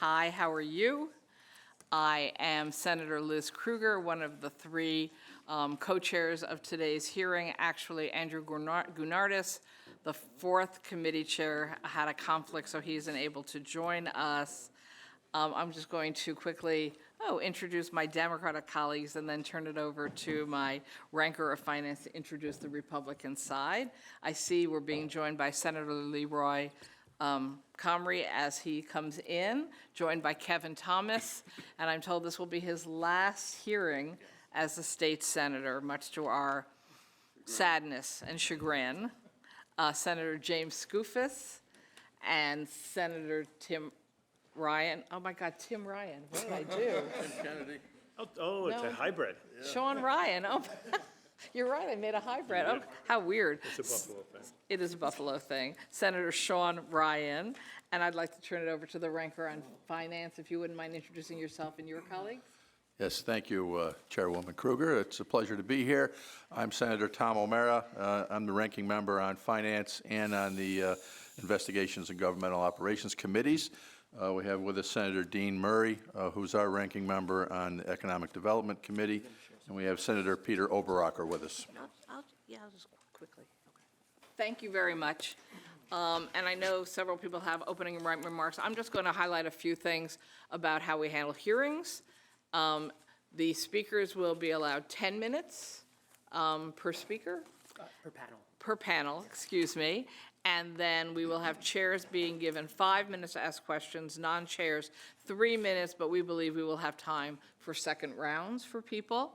hi, how are you? I am Senator Liz Krueger, one of the three co-chairs of today's hearing. Actually, Andrew Gounardes, the fourth committee chair, had a conflict, so he's unable to join us. I'm just going to quickly introduce my Democratic colleagues and then turn it over to my ranker of finance to introduce the Republican side. I see we're being joined by Senator Leroy Comrie as he comes in, joined by Kevin Thomas, and I'm told this will be his last hearing as a state senator, much to our sadness and chagrin. Senator James Skoufis and Senator Tim Ryan. Oh my God, Tim Ryan, what did I do? Kennedy. Oh, it's a hybrid. Yeah. Sean Ryan, oh, you're right, I made a hybrid. Oh, how weird. It's a Buffalo thing. It is a Buffalo thing. Senator Sean Ryan, and I'd like to turn it over to the ranker on finance, if you wouldn't mind introducing yourself and your colleagues. Yes, thank you, Chairwoman Krueger. It's a pleasure to be here. I'm Senator Tom O'Mara. I'm the ranking member on finance and on the Investigations and Governmental Operations Committees. We have with us Senator Dean Murray, who's our ranking member on the Economic Development Committee, and we have Senator Peter Oberacker with us. I'll just quickly. Okay. Thank you very much. And I know several people have opening remarks. I'm just going to highlight a few things about how we handle hearings. The speakers will be allowed 10 minutes per speaker. Per panel. Per panel, excuse me. And then we will have chairs being given 5 minutes to ask questions, non-chairs 3 minutes, but we believe we will have time for second rounds for people.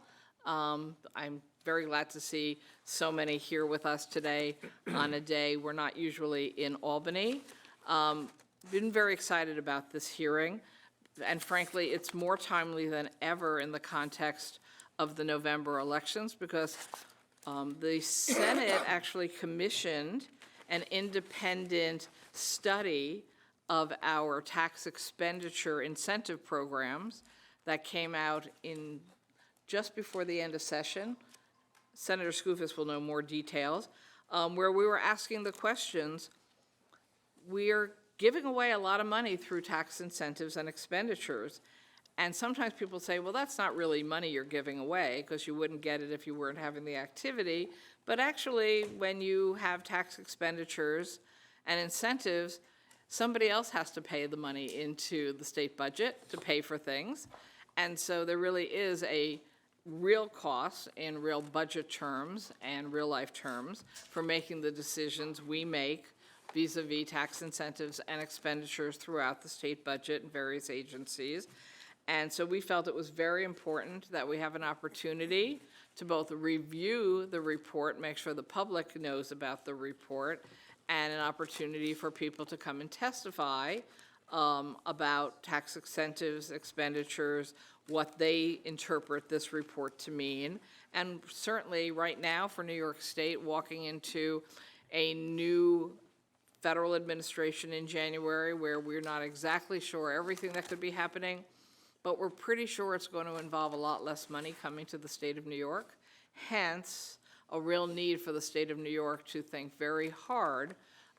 I'm very glad to see so many here with us today on a day we're not usually in Albany. Been very excited about this hearing, and frankly, it's more timely than ever in the context of the November elections because the Senate actually commissioned an independent study of our tax expenditure incentive programs that came out in just before the end of session. Senator Skoufis will know more details, where we were asking the questions. We are giving away a lot of money through tax incentives and expenditures. And sometimes people say, well, that's not really money you're giving away because you wouldn't get it if you weren't having the activity. But actually, when you have tax expenditures and incentives, somebody else has to pay the money into the state budget to pay for things. And so there really is a real cost in real budget terms and real life terms for making the decisions we make vis-a-vis tax incentives and expenditures throughout the state budget and various agencies. And so we felt it was very important that we have an opportunity to both review the report, make sure the public knows about the report, and an opportunity for people to come and testify about tax incentives, expenditures, what they interpret this report to mean. And certainly right now for New York State, walking into a new federal administration in January where we're not exactly sure everything that could be happening, but we're pretty sure it's going to involve a lot less money coming to the state of New York. Hence, a real need for the state of New York to think very hard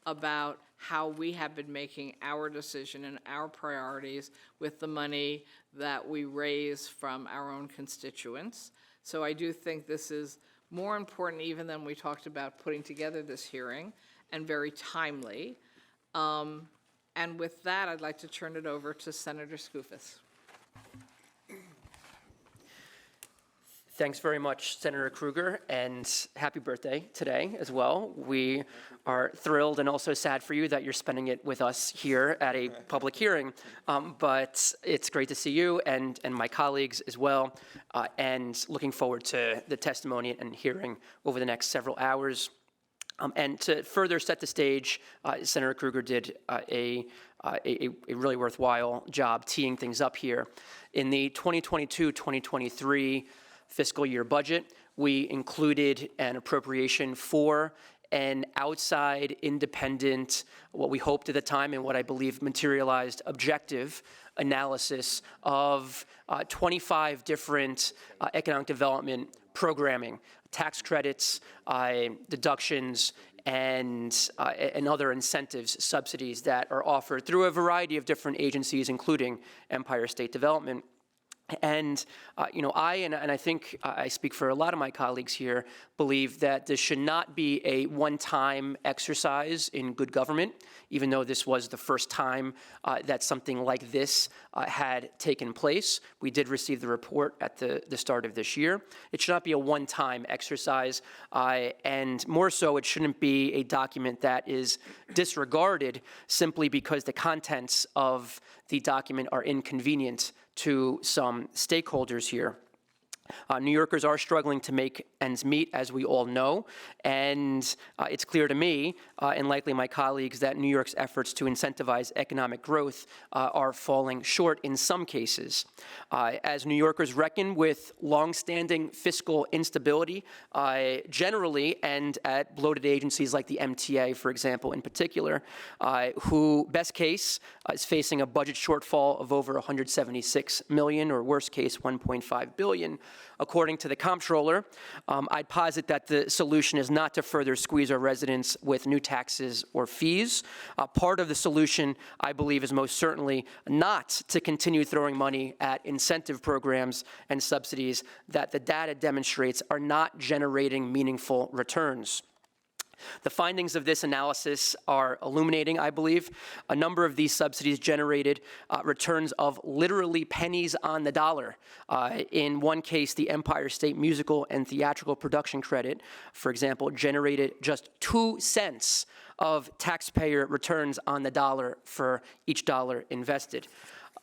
about how we have been making our decision and our priorities with the money that we raise from our own constituents. So I do think this is more important even than we talked about putting together this hearing, and very timely. And with that, I'd like to turn it over to Senator Skoufis. Thanks very much, Senator Krueger, and happy birthday today as well. We are thrilled and also sad for you that you're spending it with us here at a public hearing, but it's great to see you and my colleagues as well, and looking forward to the testimony and hearing over the next several hours. And to further set the stage, Senator Krueger did a really worthwhile job teeing things up here. In the 2022-2023 fiscal year budget, we included an appropriation for an outside, independent, what we hoped at the time and what I believe materialized, objective analysis of 25 different economic development programming, tax credits, deductions, and other incentives, subsidies that are offered through a variety of different agencies, including Empire State Development. And, I think I speak for a lot of my colleagues here, believe that this should not be a one-time exercise in good government, even though this was the first time that something like this had taken place. We did receive the report at the start of this year. It should not be a one-time exercise, and more so, it shouldn't be a document that is disregarded simply because the contents of the document are inconvenient to some stakeholders here. New Yorkers are struggling to make ends meet, as we all know, and it's clear to me, and likely my colleagues, that New York's efforts to incentivize economic growth are falling short in some cases. As New Yorkers reckon with longstanding fiscal instability generally, and at bloated agencies like the MTA, for example, in particular, who, best case, is facing a budget shortfall of over $176 million, or worst case, $1.5 billion. According to the comptroller, I'd posit that the solution is not to further squeeze our residents with new taxes or fees. Part of the solution, I believe, is most certainly not to continue throwing money at incentive programs and subsidies that the data demonstrates are not generating meaningful returns. The findings of this analysis are illuminating, I believe. A number of these subsidies generated returns of literally pennies on the dollar. In one case, the Empire State Musical and Theatrical Production Credit, for example, generated just 2 cents of taxpayer returns on the dollar for each dollar invested.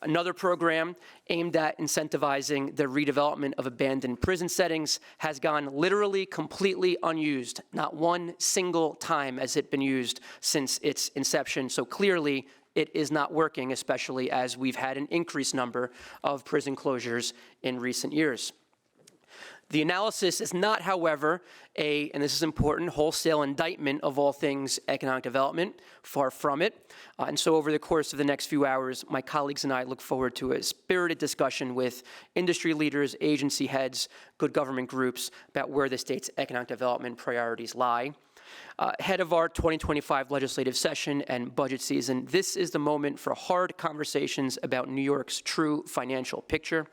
Another program aimed at incentivizing the redevelopment of abandoned prison settings has gone literally completely unused. Not one single time has it been used since its inception. So clearly, it is not working, especially as we've had an increased number of prison closures in recent years. The analysis is not, however, and this is important, wholesale indictment of all things economic development, far from it. And so over the course of the next few hours, my colleagues and I look forward to a spirited discussion with industry leaders, agency heads, good government groups about where the state's economic development priorities lie. Ahead of our 2025 legislative session and budget season, this is the moment for hard conversations about New York's true financial picture.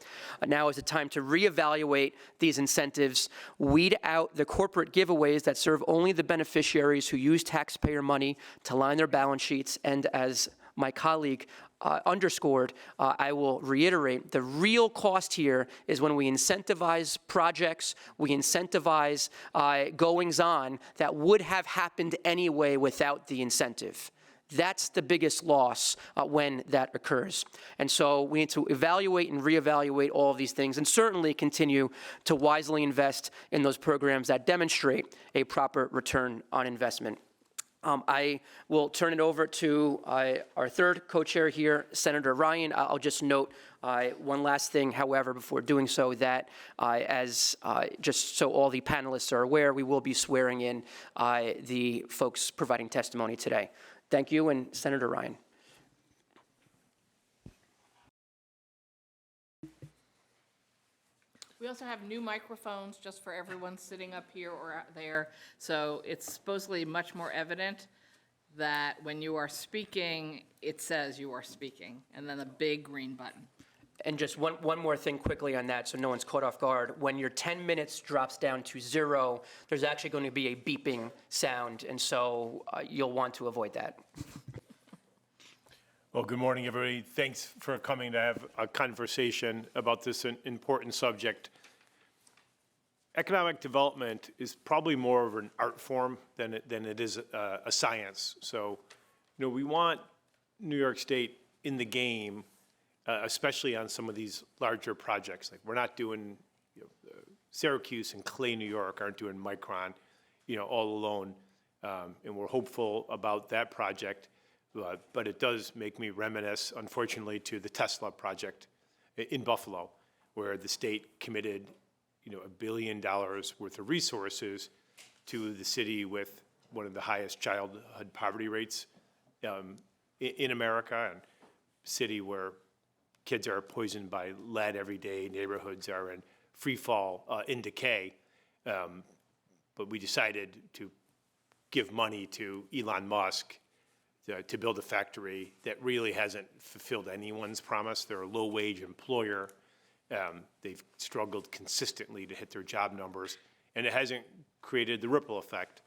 Now is the time to reevaluate these incentives, weed out the corporate giveaways that serve only the beneficiaries who use taxpayer money to line their balance sheets, and as my colleague underscored, I will reiterate, the real cost here is when we incentivize projects, we incentivize goings-on that would have happened anyway without the incentive. That's the biggest loss when that occurs. And so we need to evaluate and reevaluate all of these things, and certainly continue to wisely invest in those programs that demonstrate a proper return on investment. I will turn it over to our third co-chair here, Senator Ryan. I'll just note one last thing, however, before doing so, that just so all the panelists are aware, we will be swearing in the folks providing testimony today. Thank you, and Senator Ryan. We also have new microphones just for everyone sitting up here or out there. So it's supposedly much more evident that when you are speaking, it says you are speaking, and then a big green button. And just one more thing quickly on that, so no one's caught off guard. When your 10 minutes drops down to 0, there's actually going to be a beeping sound, and so you'll want to avoid that. Well, good morning, everybody. Thanks for coming to have a conversation about this important subject. Economic development is probably more of an art form than it is a science. So, we want New York State in the game, especially on some of these larger projects. Like, we're not doing, Syracuse and Clay, New York aren't doing Micron, all alone. And we're hopeful about that project. But it does make me reminisce, unfortunately, to the Tesla project in Buffalo, where the state committed, $1 billion worth of resources to the city with one of the highest childhood poverty rates in America, and a city where kids are poisoned by lead every day, neighborhoods are in free fall, in decay. But we decided to give money to Elon Musk to build a factory that really hasn't fulfilled anyone's promise. They're a low-wage employer. They've struggled consistently to hit their job numbers, and it hasn't created the ripple effect.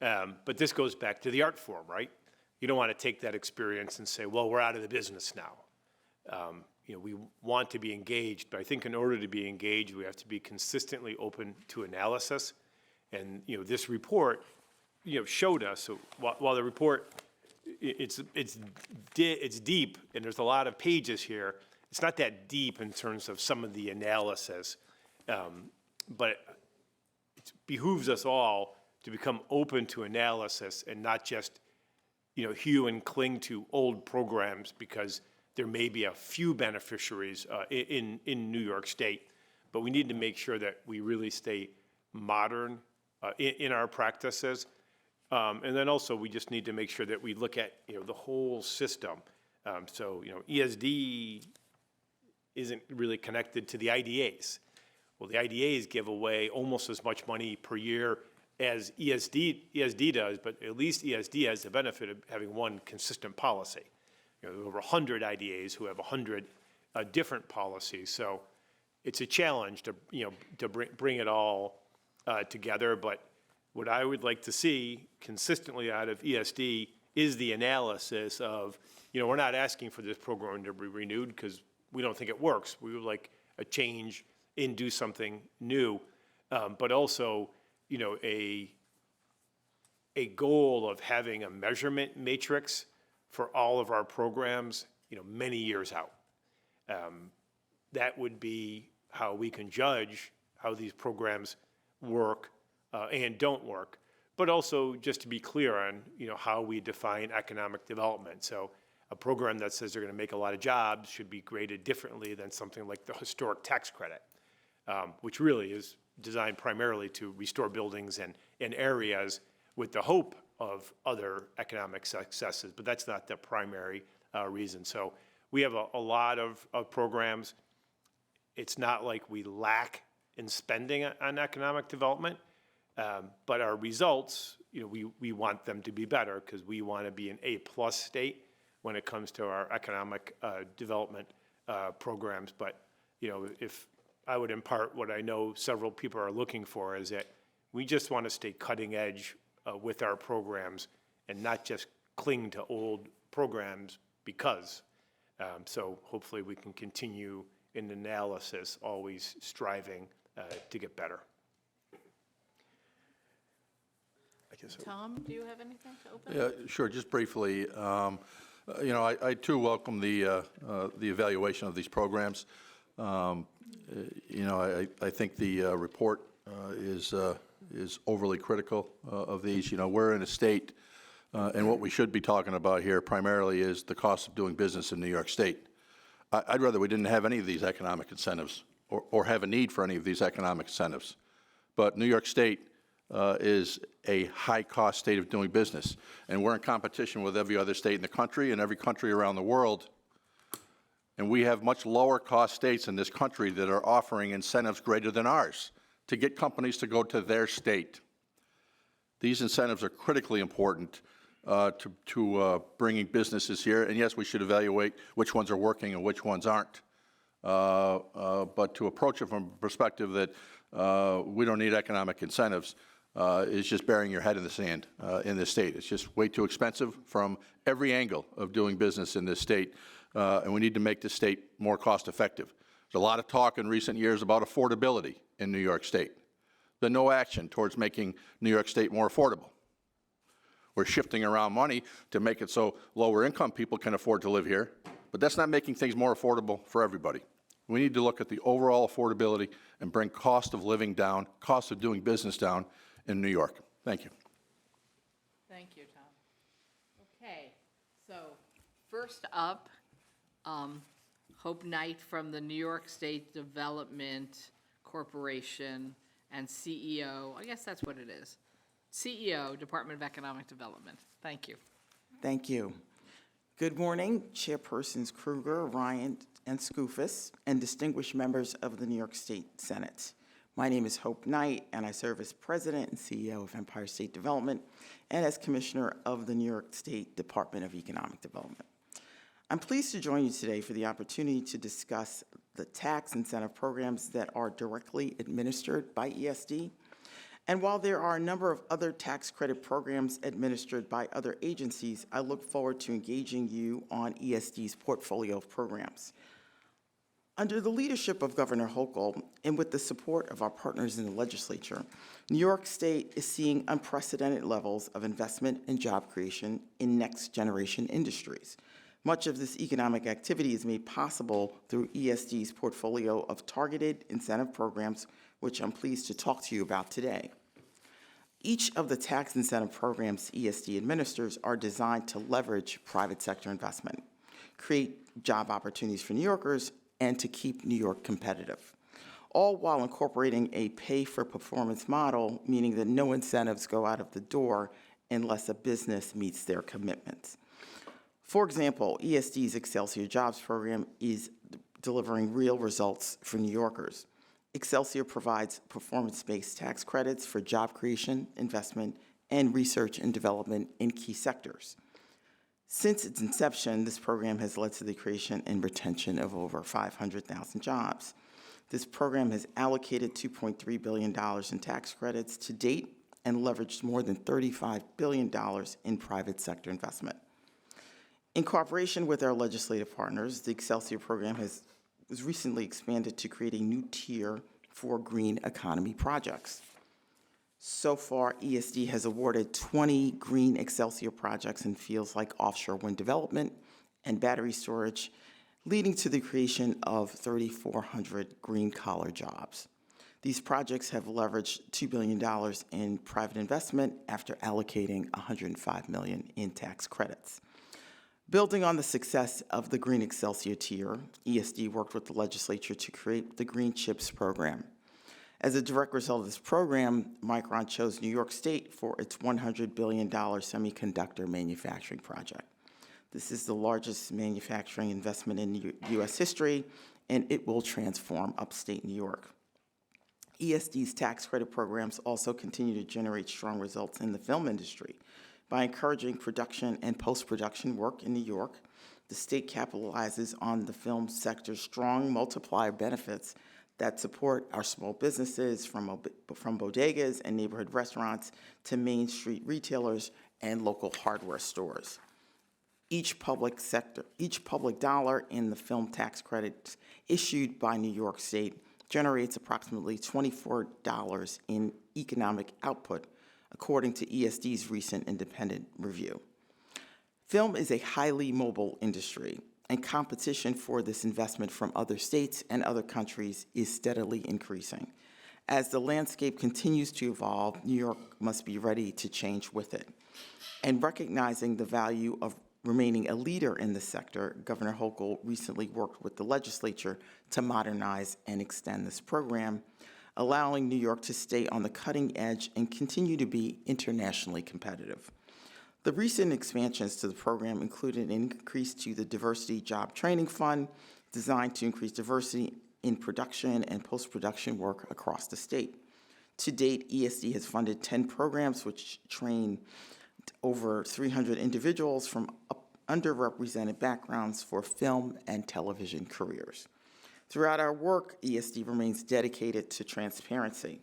But this goes back to the art form, right? You don't want to take that experience and say, well, we're out of the business now. We want to be engaged, but I think in order to be engaged, we have to be consistently open to analysis. And, this report, showed us, so while the report, it's deep, and there's a lot of pages here, it's not that deep in terms of some of the analysis, but it behooves us all to become open to analysis and not just, hew and cling to old programs because there may be a few beneficiaries in New York State, but we need to make sure that we really stay modern in our practices. And then also, we just need to make sure that we look at, the whole system. ESD isn't really connected to the IDAs. Well, the IDAs give away almost as much money per year as ESD does, but at least ESD has the benefit of having one consistent policy. There are over 100 IDAs who have 100 different policies. So it's a challenge to bring it all together. But what I would like to see consistently out of ESD is the analysis of, we're not asking for this program to be renewed because we don't think it works. We would like a change and do something new, but also, a goal of having a measurement matrix for all of our programs, many years out. That would be how we can judge how these programs work and don't work, but also just to be clear on, how we define economic development. So a program that says they're going to make a lot of jobs should be graded differently than something like the historic tax credit, which really is designed primarily to restore buildings and areas with the hope of other economic successes, but that's not the primary reason. So we have a lot of programs. It's not like we lack in spending on economic development, but our results, we want them to be better because we want to be an A+ state when it comes to our economic development programs. But, if I would impart what I know several people are looking for is that we just want to stay cutting edge with our programs and not just cling to old programs because. So hopefully we can continue in analysis, always striving to get better. I guess Tom, do you have anything to open? Yeah, sure, just briefly. I too welcome the evaluation of these programs. I think the report is overly critical of these. We're in a state, and what we should be talking about here primarily is the cost of doing business in New York State. I'd rather we didn't have any of these economic incentives or have a need for any of these economic incentives. But New York State is a high-cost state of doing business, and we're in competition with every other state in the country and every country around the world. And we have much lower-cost states in this country that are offering incentives greater than ours to get companies to go to their state. These incentives are critically important to bringing businesses here. And yes, we should evaluate which ones are working and which ones aren't. But to approach it from a perspective that we don't need economic incentives is just burying your head in the sand in this state. It's just way too expensive from every angle of doing business in this state, and we need to make this state more cost-effective. There's a lot of talk in recent years about affordability in New York State, but no action towards making New York State more affordable. We're shifting around money to make it so lower-income people can afford to live here, but that's not making things more affordable for everybody. We need to look at the overall affordability and bring cost of living down, cost of doing business down in New York. Thank you. Thank you, Tom. Okay, so first up, Hope Knight from the New York State Development Corporation and CEO, I guess that's what it is, CEO, Department of Economic Development. Thank you. Thank you. Good morning, Chairpersons Kruger, Ryan, and Skoufis, and distinguished members of the New York State Senate. My name is Hope Knight, and I serve as President and CEO of Empire State Development and as Commissioner of the New York State Department of Economic Development. I'm pleased to join you today for the opportunity to discuss the tax incentive programs that are directly administered by ESD. And while there are a number of other tax credit programs administered by other agencies, I look forward to engaging you on ESD's portfolio of programs. Under the leadership of Governor Hochul and with the support of our partners in the legislature, New York State is seeing unprecedented levels of investment and job creation in next-generation industries. Much of this economic activity is made possible through ESD's portfolio of targeted incentive programs, which I'm pleased to talk to you about today. Each of the tax incentive programs ESD administers are designed to leverage private sector investment, create job opportunities for New Yorkers, and to keep New York competitive, all while incorporating a pay-for-performance model, meaning that no incentives go out of the door unless a business meets their commitments. For example, ESD's Excelsior Jobs program is delivering real results for New Yorkers. Excelsior provides performance-based tax credits for job creation, investment, and research and development in key sectors. Since its inception, this program has led to the creation and retention of over 500,000 jobs. This program has allocated $2.3 billion in tax credits to date and leveraged more than $35 billion in private sector investment. In cooperation with our legislative partners, the Excelsior program was recently expanded to create a new tier for green economy projects. So far, ESD has awarded 20 green Excelsior projects in fields like offshore wind development and battery storage, leading to the creation of 3,400 green-collar jobs. These projects have leveraged $2 billion in private investment after allocating $105 million in tax credits. Building on the success of the Green Excelsior tier, ESD worked with the legislature to create the Green CHIPS program. As a direct result of this program, Micron chose New York State for its $100 billion semiconductor manufacturing project. This is the largest manufacturing investment in U.S. history, and it will transform upstate New York. ESD's tax credit programs also continue to generate strong results in the film industry. By encouraging production and post-production work in New York, the state capitalizes on the film sector's strong multiplier benefits that support our small businesses from bodegas and neighborhood restaurants to Main Street retailers and local hardware stores. Each public dollar in the film tax credits issued by New York State generates approximately $24 in economic output, according to ESD's recent independent review. Film is a highly mobile industry, and competition for this investment from other states and other countries is steadily increasing. As the landscape continues to evolve, New York must be ready to change with it. And recognizing the value of remaining a leader in this sector, Governor Hochul recently worked with the legislature to modernize and extend this program, allowing New York to stay on the cutting edge and continue to be internationally competitive. The recent expansions to the program included an increase to the Diversity Job Training Fund, designed to increase diversity in production and post-production work across the state. To date, ESD has funded 10 programs which train over 300 individuals from underrepresented backgrounds for film and television careers. Throughout our work, ESD remains dedicated to transparency.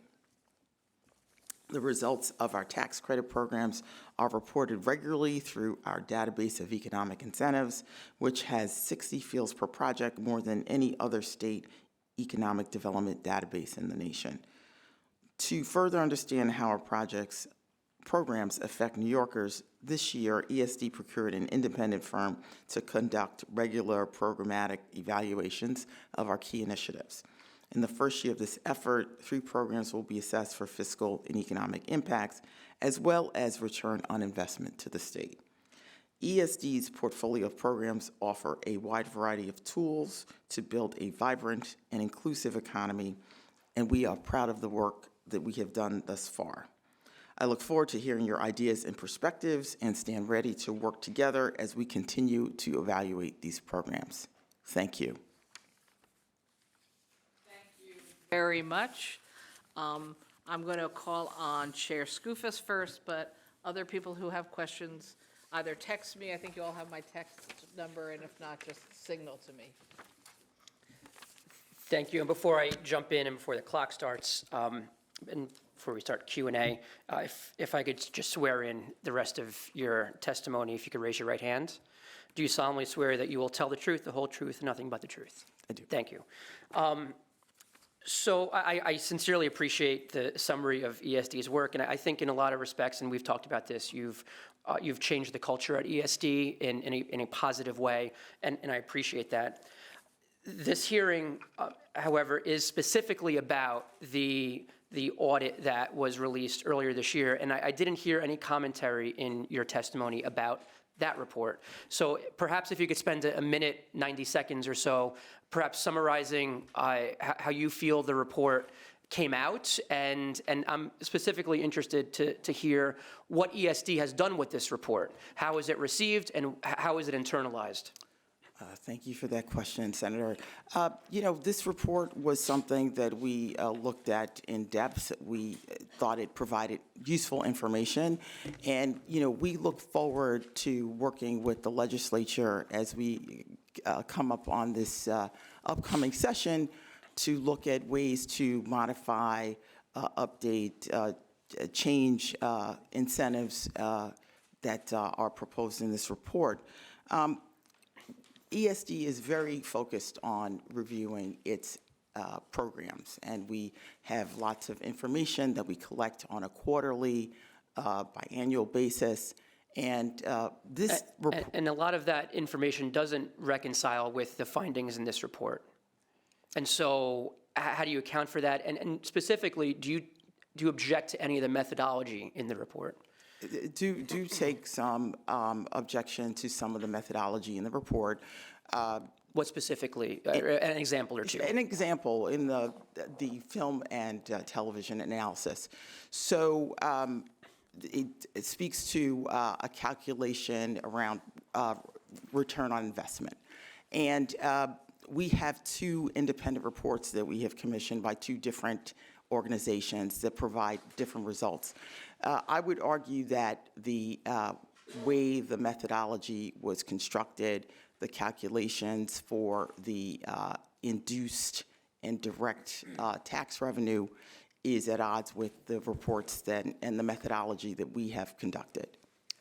The results of our tax credit programs are reported regularly through our database of economic incentives, which has 60 fields per project, more than any other state economic development database in the nation. To further understand how our programs affect New Yorkers, this year ESD procured an independent firm to conduct regular programmatic evaluations of our key initiatives. In the first year of this effort, 3 programs will be assessed for fiscal and economic impacts, as well as return on investment to the state. ESD's portfolio of programs offer a wide variety of tools to build a vibrant and inclusive economy, and we are proud of the work that we have done thus far. I look forward to hearing your ideas and perspectives and stand ready to work together as we continue to evaluate these programs. Thank you. Very much. I'm going to call on Chair Skoufis first, but other people who have questions, either text me, I think you all have my text number, and if not, just signal to me. Thank you. And before I jump in and before the clock starts, and before we start Q&A, if I could just swear in the rest of your testimony, if you could raise your right hand. Do you solemnly swear that you will tell the truth, the whole truth, and nothing but the truth? I do. Thank you. So I sincerely appreciate the summary of ESD's work, and I think in a lot of respects, and we've talked about this, you've changed the culture at ESD in a positive way, and I appreciate that. This hearing, however, is specifically about the audit that was released earlier this year, and I didn't hear any commentary in your testimony about that report. So perhaps if you could spend a minute, 90 seconds or so, perhaps summarizing how you feel the report came out, and I'm specifically interested to hear what ESD has done with this report. How is it received, and how is it internalized? Thank you for that question, Senator. This report was something that we looked at in depth. We thought it provided useful information. And, we look forward to working with the legislature as we come up on this upcoming session to look at ways to modify, update, change incentives that are proposed in this report. ESD is very focused on reviewing its programs, and we have lots of information that we collect on a quarterly, biannual basis, and this report. And a lot of that information doesn't reconcile with the findings in this report. And so how do you account for that? And specifically, do you object to any of the methodology in the report? Do take some objection to some of the methodology in the report. What specifically? An example or two. An example in the film and television analysis. So it speaks to a calculation around return on investment. And we have two independent reports that we have commissioned by two different organizations that provide different results. I would argue that the way the methodology was constructed, the calculations for the induced and direct tax revenue is at odds with the reports and the methodology that we have conducted.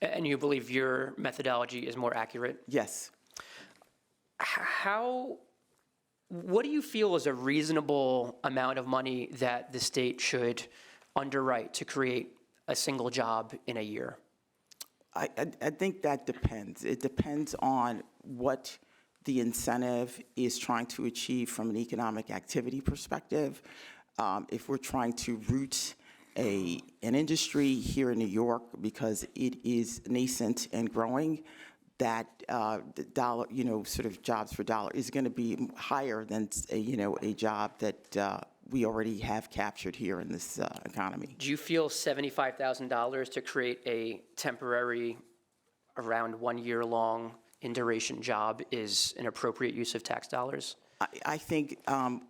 And you believe your methodology is more accurate? Yes. What do you feel is a reasonable amount of money that the state should underwrite to create a single job in a year? I think that depends. It depends on what the incentive is trying to achieve from an economic activity perspective. If we're trying to root an industry here in New York because it is nascent and growing, that the dollar, sort of jobs per dollar is going to be higher than a job that we already have captured here in this economy. Do you feel $75,000 to create a temporary, around 1 year long in duration job is an appropriate use of tax dollars? I think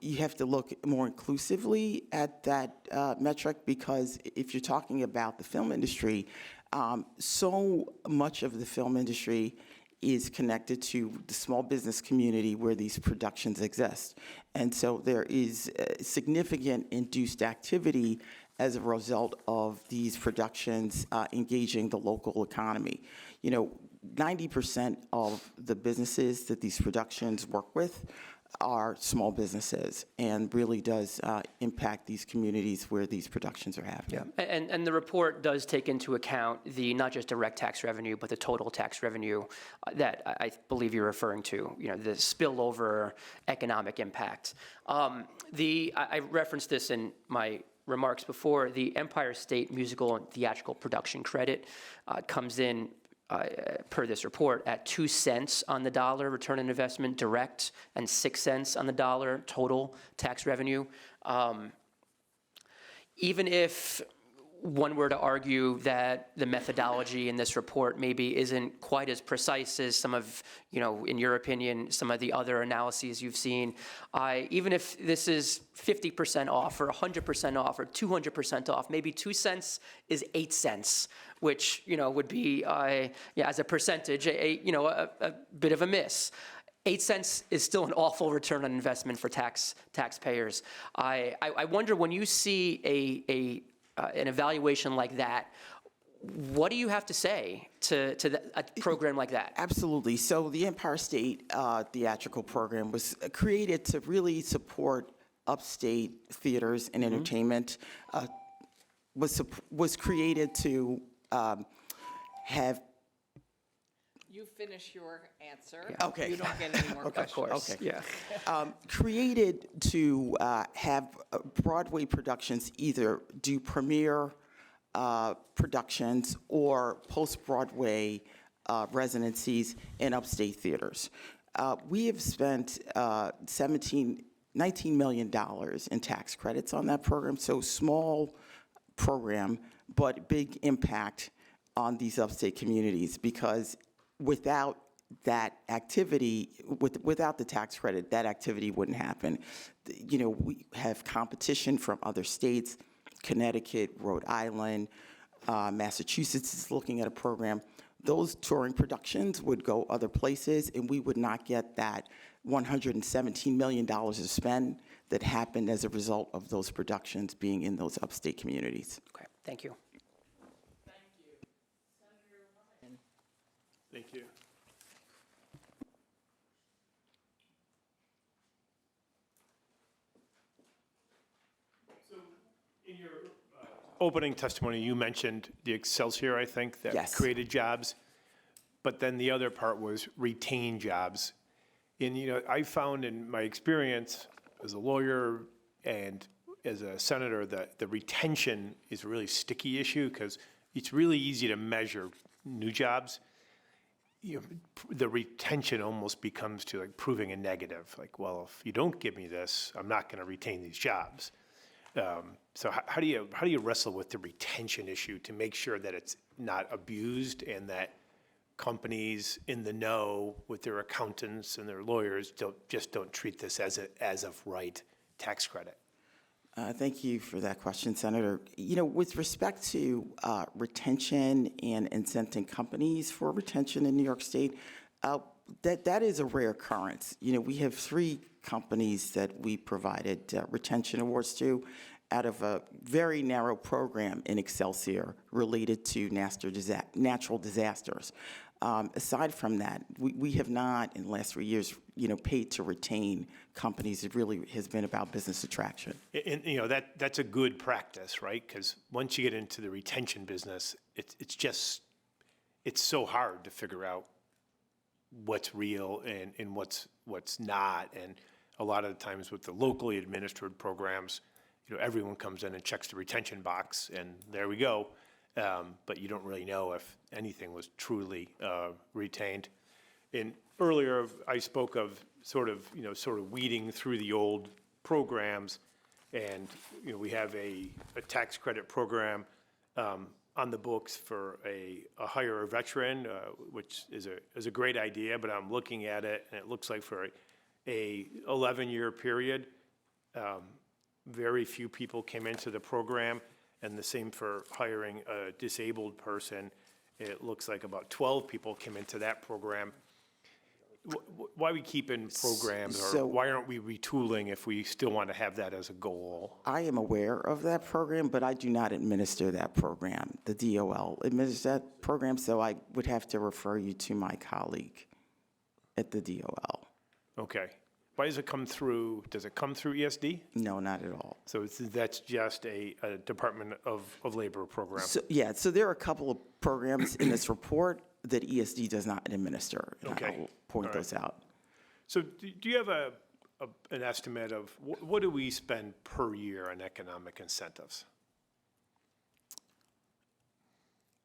you have to look more inclusively at that metric, because if you're talking about the film industry, so much of the film industry is connected to the small business community where these productions exist. And so there is significant induced activity as a result of these productions engaging the local economy. 90% of the businesses that these productions work with are small businesses, and really does impact these communities where these productions are happening. Yeah. And the report does take into account the not just direct tax revenue, but the total tax revenue that I believe you're referring to, the spillover economic impact. I referenced this in my remarks before. The Empire State Musical and Theatrical Production Credit comes in per this report, at 2 cents on the dollar return on investment direct and 6 cents on the dollar total tax revenue. Even if one were to argue that the methodology in this report maybe isn't quite as precise as some of, in your opinion, some of the other analyses you've seen, even if this is 50% off or 100% off or 200% off, maybe 2 cents is 8 cents, which, would be, as a percentage, a bit of a miss. 8 cents is still an awful return on investment for taxpayers. I wonder, when you see an evaluation like that, what do you have to say to a program like that? Absolutely. So the Empire State Theatrical Program was created to really support upstate theaters and entertainment. Was created to have. You finish your answer. Okay. You don't get any more Okay. questions. Of course, Okay. yeah. Created to have Broadway productions either do premiere productions or post-Broadway residencies in upstate theaters. We have spent $19 million in tax credits on that program, so small program, but big impact on these upstate communities, because without that activity, without the tax credit, that activity wouldn't happen. We have competition from other states. Connecticut, Rhode Island, Massachusetts is looking at a program. Those touring productions would go other places, and we would not get that $117 million of spend that happened as a result of those productions being in those upstate communities. Okay, thank you. Thank you. So in your opening testimony, you mentioned the Excelsior, I think, that Yes. created jobs. But then the other part was retain jobs. And, I found in my experience as a lawyer and as a senator that the retention is a really sticky issue, because it's really easy to measure new jobs. The retention almost becomes to like proving a negative. Like, well, if you don't give me this, I'm not going to retain these jobs. So how do you wrestle with the retention issue to make sure that it's not abused and that companies in the know with their accountants and their lawyers don't treat this as of right tax credit? Thank you for that question, Senator. With respect to retention and incenting companies for retention in New York State, that is a rare occurrence. We have 3 companies that we provided retention awards to out of a very narrow program in Excelsior related to natural disasters. Aside from that, we have not, in the last 3 years, paid to retain companies. It really has been about business attraction. And, that's a good practice, right? Because once you get into the retention business, it's so hard to figure out what's real and what's not. And a lot of the times with the locally administered programs, everyone comes in and checks the retention box, and there we go. But you don't really know if anything was truly retained. And earlier, I spoke of sort of weeding through the old programs, and we have a tax credit program on the books for a hire a veteran, which is a great idea. But I'm looking at it, and it looks like for a 11-year period, very few people came into the program. And the same for hiring a disabled person. It looks like about 12 people came into that program. Why are we keeping programs, or So- why aren't we retooling if we still want to have that as a goal? I am aware of that program, but I do not administer that program. The DOL administers that program, so I would have to refer you to my colleague at the DOL. Okay. Why does it come through ESD? No, not at all. So that's just a Department of Labor program? So there are a couple of programs in this report that ESD does not administer. And Okay. I will point All right. those out. So do you have an estimate of what do we spend per year on economic incentives?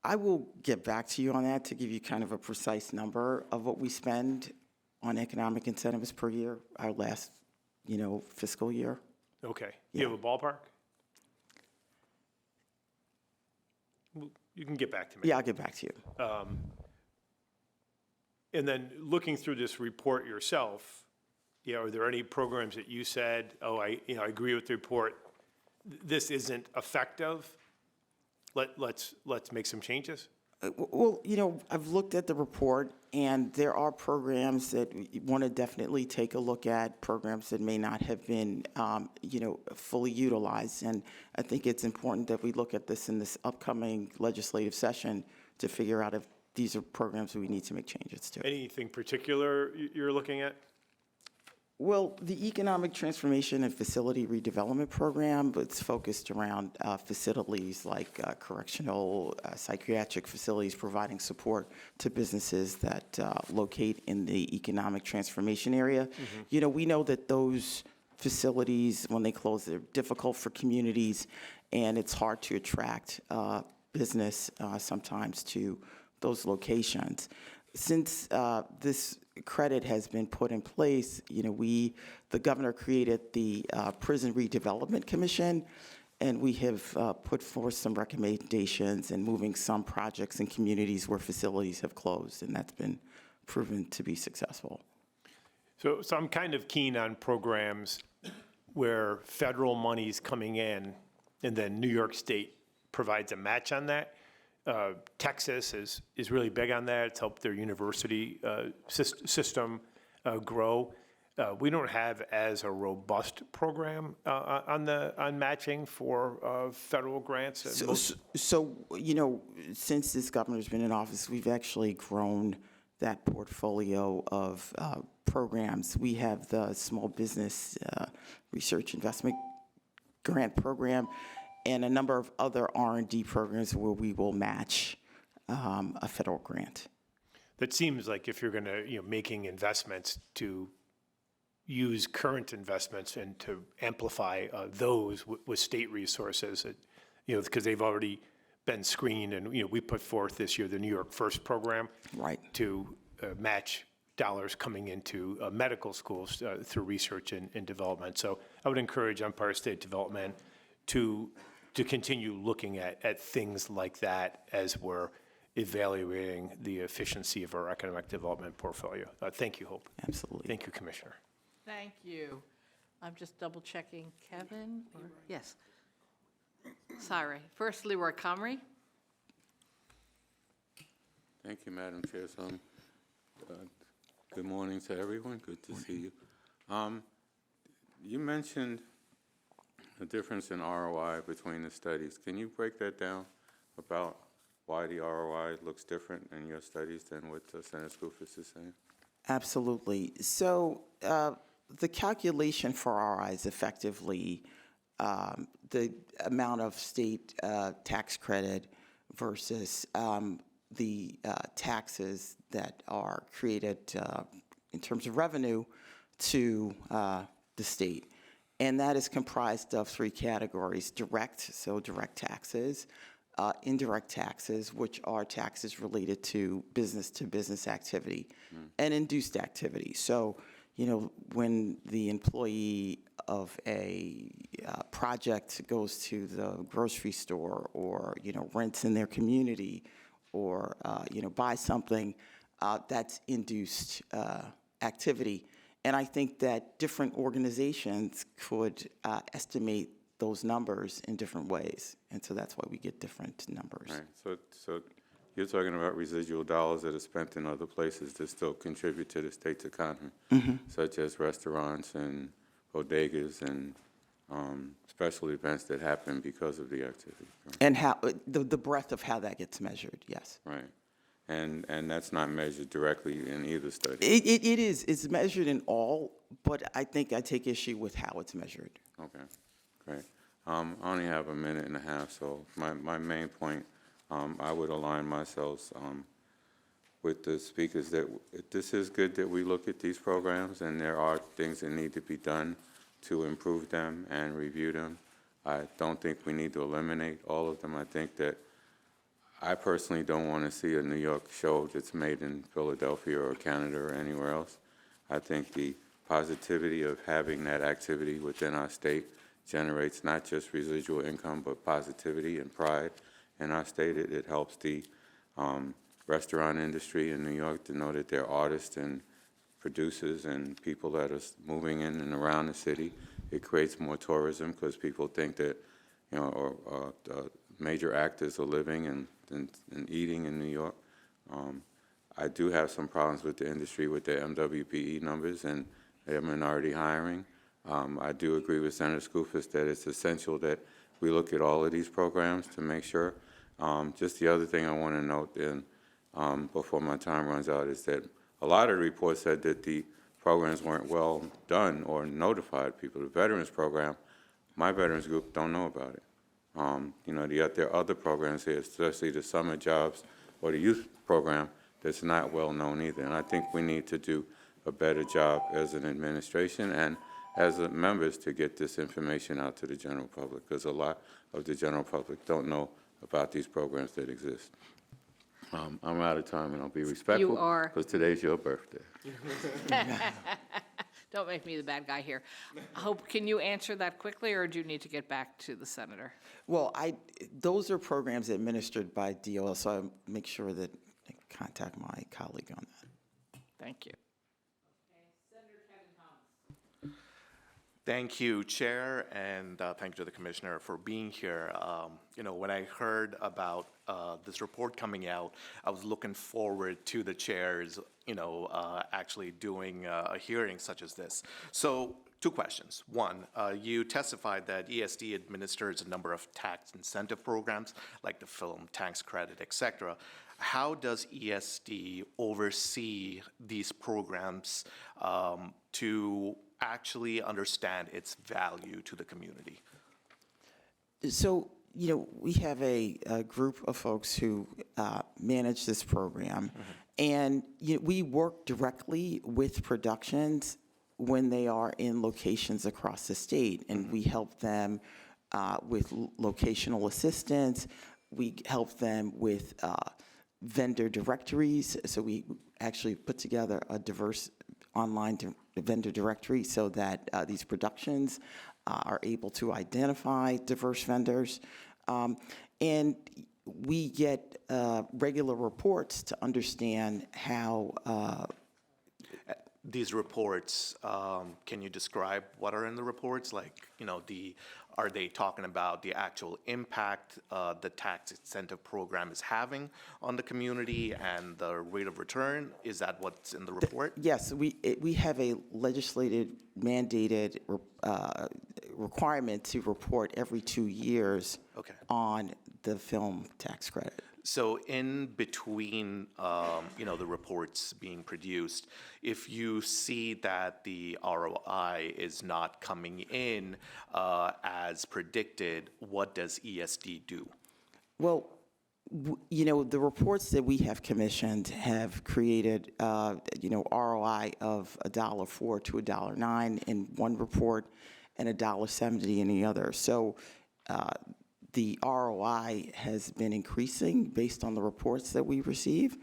I will get back to you on that to give you kind of a precise number of what we spend on economic incentives per year, our last, fiscal year. Okay. Do you have a ballpark? You can get back to me. Yeah, I'll get back to you. And then looking through this report yourself, are there any programs that you said, oh, I agree with the report, this isn't effective, let's make some changes? Well, I've looked at the report, and there are programs that we want to definitely take a look at, programs that may not have been, fully utilized. And I think it's important that we look at this in this upcoming legislative session to figure out if these are programs we need to make changes to. Anything particular you're looking at? Well, the Economic Transformation and Facility Redevelopment Program, it's focused around facilities like correctional, psychiatric facilities, providing support to businesses that locate in the economic transformation area. We know that those facilities, when they close, they're difficult for communities, and it's hard to attract business sometimes to those locations. Since this credit has been put in place, the governor created the Prison Redevelopment Commission, and we have put forth some recommendations in moving some projects in communities where facilities have closed, and that's been proven to be successful. So I'm kind of keen on programs where federal money's coming in, and then New York State provides a match on that. Texas is really big on that. It's helped their university system grow. We don't have as a robust program on matching for federal grants. Since this governor's been in office, we've actually grown that portfolio of programs. We have the Small Business Research Investment Grant Program, and a number of other R&D programs where we will match a federal grant. That seems like if you're going to, making investments to use current investments and to amplify those with state resources, because they've already been screened, and we put forth this year the New York First program, Right. to match dollars coming into medical schools through research and development. So I would encourage Empire State Development to continue looking at things like that as we're evaluating the efficiency of our economic development portfolio. Thank you, Hope. Absolutely. Thank you, Commissioner. Thank you. I'm just double checking Kevin. Yes. Sorry. First, Leroy Comrie. Thank you, Madam Chair. Good morning to everyone. Good to see you. You mentioned the difference in ROI between the studies. Can you break that down about why the ROI looks different in your studies than what Senator Skoufis is saying? Absolutely. So the calculation for ROI is effectively the amount of state tax credit versus the taxes that are created in terms of revenue to the state. And that is comprised of three categories: direct, so direct taxes, indirect taxes, which are taxes related to business activity, and induced activity. So, when the employee of a project goes to the grocery store, or, rents in their community, or, buys something, that's induced activity. And I think that different organizations could estimate those numbers in different ways. And so that's why we get different numbers. Right. So you're talking about residual dollars that are spent in other places that still contribute to the state's economy, such as restaurants and bodegas and special events that happen because of the activity. Right? And how the breadth of how that gets measured, yes. Right. And that's not measured directly in either study. It is. It's measured in all, but I think I take issue with how it's measured. Okay, great. I only have a minute and a half, so my main point, I would align myself with the speakers that this is good that we look at these programs, and there are things that need to be done to improve them and review them. I don't think we need to eliminate all of them. I think that I personally don't want to see a New York show that's made in Philadelphia or Canada or anywhere else. I think the positivity of having that activity within our state generates not just residual income, but positivity and pride in our state. It helps the restaurant industry in New York to know that there are artists and producers and people that are moving in and around the city. It creates more tourism because people think that, major actors are living and eating in New York. I do have some problems with the industry with their MWPE numbers and their minority hiring. I do agree with Senator Skoufis that it's essential that we look at all of these programs to make sure. Just the other thing I want to note before my time runs out is that a lot of the reports said that the programs weren't well done or notified people. The Veterans Program, my veterans group don't know about it. Yet there are other programs here, especially the summer jobs or the youth program, that's not well known either. And I think we need to do a better job as an administration and as members to get this information out to the general public, because a lot of the general public don't know about these programs that exist. I'm out of time, and I'll be respectful. You are. Because today's your birthday. Don't make me the bad guy here. Hope, can you answer that quickly, or do you need to get back to the senator? Well, those are programs administered by DOL, so I make sure that I contact my colleague on that. Thank you. Thank you, Chair, and thank you to the Commissioner for being here. When I heard about this report coming out, I was looking forward to the Chair's, actually doing a hearing such as this. So, two questions. One, you testified that ESD administers a number of tax incentive programs, like the film tax credit, et cetera. How does ESD oversee these programs to actually understand its value to the community? So, we have a group of folks who manage this program, and we work directly with productions when they are in locations across the state, and we help them with locational assistance. We help them with vendor directories, so we actually put together a diverse online vendor directory so that these productions are able to identify diverse vendors. And we get regular reports to understand how These reports, can you describe what are in the reports? Like, are they talking about the actual impact the tax incentive program is having on the community and the rate of return? Is that what's in the report? Yes, we have a legislated mandated requirement to report every 2 years Okay. on the film tax credit. So in between, the reports being produced, if you see that the ROI is not coming in as predicted, what does ESD do? Well, the reports that we have commissioned have created, ROI of $1.04 to $1.09 in one report and $1.70 in the other. So the ROI has been increasing based on the reports that we receive.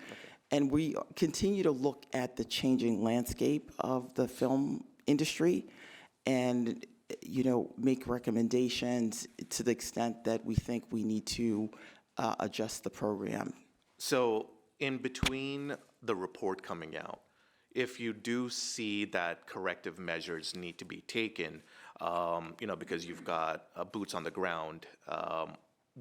And we continue to look at the changing landscape of the film industry and, make recommendations to the extent that we think we need to adjust the program. So in between the report coming out, if you do see that corrective measures need to be taken, because you've got boots on the ground,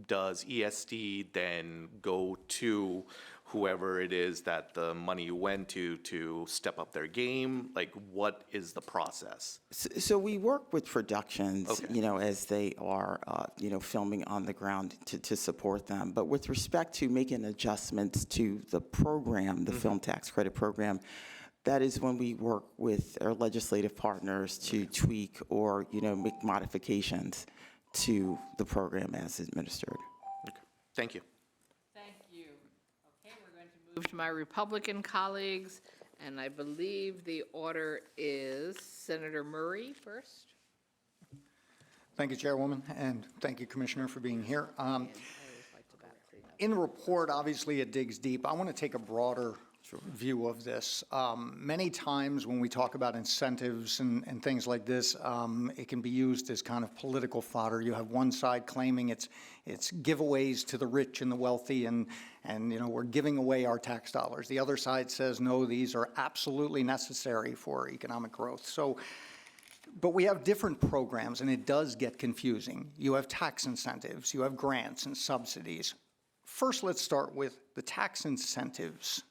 does ESD then go to whoever it is that the money went to step up their game? Like, what is the process? So we work with productions, Okay. as they are, filming on the ground to support them. But with respect to making adjustments to the program, the film tax credit program, that is when we work with our legislative partners to tweak or, make modifications to the program as administered. Okay. Thank you. Thank you. Okay, we're going to move to my Republican colleagues, and I believe the order is Senator Murray first. Thank you, Chairwoman, and thank you, Commissioner, for being here. In the report, obviously, it digs deep. I want to take a broader view of this. Many times when we talk about incentives and things like this, it can be used as kind of political fodder. You have one side claiming it's giveaways to the rich and the wealthy, and we're giving away our tax dollars. The other side says, no, these are absolutely necessary for economic growth. But we have different programs, and it does get confusing. You have tax incentives, you have grants and subsidies. First, let's start with the tax incentives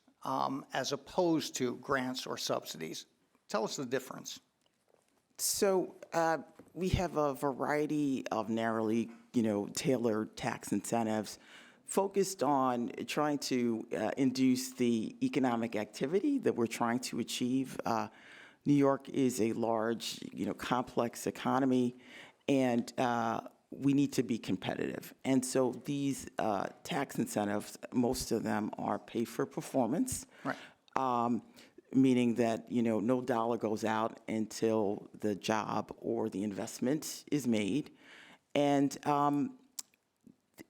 as opposed to grants or subsidies. Tell us the difference. So we have a variety of narrowly, tailored tax incentives focused on trying to induce the economic activity that we're trying to achieve. New York is a large, complex economy, and we need to be competitive. And so these tax incentives, most of them are pay for performance. Right. Meaning that, no dollar goes out until the job or the investment is made. And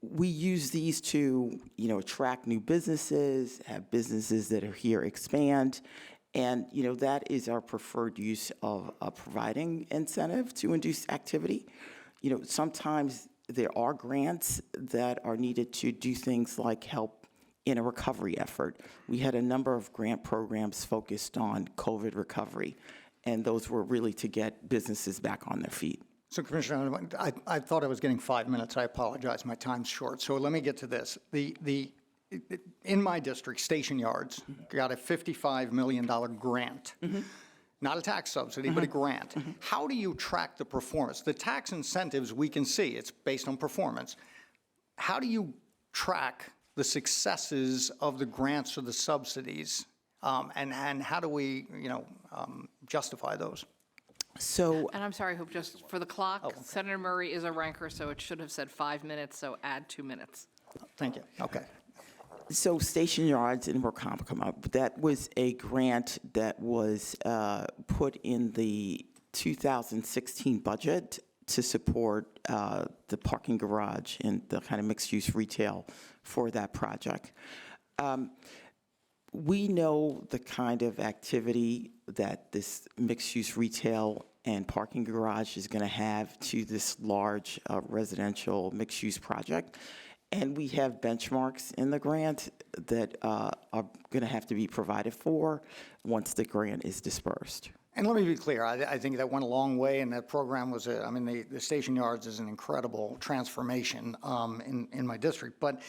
we use these to, attract new businesses, have businesses that are here expand. And, that is our preferred use of providing incentive to induce activity. Sometimes there are grants that are needed to do things like help in a recovery effort. We had a number of grant programs focused on COVID recovery, and those were really to get businesses back on their feet. So, Commissioner, I thought I was getting 5 minutes. I apologize. My time's short. So let me get to this. In my district, Station Yards got a $55 million grant. Not a tax subsidy, but a grant. How do you track the performance? The tax incentives, we can see, it's based on performance. How do you track the successes of the grants or the subsidies? And how do we, justify those? So, And I'm sorry, Hope, just for the clock, Senator Murray is a ranker, so it should have said 5 minutes, so add 2 minutes. Thank you. Okay. So Station Yards in Wacomico, that was a grant that was put in the 2016 budget to support the parking garage and the kind of mixed-use retail for that project. We know the kind of activity that this mixed-use retail and parking garage is going to have to this large residential mixed-use project. And we have benchmarks in the grant that are going to have to be provided for once the grant is dispersed. And let me be clear, I think that went a long way, and that program was, the Station Yards is an incredible transformation in my district. But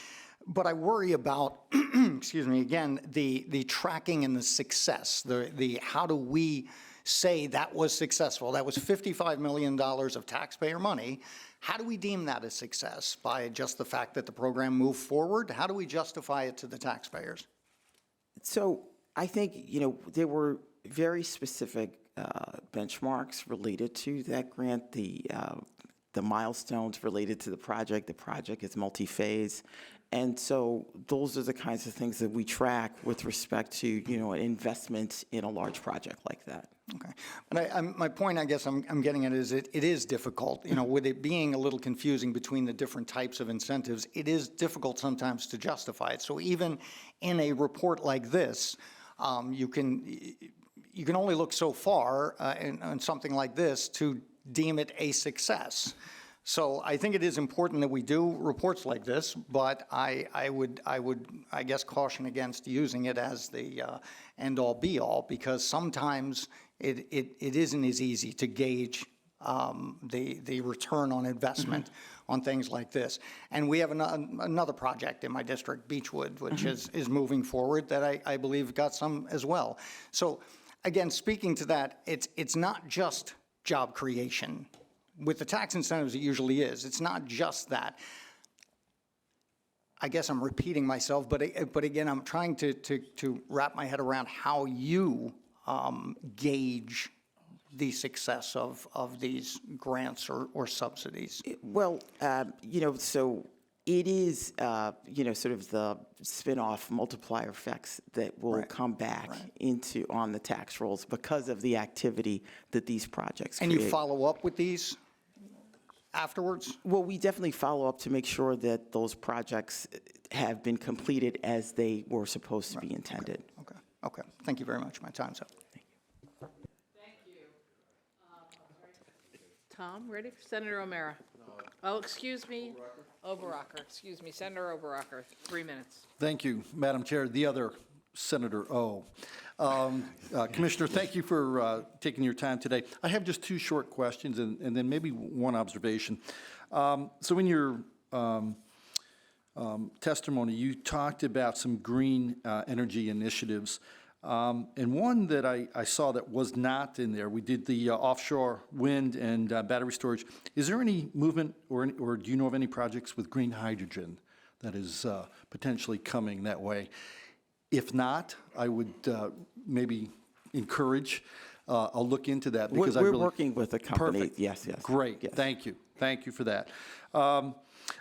I worry about, excuse me, again, the tracking and the success, the how do we say that was successful? That was $55 million of taxpayer money. How do we deem that a success? By just the fact that the program moved forward? How do we justify it to the taxpayers? So I think, there were very specific benchmarks related to that grant, the milestones related to the project. The project is multi-phase. And so those are the kinds of things that we track with respect to, an investment in a large project like that. Okay. But my point, I guess I'm getting at is it is difficult, with it being a little confusing between the different types of incentives, it is difficult sometimes to justify it. So even in a report like this, you can only look so far in something like this to deem it a success. So I think it is important that we do reports like this, but I would caution against using it as the end-all be-all, because sometimes it isn't as easy to gauge the return on investment on things like this. And we have another project in my district, Beechwood, which is moving forward that I believe got some as well. So again, speaking to that, it's not just job creation. With the tax incentives, it usually is. It's not just that. I guess I'm repeating myself, but again, I'm trying to wrap my head around how you gauge the success of these grants or subsidies. Well, so it is, sort of the spin-off multiplier effects that will come back on the tax rolls because of the activity that these projects create. And you follow up with these afterwards? Well, we definitely follow up to make sure that those projects have been completed as they were supposed to be intended. Okay. Okay, thank you very much. My time's up. Thank you. Tom, ready? Senator O'Mara. Oh, excuse me. Oberacher, excuse me. Senator Oberacher, 3 minutes. Thank you, Madam Chair. The other Senator O. Commissioner, thank you for taking your time today. I have just two short questions and then maybe one observation. So in your testimony, you talked about some green energy initiatives. And one that I saw that was not in there, we did the offshore wind and battery storage. Is there any movement or do you know of any projects with green hydrogen that is potentially coming that way? If not, I would maybe encourage, I'll look into that because We're working with a company. Perfect. Yes, yes. Great, Yes. thank you. Thank you for that.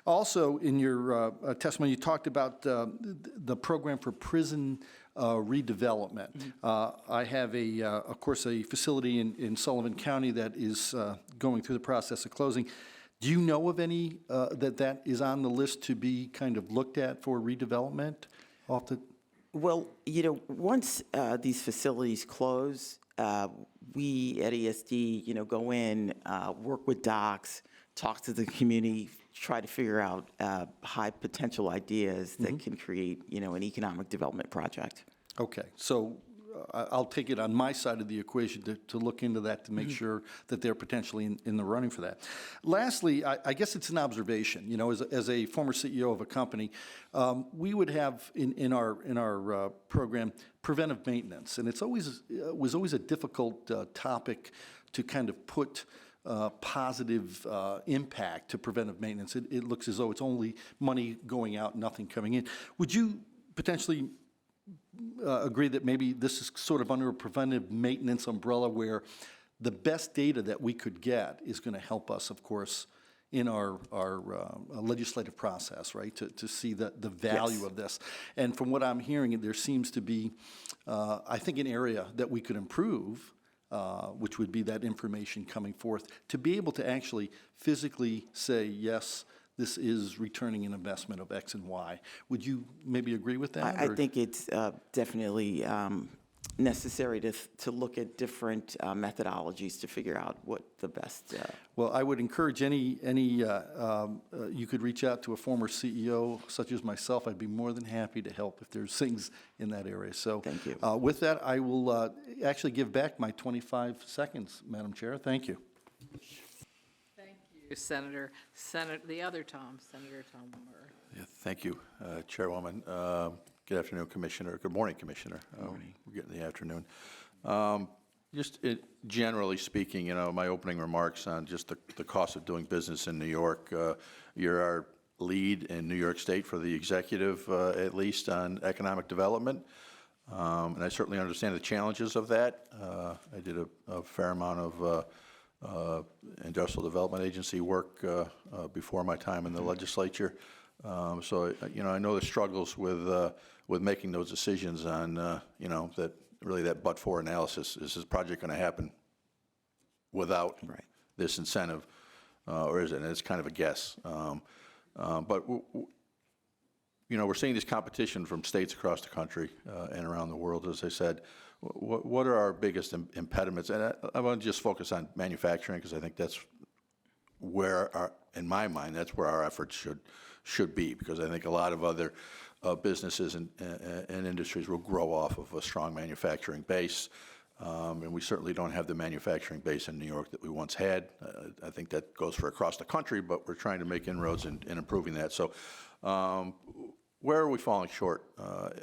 Also, in your testimony, you talked about the program for prison redevelopment. I have, of course, a facility in Sullivan County that is going through the process of closing. Do you know of any that is on the list to be kind of looked at for redevelopment? Well, once these facilities close, we at ESD, go in, work with docs, talk to the community, try to figure out high potential ideas that can create, an economic development project. Okay, so I'll take it on my side of the equation to look into that to make sure that they're potentially in the running for that. Lastly, I guess it's an observation, as a former CEO of a company, we would have in our program preventive maintenance, and it was always a difficult topic to kind of put positive impact to preventive maintenance. It looks as though it's only money going out, nothing coming in. Would you potentially agree that maybe this is sort of under a preventive maintenance umbrella where the best data that we could get is going to help us, of course, in our legislative process, right, to see the value Yes. of this? And from what I'm hearing, there seems to be, I think, an area that we could improve, which would be that information coming forth, to be able to actually physically say, yes, this is returning an investment of X and Y. Would you maybe agree with that? I or- think it's definitely necessary to look at different methodologies to figure out what the best. Well, I would encourage you could reach out to a former CEO such as myself. I'd be more than happy to help if there's things in that area. So Thank you. With that, I will actually give back my 25 seconds, Madam Chair. Thank you. Thank you, Senator. The other Tom, Senator Tom O'Mara. Yeah, thank you, Chairwoman. Good afternoon, Commissioner. Good morning, Commissioner. We're getting the afternoon. Generally speaking, my opening remarks on just the cost of doing business in New York. You're our lead in New York State for the executive, at least on economic development. And I certainly understand the challenges of that. I did a fair amount of industrial development agency work before my time in the legislature. So, I know the struggles with making those decisions on, that but-for analysis. Is this project going to happen without this incentive, or is it? And it's kind of a guess. But, we're seeing this competition from states across the country and around the world, as I said. What are our biggest impediments? And I want to just focus on manufacturing because I think that's where, in my mind, that's where our efforts should be, because I think a lot of other businesses and industries will grow off of a strong manufacturing base. And we certainly don't have the manufacturing base in New York that we once had. I think that goes for across the country, but we're trying to make inroads in improving that. So where are we falling short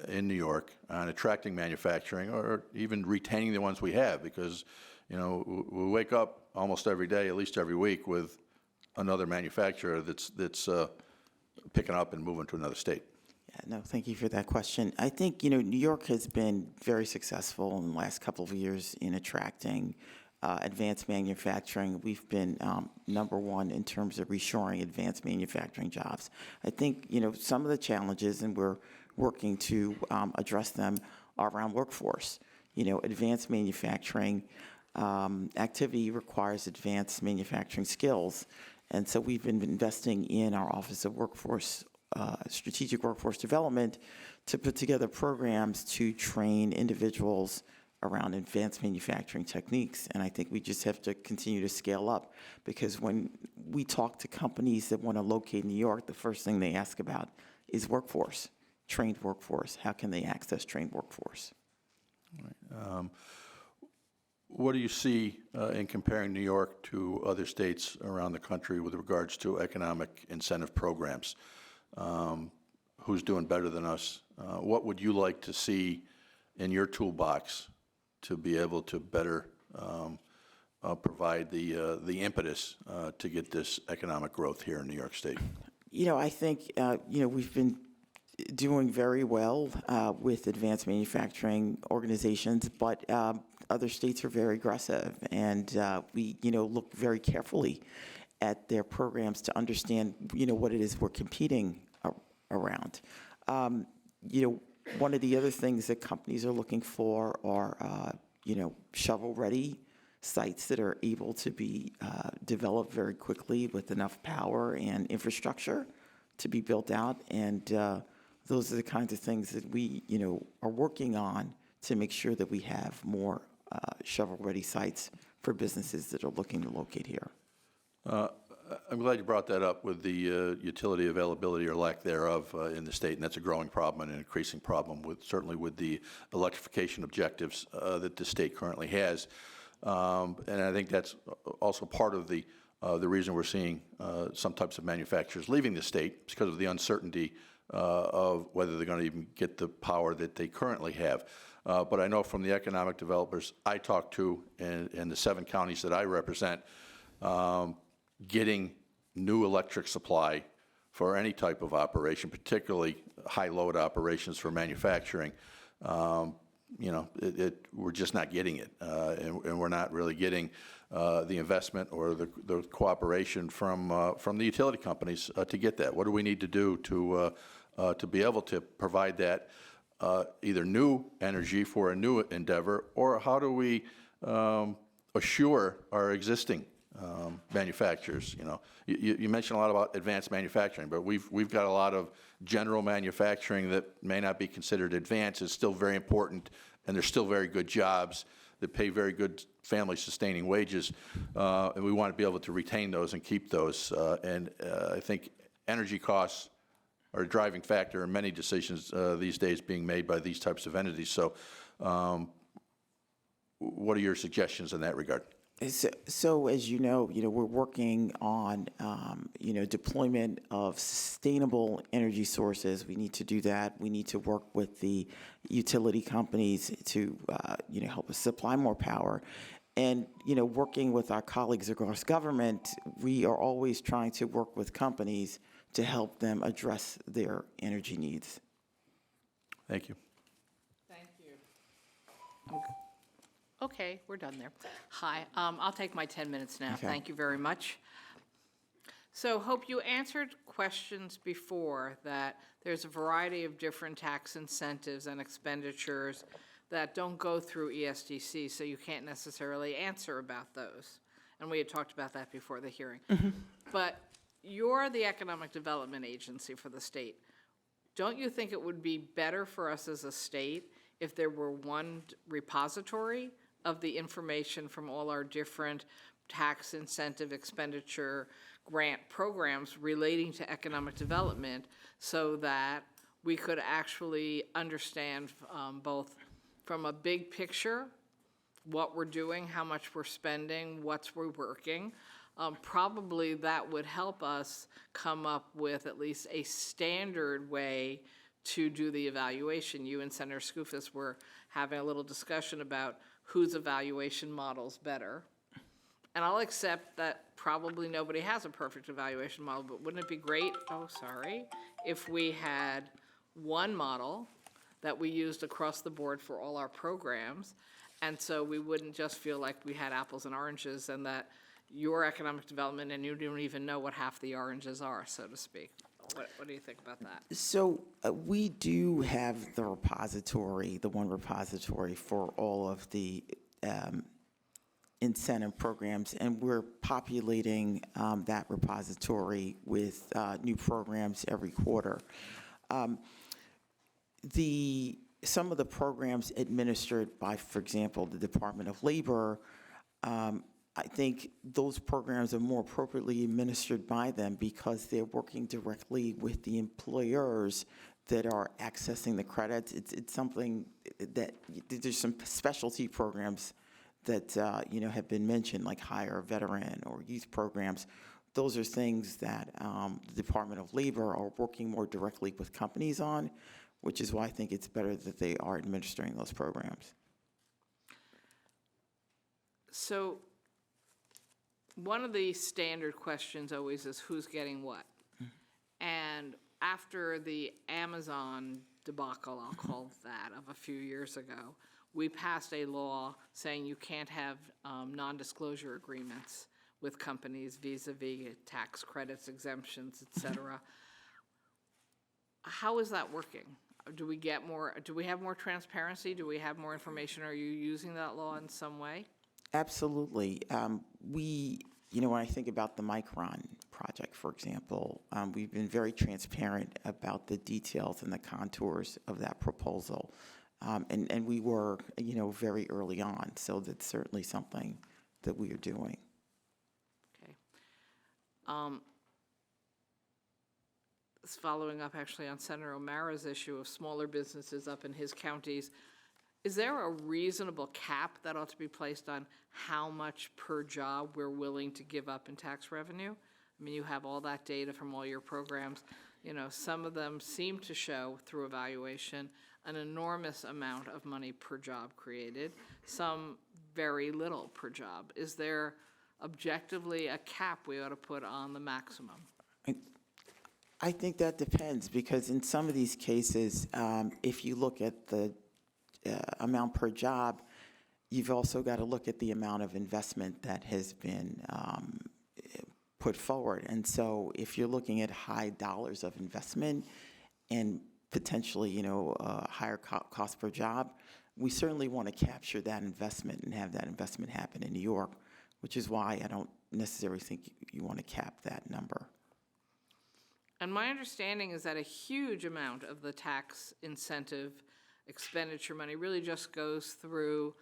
in New York on attracting manufacturing or even retaining the ones we have? Because, we wake up almost every day, at least every week, with another manufacturer that's picking up and moving to another state. Yeah, no, thank you for that question. I think, New York has been very successful in the last couple of years in attracting advanced manufacturing. We've been number one in terms of reshoring advanced manufacturing jobs. I think, some of the challenges, and we're working to address them, are around workforce. Advanced manufacturing activity requires advanced manufacturing skills. And so we've been investing in our Office of Workforce strategic workforce development to put together programs to train individuals around advanced manufacturing techniques. And I think we just have to continue to scale up, because when we talk to companies that want to locate in New York, the first thing they ask about is workforce, trained workforce. How can they access trained workforce? What do you see in comparing New York to other states around the country with regards to economic incentive programs? Who's doing better than us? What would you like to see in your toolbox to be able to better provide the impetus to get this economic growth here in New York State? I think, we've been doing very well with advanced manufacturing organizations, but other states are very aggressive, and we, look very carefully at their programs to understand, what it is we're competing around. One of the other things that companies are looking for are, shovel-ready sites that are able to be developed very quickly with enough power and infrastructure to be built out. And those are the kinds of things that we, are working on to make sure that we have more shovel-ready sites for businesses that are looking to locate here. I'm glad you brought that up with the utility availability or lack thereof in the state, and that's a growing problem and an increasing problem, certainly with the electrification objectives that the state currently has. And I think that's also part of the reason we're seeing some types of manufacturers leaving the state, because of the uncertainty of whether they're going to even get the power that they currently have. But I know from the economic developers I talk to in the 7 counties that I represent, getting new electric supply for any type of operation, particularly high-load operations for manufacturing, we're just not getting it, and we're not really getting the investment or the cooperation from the utility companies to get that. What do we need to do to be able to provide that either new energy for a new endeavor, or how do we assure our existing manufacturers? You mentioned a lot about advanced manufacturing, but we've got a lot of general manufacturing that may not be considered advanced. It's still very important, and there's still very good jobs that pay very good family-sustaining wages, and we want to be able to retain those and keep those. And I think energy costs are a driving factor in many decisions these days being made by these types of entities. So what are your suggestions in that regard? So as you know, we're working on, deployment of sustainable energy sources. We need to do that. We need to work with the utility companies to, help us supply more power. And, working with our colleagues across government, we are always trying to work with companies to help them address their energy needs. Thank you. Thank you. Okay, we're done there. Hi, I'll take my 10 minutes now. Okay. Thank you very much. So hope you answered questions before that there's a variety of different tax incentives and expenditures that don't go through ESDC, so you can't necessarily answer about those. And we had talked about that before the hearing. But you're the economic development agency for the state. Don't you think it would be better for us as a state if there were one repository of the information from all our different tax incentive expenditure grant programs relating to economic development, so that we could actually understand both from a big picture, what we're doing, how much we're spending, what's we're working? Probably that would help us come up with at least a standard way to do the evaluation. You and Senator Skoufis were having a little discussion about whose evaluation model's better. And I'll accept that probably nobody has a perfect evaluation model, but wouldn't it be great, if we had one model that we used across the board for all our programs, and so we wouldn't just feel like we had apples and oranges, and that your economic development and you don't even know what half the oranges are, so to speak. What do you think about that? So we do have the repository, the one repository for all of the incentive programs, and we're populating that repository with new programs every quarter. Some of the programs administered by, for example, the Department of Labor, I think those programs are more appropriately administered by them because they're working directly with the employers that are accessing the credits. It's something that, there's some specialty programs that, have been mentioned, like Hire a Veteran or youth programs. Those are things that the Department of Labor are working more directly with companies on, which is why I think it's better that they are administering those programs. So one of the standard questions always is who's getting what? And after the Amazon debacle, I'll call it that, of a few years ago, we passed a law saying you can't have non-disclosure agreements with companies vis-a-vis tax credits, exemptions, et cetera. How is that working? Do we have more transparency? Do we have more information? Are you using that law in some way? Absolutely. When I think about the Micron project, for example, we've been very transparent about the details and the contours of that proposal. And we were, very early on, so that's certainly something that we are doing. Okay. Following up actually on Senator O'Mara's issue of smaller businesses up in his counties, is there a reasonable cap that ought to be placed on how much per job we're willing to give up in tax revenue? I mean, you have all that data from all your programs. Some of them seem to show through evaluation an enormous amount of money per job created, some very little per job. Is there objectively a cap we ought to put on the maximum? I think that depends, because in some of these cases, if you look at the amount per job, you've also got to look at the amount of investment that has been put forward. And so if you're looking at high dollars of investment and potentially, higher cost per job, we certainly want to capture that investment and have that investment happen in New York, which is why I don't necessarily think you want to cap that number. And my understanding is that a huge amount of the tax incentive expenditure money really just goes through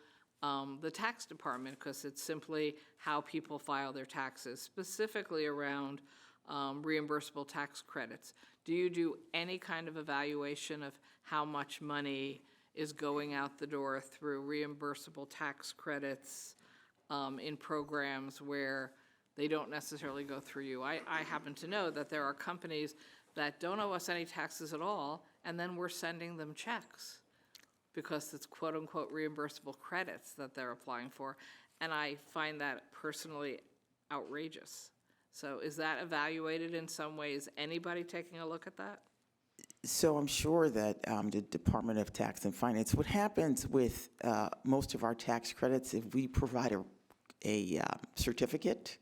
the tax department, because it's simply how people file their taxes, specifically around reimbursable tax credits. Do you do any kind of evaluation of how much money is going out the door through reimbursable tax credits in programs where they don't necessarily go through you? I happen to know that there are companies that don't owe us any taxes at all, and then we're sending them checks because it's quote-unquote reimbursable credits that they're applying for, and I find that personally outrageous. So is that evaluated in some ways? Anybody taking a look at that? So I'm sure that the Department of Tax and Finance, what happens with most of our tax credits, if we provide a certificate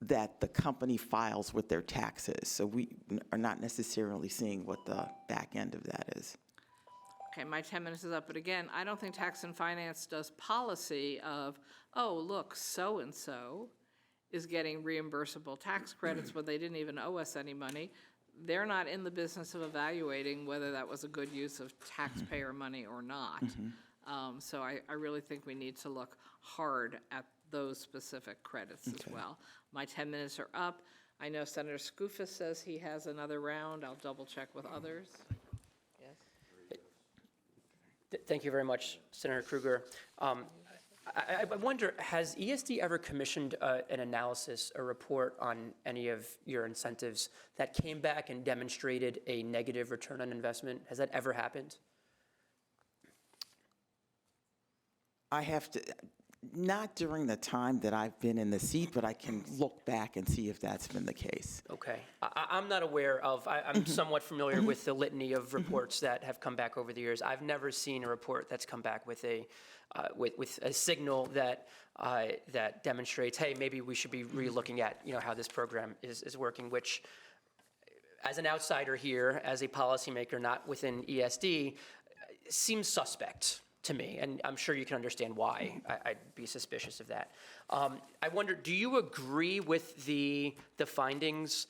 that the company files with their taxes, so we are not necessarily seeing what the back end of that is. Okay, my 10 minutes is up, but again, I don't think Tax and Finance does policy of, oh, look, so-and-so is getting reimbursable tax credits, but they didn't even owe us any money. They're not in the business of evaluating whether that was a good use of taxpayer money or not. So I really think we need to look hard at those specific credits as well. My 10 minutes are up. I know Senator Skoufis says he has another round. I'll double check with others. Yes. Thank you very much, Senator Krueger. I wonder, has ESD ever commissioned an analysis, a report on any of your incentives that came back and demonstrated a negative return on investment? Has that ever happened? I have to, not during the time that I've been in the seat, but I can look back and see if that's been the case. Okay. I'm not aware of, I'm somewhat familiar with the litany of reports that have come back over the years. I've never seen a report that's come back with a signal that that demonstrates, hey, maybe we should be re-looking at how this program is working, which, as an outsider here, as a policymaker not within ESD, seems suspect. to me, and I'm sure you can understand why I'd be suspicious of that. I wonder, do you agree with the findings,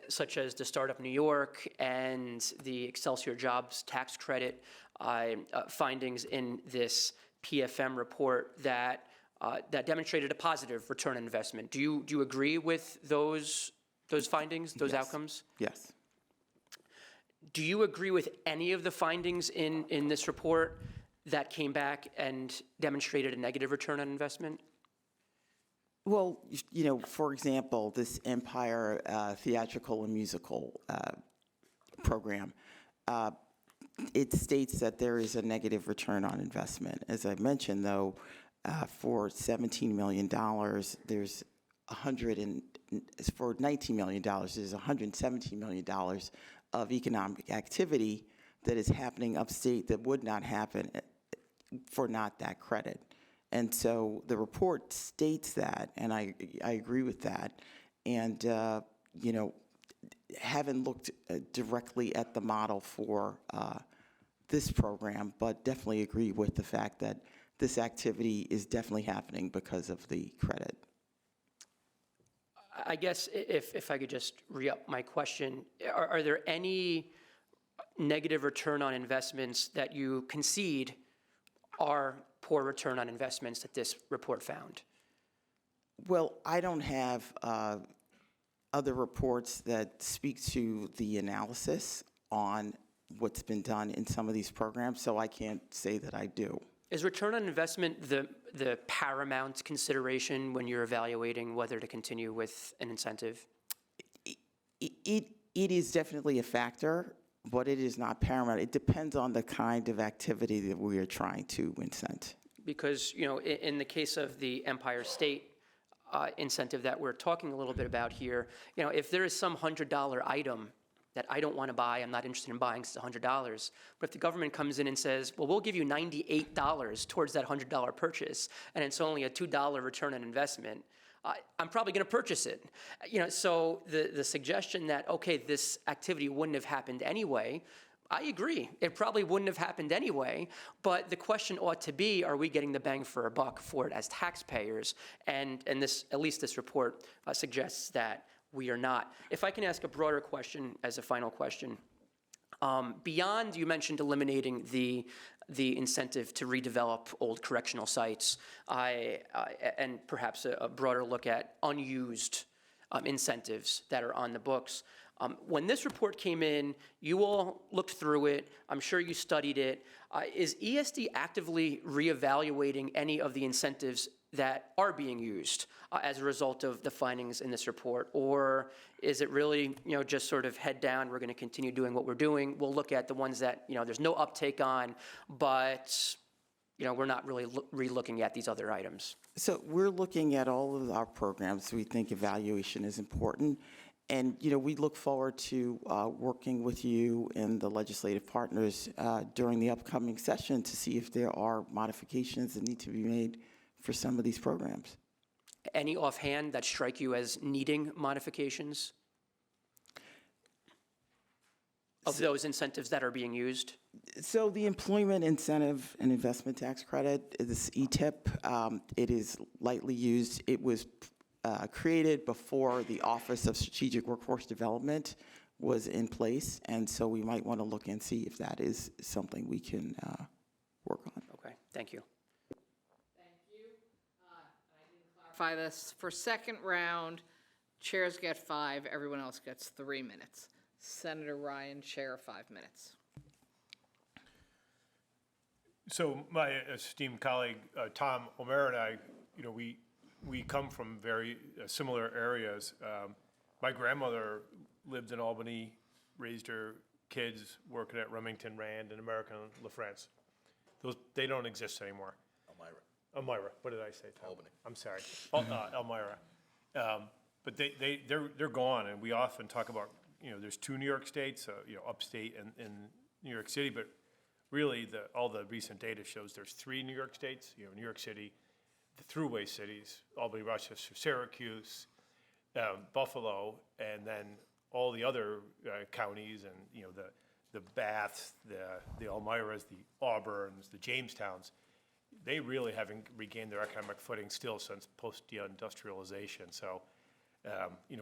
such as the Startup New York and the Excelsior Jobs tax credit findings in this PFM report that demonstrated a positive return on investment? Do you agree with those findings, those Yes. outcomes? Yes. Do you agree with any of the findings in this report that came back and demonstrated a negative return on investment? Well, you know, for example, this Empire Theatrical and Musical program, it states that there is a negative return on investment. As I mentioned, though, for $17 million, there's for $19 million, there's $117 million of economic activity that is happening upstate that would not happen for not that credit. And so the report states that, and I agree with that. And, you know, haven't looked directly at the model for this program, but definitely agree with the fact that this activity is definitely happening because of the credit. I guess if I could just re-up my question, are there any negative return on investments that you concede are poor return on investments that this report found? Well, I don't have other reports that speak to the analysis on what's been done in some of these programs, so I can't say that I do. Is return on investment the paramount consideration when you're evaluating whether to continue with an incentive? It is definitely a factor, but it is not paramount. It depends on the kind of activity that we are trying to incent. Because, you know, in the case of the Empire State incentive that we're talking a little bit about here, you know, if there is some $100 item that I don't want to buy, I'm not interested in buying because it's $100, but if the government comes in and says, well, we'll give you $98 towards that $100 purchase, and it's only a $2 return on investment, I'm probably going to purchase it. You know, so the suggestion that, okay, this activity wouldn't have happened anyway, I agree. It probably wouldn't have happened anyway, but the question ought to be, are we getting the bang for a buck for it as taxpayers? And this, at least this report suggests that we are not. If I can ask a broader question as a final question, beyond, you mentioned eliminating the incentive to redevelop old correctional sites, and perhaps a broader look at unused incentives that are on the books. When this report came in, you all looked through it. I'm sure you studied it. Is ESD actively reevaluating any of the incentives that are being used as a result of the findings in this report? Or is it really, you know, just sort of head down, we're going to continue doing what we're doing? We'll look at the ones that, you know, there's no uptake on, but, you know, we're not really re-looking at these other items. So we're looking at all of our programs. We think evaluation is important. And, you know, we look forward to working with you and the legislative partners during the upcoming session to see if there are modifications that need to be made for some of these programs. Any offhand that strike you as needing modifications of those incentives that are being used? So the Employment Incentive and Investment Tax Credit, this ETIP, it is lightly used. It was created before the Office of Strategic Workforce Development was in place, and so we might want to look and see if that is something we can work on. Okay, thank you. Clarify this, for second round, chairs get 5, everyone else gets 3 minutes. Senator Ryan, chair, 5 minutes. So my esteemed colleague, Tom O'Mara and I, you know, we come from very similar areas. My grandmother lived in Albany, raised her kids working at Remington Rand and American La France. They don't exist anymore. Elmira, what did I say, Tom? Albany. I'm sorry, Elmira. But they're gone, and we often talk about, you know, there's 2 New York states, you know, upstate and New York City, but really all the recent data shows there's 3 New York states, you know, New York City, the thruway cities, Albany, Rochester, Syracuse, Buffalo, and then all the other counties and, you know, the Baths, the Elmiras, the Auburns, the Jamestowns, they really haven't regained their economic footing still since post-deindustrialization. So,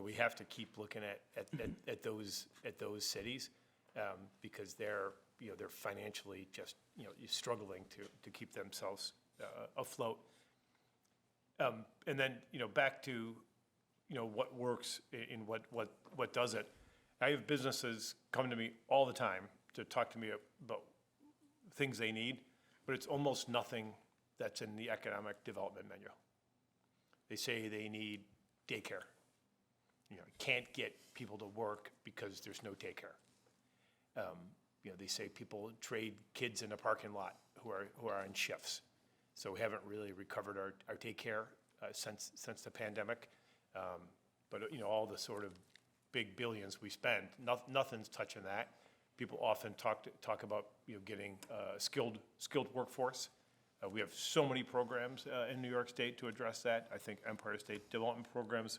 we have to keep looking at those cities because they're financially just, struggling to keep themselves afloat. And then, back to, what works and what doesn't. I have businesses come to me all the time to talk to me about things they need, but it's almost nothing that's in the economic development menu. They say they need daycare. Can't get people to work because there's no daycare. They say people trade kids in a parking lot who are on shifts. So we haven't really recovered our daycare since the pandemic. But all the sort of big billions we spend, nothing's touching that. People often talk about getting skilled workforce. We have so many programs in New York State to address that. I think Empire State Development Program's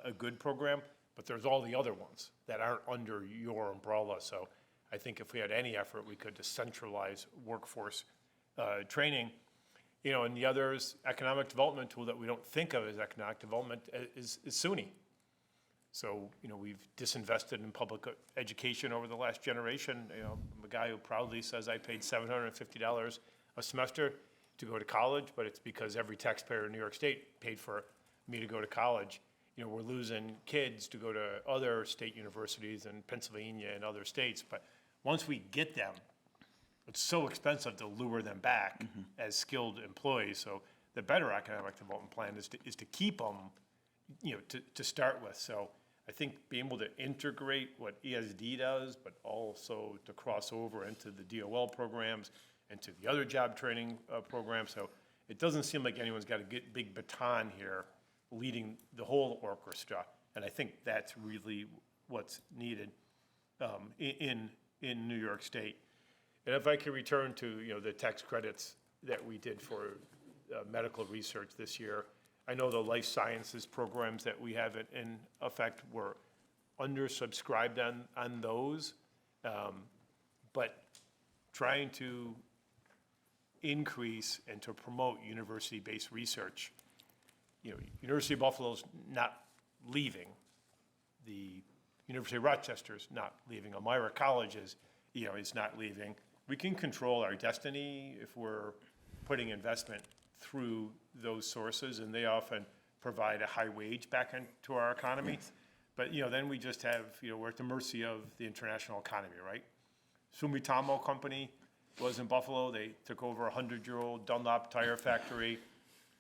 a good program, but there's all the other ones that aren't under your umbrella. So I think if we had any effort, we could decentralize workforce training. And the other economic development tool that we don't think of as economic development is SUNY. So, we've disinvested in public education over the last generation. I'm a guy who proudly says I paid $750 a semester to go to college, but it's because every taxpayer in New York State paid for me to go to college. We're losing kids to go to other state universities in Pennsylvania and other states, but once we get them, it's so expensive to lure them back as skilled employees. So the better economic development plan is to keep them, to start with. So I think being able to integrate what ESD does, but also to cross over into the DOL programs, into the other job training programs. So it doesn't seem like anyone's got a big baton here leading the whole orchestra. And I think that's really what's needed in New York State. And if I could return to, the tax credits that we did for medical research this year, I know the life sciences programs that we have in effect were undersubscribed on those, but trying to increase and to promote university-based research. University of Buffalo's not leaving. The University of Rochester's not leaving. Elmira College is not leaving. We can control our destiny if we're putting investment through those sources, and they often provide a high wage back into our economy. Yes. But, then we just have, we're at the mercy of the international economy, right? Sumitomo Company was in Buffalo. They took over a 100-year-old Dunlop tire factory,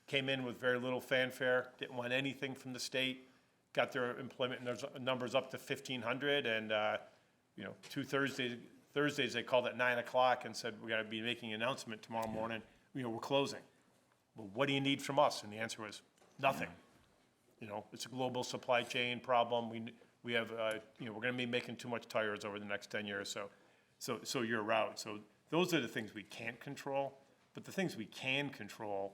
came in with very little fanfare, didn't want anything from the state, got their employment numbers up to 1,500, and, 2 Thursdays they called at 9 o'clock and said, we gotta be making an announcement tomorrow morning, we're closing. Well, what do you need from us? And the answer was, nothing. It's a global supply chain problem. We have, we're gonna be making too much tires over the next 10 years, so you're out. So those are the things we can't control, but the things we can control,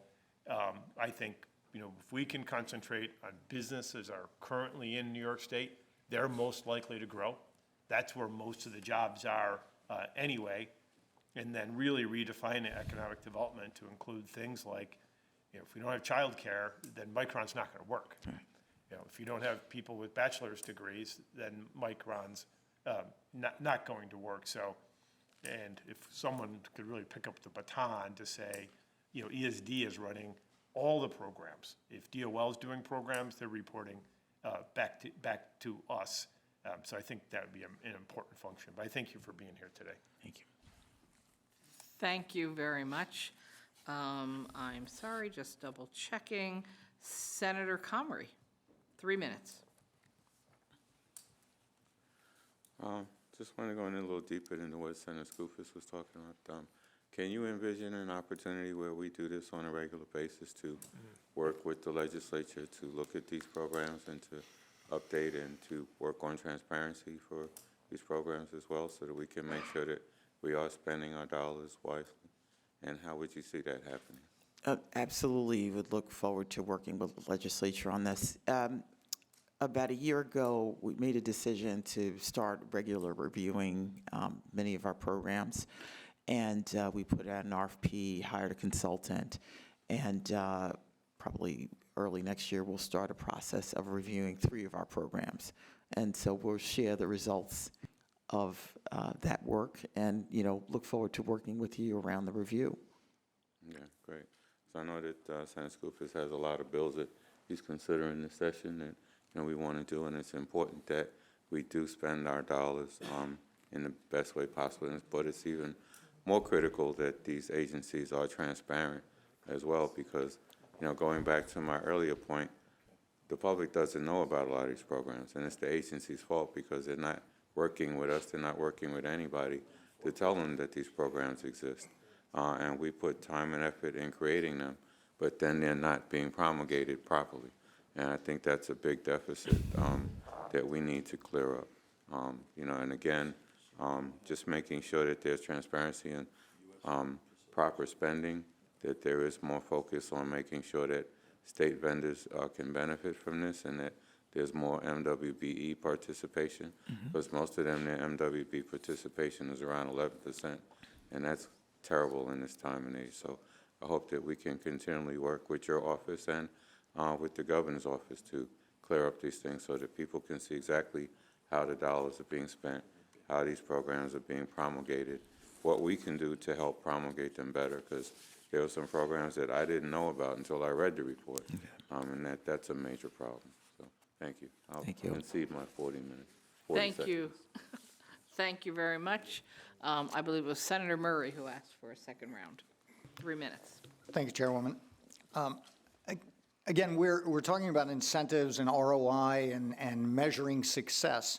I think, if we can concentrate on businesses that are currently in New York State, they're most likely to grow. That's where most of the jobs are anyway. And then really redefining economic development to include things like, if we don't have childcare, then Micron's not going to work. If you don't have people with bachelor's degrees, then Micron's not going to work. So, and if someone could really pick up the baton to say, ESD is running all the programs. If DOL is doing programs, they're reporting back to us. So I think that would be an important function. But I thank you for being here today. Thank you. Thank you very much. I'm sorry, just double checking. Senator Comrie, 3 minutes. Just want to go in a little deeper into what Senator Skoufis was talking about. Can you envision an opportunity where we do this on a regular basis to work with the legislature to look at these programs and to update and to work on transparency for these programs as well, so that we can make sure that we are spending our dollars wisely? And how would you see that happening? Absolutely, would look forward to working with the legislature on this. About a year ago, we made a decision to start regular reviewing many of our programs, and we put out an RFP, hired a consultant, and probably early next year, we'll start a process of reviewing 3 of our programs. And so we'll share the results of that work and, look forward to working with you around the review. Yeah, great. So I know that Senator Skoufis has a lot of bills that he's considering this session that we want to do, and it's important that we do spend our dollars in the best way possible. But it's even more critical that these agencies are transparent as well, because going back to my earlier point, the public doesn't know about a lot of these programs, and it's the agency's fault because they're not working with us, they're not working with anybody to tell them that these programs exist. And we put time and effort in creating them, but then they're not being promulgated properly. And I think that's a big deficit that we need to clear up. And again, just making sure that there's transparency and proper spending, that there is more focus on making sure that state vendors can benefit from this, and that there's more MWBE participation, because most of them, their MWBE participation is around 11%, and that's terrible in this time and age. So I hope that we can continually work with your office and with the governor's office to clear up these things so that people can see exactly how the dollars are being spent, how these programs are being promulgated, what we can do to help promulgate them better, because there are some programs that I didn't know about until I read the report, and that's a major problem. So thank you. Thank you. I'll concede my 40 minutes. 40 Thank seconds. you. Thank you very much. I believe it was Senator Murray who asked for a second round. 3 minutes. Thank you, Chairwoman. Again, we're talking about incentives and ROI and measuring success.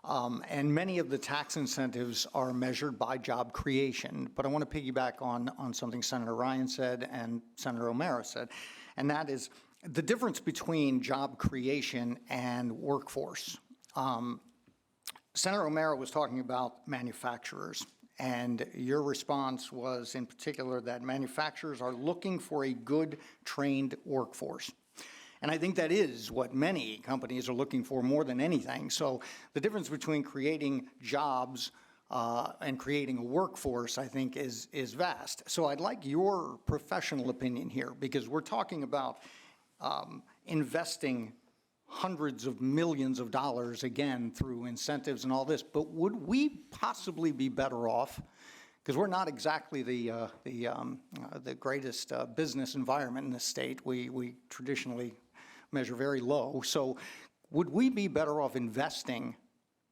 And many of the tax incentives are measured by job creation. But I want to piggyback on something Senator Ryan said and Senator O'Mara said, and that is the difference between job creation and workforce. Senator O'Mara was talking about manufacturers, and your response was in particular that manufacturers are looking for a good trained workforce. And I think that is what many companies are looking for more than anything. So the difference between creating jobs and creating a workforce, I think, is vast. So I'd like your professional opinion here, because we're talking about investing hundreds of millions of dollars, again, through incentives and all this. But would we possibly be better off, because we're not exactly the greatest business environment in this state. We traditionally measure very low. So would we be better off investing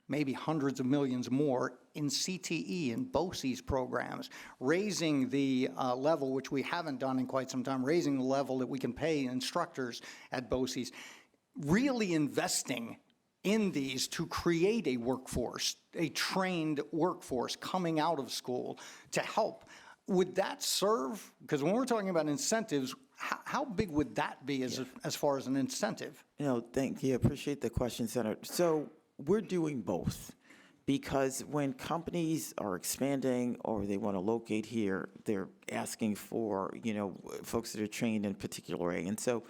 maybe hundreds of millions more in CTE and BOCES programs, raising the level, which we haven't done in quite some time, raising the level that we can pay instructors at BOCES, really investing in these to create a workforce, a trained workforce coming out of school to help? Would that serve? Because when we're talking about incentives, how big would that be as far as an incentive? Thank you. Appreciate the question, Senator. So we're doing both, because when companies are expanding or they want to locate here, they're asking for, folks that are trained in a particular way. And so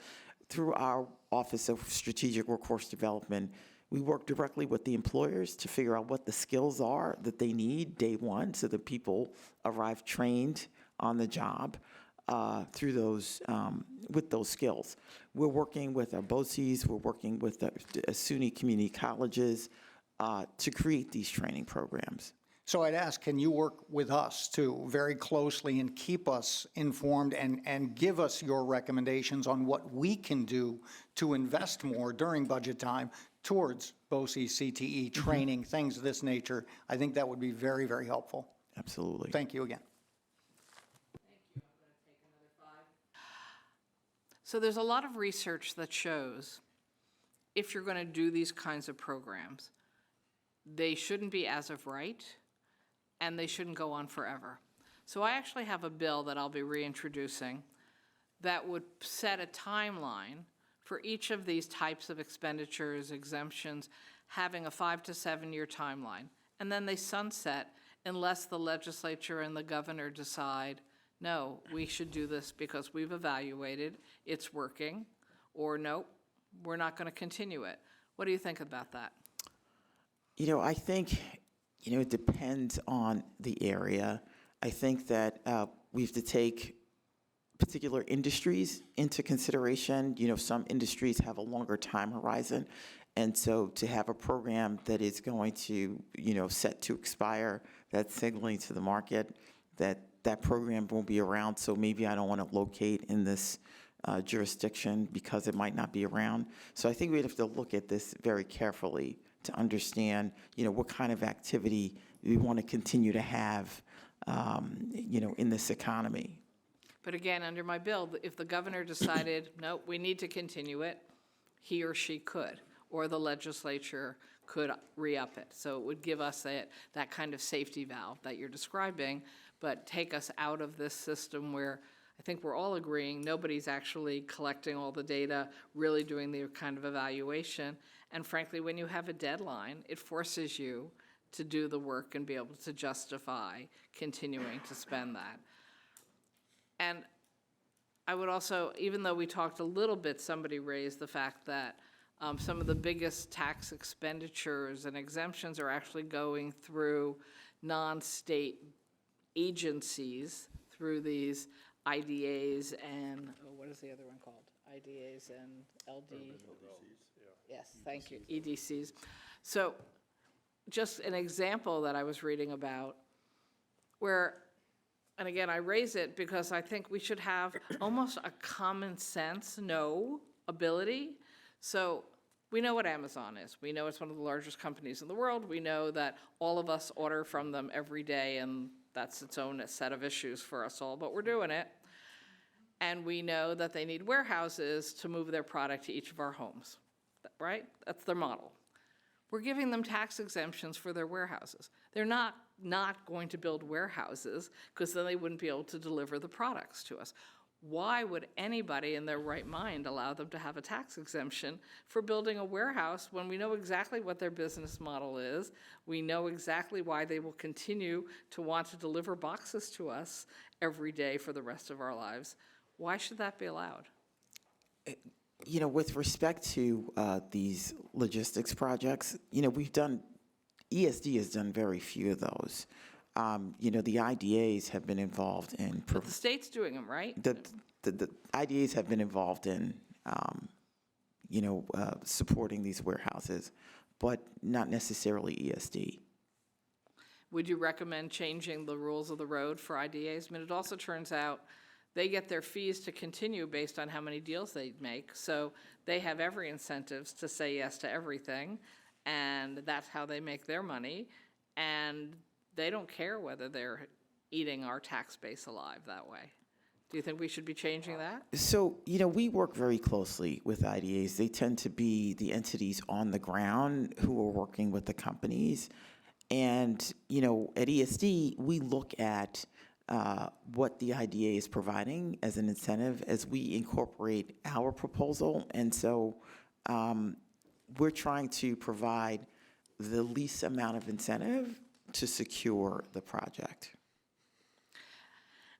through our Office of Strategic Workforce Development, we work directly with the employers to figure out what the skills are that they need day one, so that people arrive trained on the job through those, with those skills. We're working with our BOCES, we're working with the SUNY community colleges to create these training programs. So I'd ask, can you work with us too, very closely, and keep us informed and give us your recommendations on what we can do to invest more during budget time towards BOCES, CTE, training, things of this nature? I think that would be very, very helpful. Absolutely. Thank you again. So there's a lot of research that shows if you're going to do these kinds of programs, they shouldn't be as of right, and they shouldn't go on forever. So I actually have a bill that I'll be reintroducing that would set a timeline for each of these types of expenditures, exemptions, having a 5 to 7 year timeline. And then they sunset unless the legislature and the governor decide, no, we should do this because we've evaluated, it's working, or no, we're not going to continue it. What do you think about that? I think, it depends on the area. I think that we have to take particular industries into consideration. Some industries have a longer time horizon. And so to have a program that is going to, set to expire, that's signaling to the market that that program won't be around, so maybe I don't want to locate in this jurisdiction because it might not be around. So I think we'd have to look at this very carefully to understand, what kind of activity we want to continue to have, in this economy. But again, under my bill, if the governor decided, no, we need to continue it, he or she could, or the legislature could re-up it. So it would give us that kind of safety valve that you're describing, but take us out of this system where I think we're all agreeing nobody's actually collecting all the data, really doing the kind of evaluation. And frankly, when you have a deadline, it forces you to do the work and be able to justify continuing to spend that. And I would also, even though we talked a little bit, somebody raised the fact that some of the biggest tax expenditures and exemptions are actually going through non-state agencies, through these IDAs and, what is the other one called? IDAs and LD? Yes, thank you, EDCs. So just an example that I was reading about where, and again, I raise it because I think we should have almost a common sense ability. So we know what Amazon is. We know it's one of the largest companies in the world. We know that all of us order from them every day, and that's its own set of issues for us all, but we're doing it. And we know that they need warehouses to move their product to each of our homes, right? That's their model. We're giving them tax exemptions for their warehouses. They're not going to build warehouses because then they wouldn't be able to deliver the products to us. Why would anybody in their right mind allow them to have a tax exemption for building a warehouse when we know exactly what their business model is? We know exactly why they will continue to want to deliver boxes to us every day for the rest of our lives. Why should that be allowed? With respect to these logistics projects, ESD has done very few of those. The IDAs have been involved in. But the state's doing them, right? The IDAs have been involved in, supporting these warehouses, but not necessarily ESD. Would you recommend changing the rules of the road for IDAs? I mean, it also turns out they get their fees to continue based on how many deals they make. So they have every incentive to say yes to everything, and that's how they make their money. And they don't care whether they're eating our tax base alive that way. Do you think we should be changing that? So, we work very closely with IDAs. They tend to be the entities on the ground who are working with the companies. And, at ESD, we look at what the IDA is providing as an incentive as we incorporate our proposal. And so we're trying to provide the least amount of incentive to secure the project.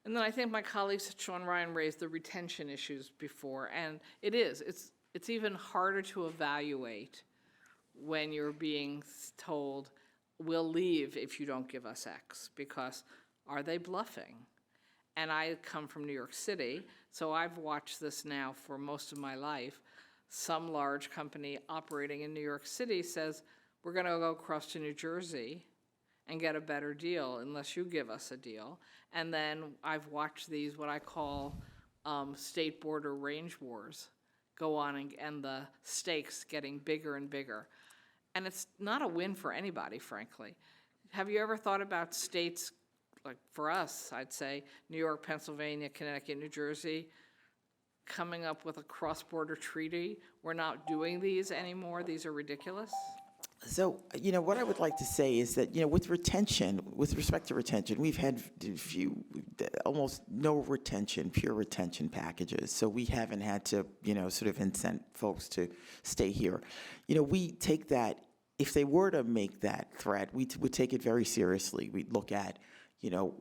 And then I think my colleague Sean Ryan raised the retention issues before, and it's even harder to evaluate when you're being told, we'll leave if you don't give us X, because are they bluffing? And I come from New York City, so I've watched this now for most of my life. Some large company operating in New York City says, we're going to go across to New Jersey and get a better deal unless you give us a deal. And then I've watched these, what I call state border range wars, go on and the stakes getting bigger and bigger. And it's not a win for anybody, frankly. Have you ever thought about states, like for us, I'd say, New York, Pennsylvania, Connecticut, New Jersey, coming up with a cross-border treaty? We're not doing these anymore. These are ridiculous. So, what I would like to say is that, with respect to retention, we've had almost no retention, pure retention packages. So we haven't had to, sort of incent folks to stay here. We take that, if they were to make that threat, we would take it very seriously. We'd look at,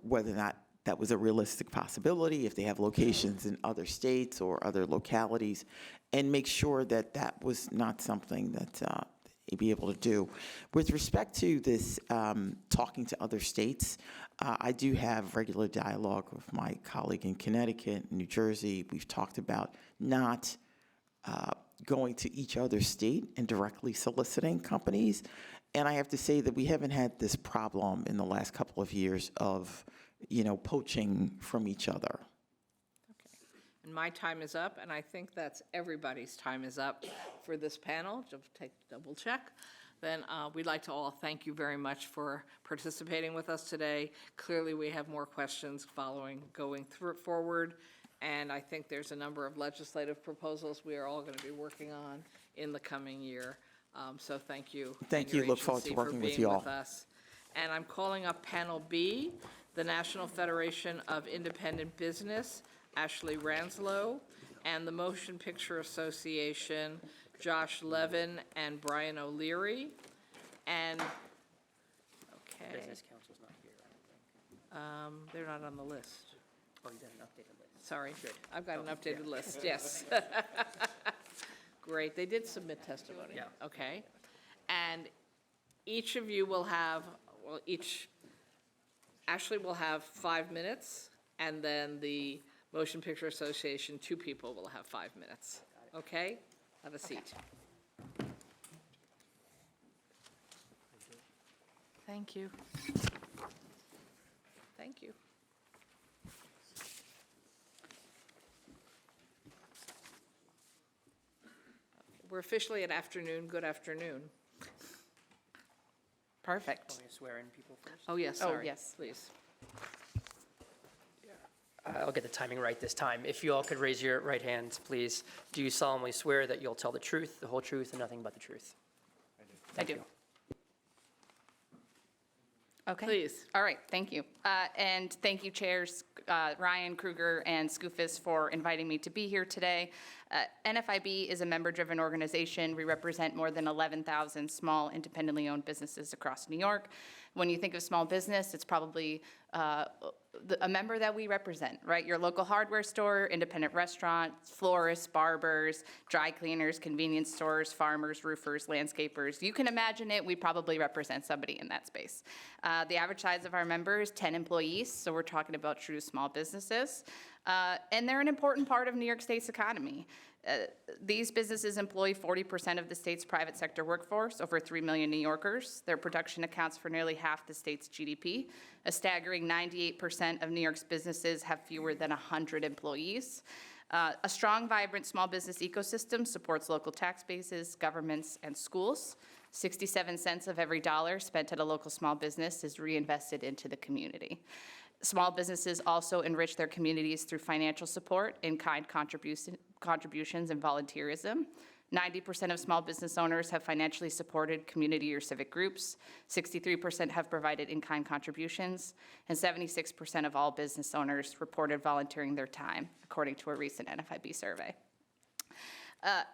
whether or not that was a realistic possibility, if they have locations in other states or other localities, and make sure that that was not something that they'd be able to do. With respect to this talking to other states, I do have regular dialogue with my colleague in Connecticut, New Jersey. We've talked about not going to each other's state and directly soliciting companies. And I have to say that we haven't had this problem in the last couple of years of, poaching from each other. And my time is up, and I think that's everybody's time is up for this panel. Just double check. Then we'd like to all thank you very much for participating with us today. Clearly, we have more questions going forward, and I think there's a number of legislative proposals we are all going to be working on in the coming year. So thank you. Thank and your you. Look forward to agency for working with being you all. with us. And I'm calling up Panel B, the National Federation of Independent Business, Ashley Ranslow, and the Motion Picture Association, Josh Levin and Brian O'Leary. And, okay, Business Council's not here, I don't think. they're not on the list. Oh, you got an updated list. Sorry, I've got an updated list, yes. Great, they did submit testimony. Yeah. Okay. And each of you will have, Ashley will have 5 minutes, and then the Motion Picture Association, 2 people will have 5 minutes. Okay? Have a seat. Thank you. Thank you. We're officially at afternoon. Good afternoon. Perfect. Want me to swear in people first? Oh, yes, Oh, sorry. yes. Please. I'll get the timing right this time. If you all could raise your right hands, please. Do you solemnly swear that you'll tell the truth, the whole truth, and nothing but the truth? I do. Okay. Please. All right, thank you. And thank you, Chairs Ryan, Kruger, and Skoufis for inviting me to be here today. NFIB is a member-driven organization. We represent more than 11,000 small, independently owned businesses across New York. When you think of small business, it's probably a member that we represent, right? Your local hardware store, independent restaurant, florists, barbers, dry cleaners, convenience stores, farmers, roofers, landscapers. You can imagine it, we probably represent somebody in that space. The average size of our members, 10 employees, so we're talking about true small businesses. And they're an important part of New York State's economy. These businesses employ 40% of the state's private sector workforce, over 3 million New Yorkers. Their production accounts for nearly half the state's GDP. A staggering 98% of New York's businesses have fewer than 100 employees. A strong, vibrant small business ecosystem supports local tax bases, governments, and schools. 67 cents of every dollar spent at a local small business is reinvested into the community. Small businesses also enrich their communities through financial support, in-kind contributions, and volunteerism. 90% of small business owners have financially supported community or civic groups. 63% have provided in-kind contributions, and 76% of all business owners reported volunteering their time, according to a recent NFIB survey.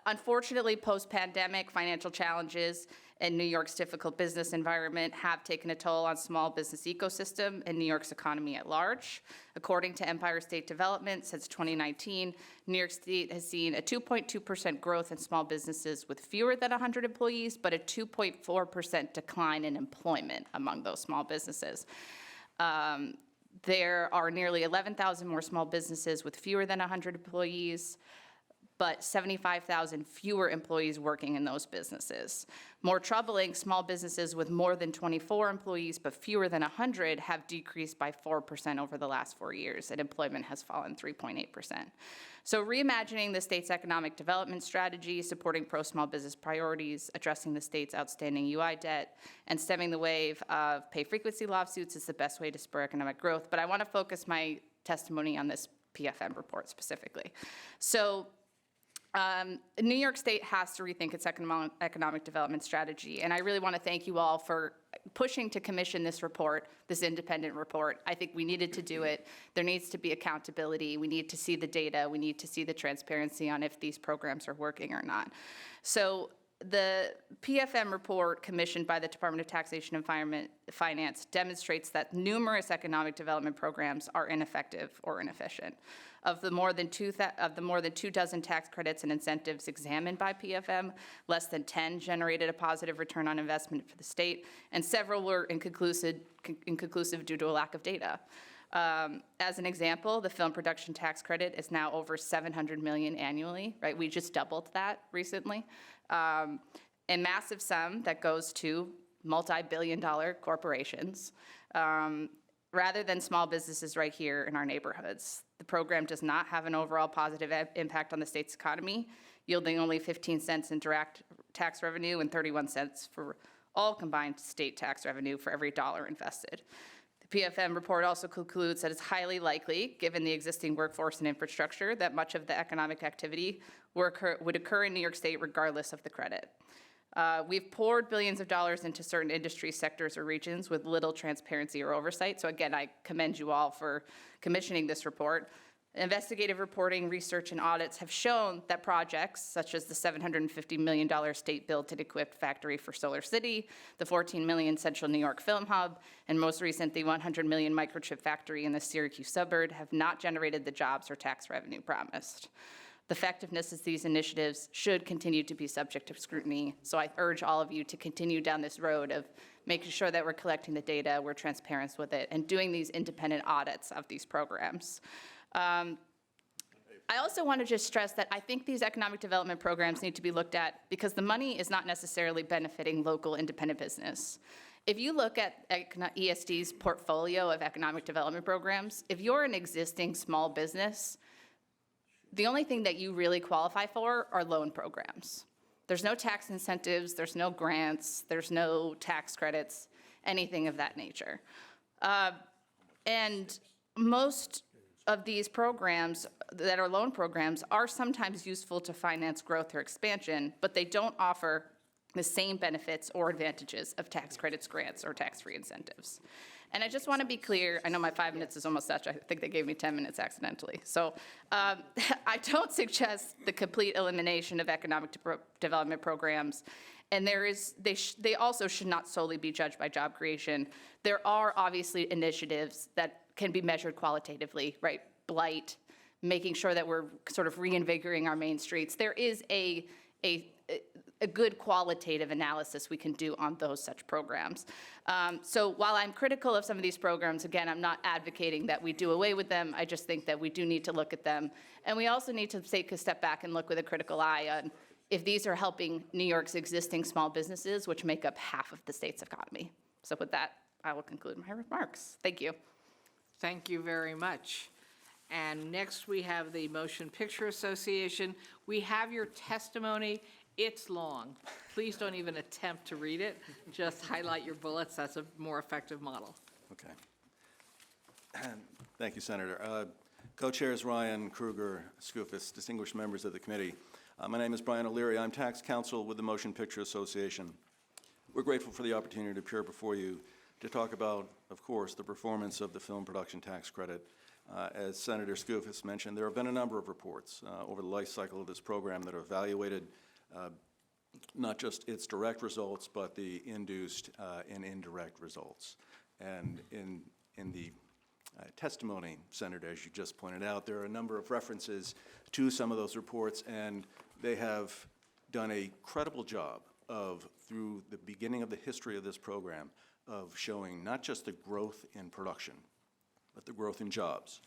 Unfortunately, post-pandemic, financial challenges and New York's difficult business environment have taken a toll on small business ecosystem and New York's economy at large. According to Empire State Development, since 2019, New York State has seen a 2.2% growth in small businesses with fewer than 100 employees, but a 2.4% decline in employment among those small businesses. There are nearly 11,000 more small businesses with fewer than 100 employees, but 75,000 fewer employees working in those businesses. More troubling, small businesses with more than 24 employees but fewer than 100 have decreased by 4% over the last 4 years, and employment has fallen 3.8%. So reimagining the state's economic development strategy, supporting pro-small business priorities, addressing the state's outstanding UI debt, and stemming the wave of pay frequency lawsuits is the best way to spur economic growth. But I want to focus my testimony on this PFM report specifically. So New York State has to rethink its economic development strategy, and I really want to thank you all for pushing to commission this report, this independent report. I think we needed to do it. There needs to be accountability. We need to see the data. We need to see the transparency on if these programs are working or not. So The PFM report commissioned by the Department of Taxation and Finance demonstrates that numerous economic development programs are ineffective or inefficient. Of the more than 2 dozen tax credits and incentives examined by PFM, less than 10 generated a positive return on investment for the state, and several were inconclusive due to a lack of data. As an example, the film production tax credit is now over $700 million annually, right? We just doubled that recently. A massive sum that goes to multi-billion-dollar corporations, rather than small businesses right here in our neighborhoods. The program does not have an overall positive impact on the state's economy, yielding only 15 cents in direct tax revenue and 31 cents for all combined state tax revenue for every dollar invested. The PFM report also concludes that it's highly likely, given the existing workforce and infrastructure, that much of the economic activity would occur in New York State regardless of the credit. We've poured billions of dollars into certain industry sectors or regions with little transparency or oversight. So again, I commend you all for commissioning this report. Investigative reporting, research, and audits have shown that projects such as the $750 million state built and equipped factory for Solar City, the $14 million Central New York Film Hub, and most recent, the $100 million microchip factory in the Syracuse suburb have not generated the jobs or tax revenue promised. The effectiveness of these initiatives should continue to be subject to scrutiny, so I urge all of you to continue down this road of making sure that we're collecting the data, we're transparent with it, and doing these independent audits of these programs. I also want to just stress that I think these economic development programs need to be looked at because the money is not necessarily benefiting local independent business. If you look at ESD's portfolio of economic development programs, if you're an existing small business, the only thing that you really qualify for are loan programs. There's no tax incentives, there's no grants, there's no tax credits, anything of that nature. And most of these programs that are loan programs are sometimes useful to finance growth or expansion, but they don't offer the same benefits or advantages of tax credits, grants, or tax-free incentives. And I just want to be clear, I know my 5 minutes is almost such, I think they gave me 10 minutes accidentally. So I don't suggest the complete elimination of economic development programs. And they also should not solely be judged by job creation. There are obviously initiatives that can be measured qualitatively, right? Blight, making sure that we're sort of reinvigorating our main streets. There is a good qualitative analysis we can do on those such programs. So while I'm critical of some of these programs, again, I'm not advocating that we do away with them. I just think that we do need to look at them. And we also need to take a step back and look with a critical eye on if these are helping New York's existing small businesses, which make up half of the state's economy. So with that, I will conclude my remarks. Thank you. Thank you very much. And next, we have the Motion Picture Association. We have your testimony. It's long. Please don't even attempt to read it. Just highlight your bullets. That's a more effective model. Okay. Thank you, Senator. Co-chairs Ryan, Krueger, Skoufis, distinguished members of the committee. My name is Brian O'Leary. I'm tax counsel with the Motion Picture Association. We're grateful for the opportunity to appear before you to talk about, of course, the performance of the film production tax credit. As Senator Skoufis mentioned, there have been a number of reports over the life cycle of this program that have evaluated not just its direct results, but the induced and indirect results. And in the testimony, Senator, as you just pointed out, there are a number of references to some of those reports, and they have done a credible job of, through the beginning of the history of this program, of showing not just the growth in production, but the growth in jobs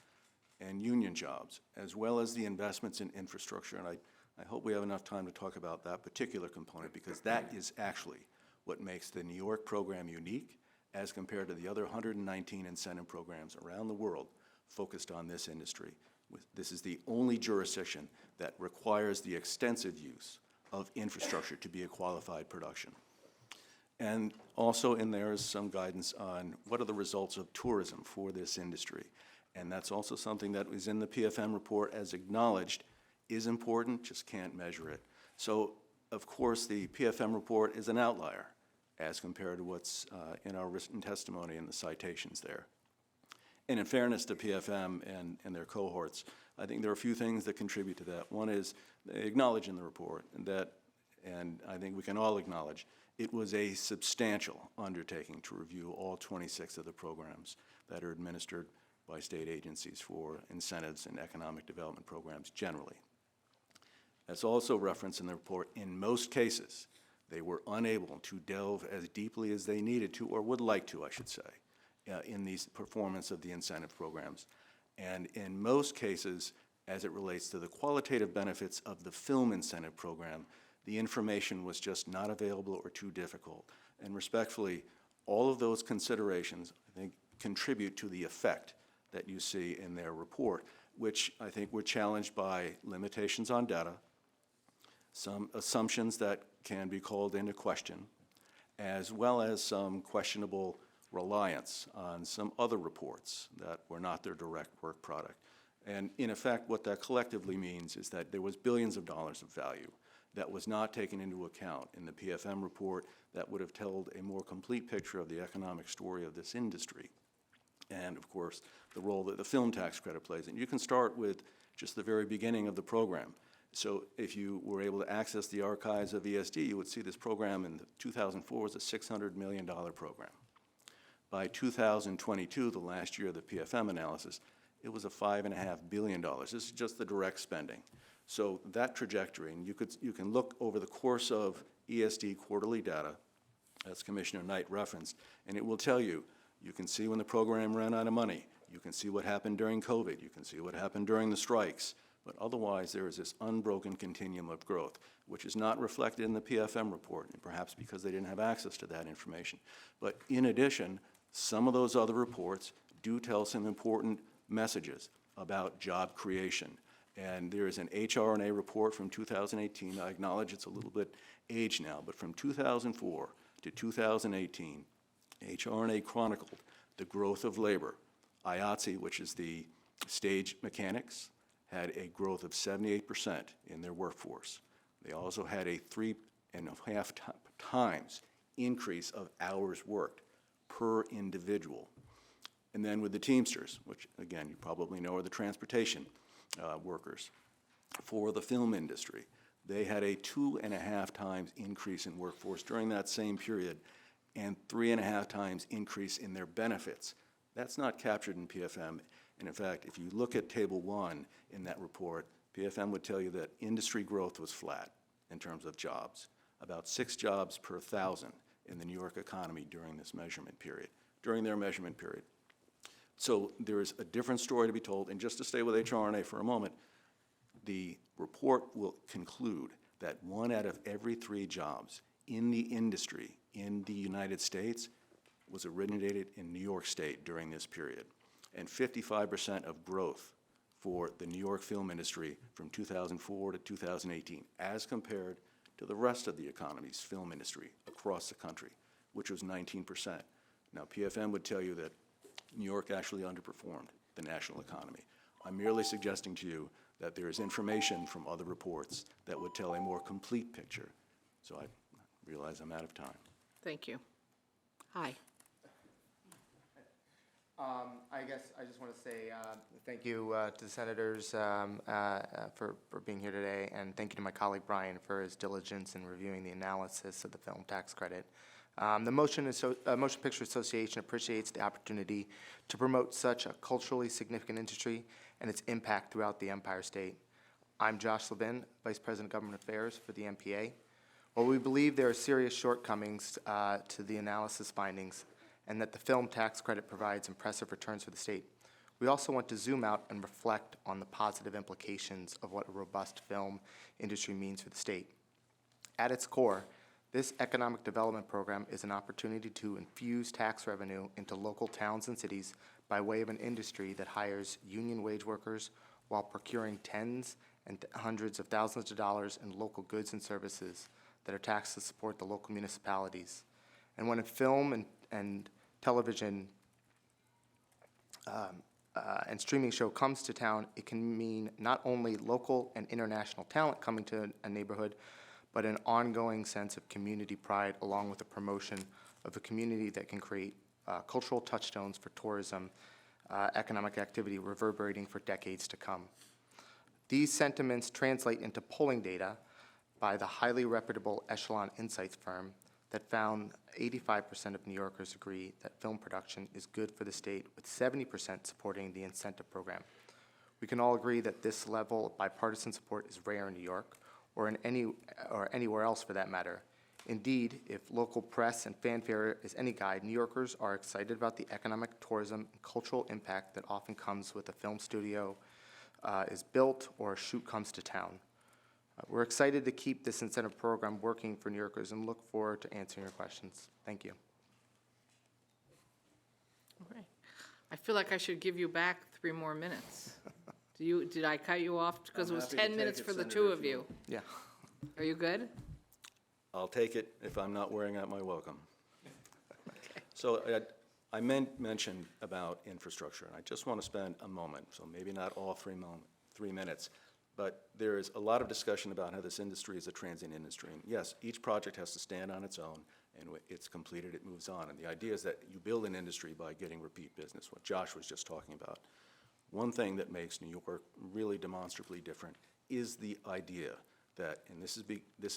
and union jobs, as well as the investments in infrastructure. And I hope we have enough time to talk about that particular component, because that is actually what makes the New York program unique as compared to the other 119 incentive programs around the world focused on this industry. This is the only jurisdiction that requires the extensive use of infrastructure to be a qualified production. And also in there is some guidance on what are the results of tourism for this industry. And that's also something that was in the PFM report as acknowledged is important, just can't measure it. So, of course, the PFM report is an outlier as compared to what's in our written testimony and the citations there. And in fairness to PFM and their cohorts, I think there are a few things that contribute to that. One is they acknowledge in the report that And I think we can all acknowledge it was a substantial undertaking to review all 26 of the programs that are administered by state agencies for incentives and economic development programs generally. As also referenced in the report, in most cases, they were unable to delve as deeply as they needed to, or would like to, I should say, in the performance of the incentive programs. And in most cases, as it relates to the qualitative benefits of the film incentive program, the information was just not available or too difficult. And respectfully, all of those considerations, I think, contribute to the effect that you see in their report, which I think were challenged by limitations on data, some assumptions that can be called into question, as well as some questionable reliance on some other reports that were not their direct work product. And in effect, what that collectively means is that there was billions of dollars of value that was not taken into account in the PFM report that would have told a more complete picture of the economic story of this industry. And of course, the role that the film tax credit plays. And you can start with just the very beginning of the program. So if you were able to access the archives of ESD, you would see this program in 2004 was a $600 million program. By 2022, the last year of the PFM analysis, it was a $5.5 billion. This is just the direct spending. So that trajectory, and you can look over the course of ESD quarterly data, as Commissioner Knight referenced, and it will tell you, you can see when the program ran out of money, you can see what happened during COVID, you can see what happened during the strikes, but otherwise there is this unbroken continuum of growth, which is not reflected in the PFM report, and perhaps because they didn't have access to that information. But in addition, some of those other reports do tell some important messages about job creation. And there is an HRNA report from 2018. I acknowledge it's a little bit aged now, but from 2004 to 2018, HRNA chronicled the growth of labor. IATSE, which is the stage mechanics, had a growth of 78% in their workforce. They also had a 3.5 times increase of hours worked per individual. And then with the Teamsters, which again, you probably know are the transportation workers, for the film industry, they had a 2.5 times increase in workforce during that same period and 3.5 times increase in their benefits. That's not captured in PFM. And in fact, if you look at Table 1 in that report, PFM would tell you that industry growth was flat in terms of jobs, about 6 jobs per 1,000 in the New York economy during this measurement period, during their measurement period. So there is a different story to be told. And just to stay with HRNA for a moment, the report will conclude that 1 out of every 3 jobs in the industry in the United States was originated in New York State during this period. And 55% of growth for the New York film industry from 2004 to 2018, as compared to the rest of the economy's film industry across the country, which was 19%. Now, PFM would tell you that New York actually underperformed the national economy. I'm merely suggesting to you that there is information from other reports that would tell a more complete picture. So I realize I'm out of time. Thank you. Hi. I guess I just want to say thank you to the senators for being here today, and thank you to my colleague Brian for his diligence in reviewing the analysis of the film tax credit. The Motion Picture Association appreciates the opportunity to promote such a culturally significant industry and its impact throughout the Empire State. I'm Josh Levin, Vice President of Government Affairs for the MPA. While we believe there are serious shortcomings to the analysis findings and that the film tax credit provides impressive returns for the state, we also want to zoom out and reflect on the positive implications of what a robust film industry means for the state. At its core, this economic development program is an opportunity to infuse tax revenue into local towns and cities by way of an industry that hires union wage workers while procuring tens and hundreds of thousands of dollars in local goods and services that are taxed to support the local municipalities. And when a film and television and streaming show comes to town, it can mean not only local and international talent coming to a neighborhood, but an ongoing sense of community pride, along with the promotion of a community that can create cultural touchstones for tourism, economic activity reverberating for decades to come. These sentiments translate into polling data by the highly reputable Echelon Insights firm that found 85% of New Yorkers agree that film production is good for the state, with 70% supporting the incentive program. We can all agree that this level of bipartisan support is rare in New York, or anywhere else for that matter. Indeed, if local press and fanfare is any guide, New Yorkers are excited about the economic, tourism, and cultural impact that often comes with a film studio is built or a shoot comes to town. We're excited to keep this incentive program working for New Yorkers and look forward to answering your questions. Thank you. Okay. I feel like I should give you back 3 more minutes. Did I cut you off? Because it was 10 minutes for the two of you. Yeah, Are you good? I'll take it if I'm not wearing out my welcome. So I mentioned about infrastructure, and I just want to spend a moment, so maybe not all 3 minutes, but there is a lot of discussion about how this industry is a transient industry. And yes, each project has to stand on its own, and when it's completed, it moves on. And the idea is that you build an industry by getting repeat business, what Josh was just talking about. One thing that makes New York really demonstrably different is the idea that, and this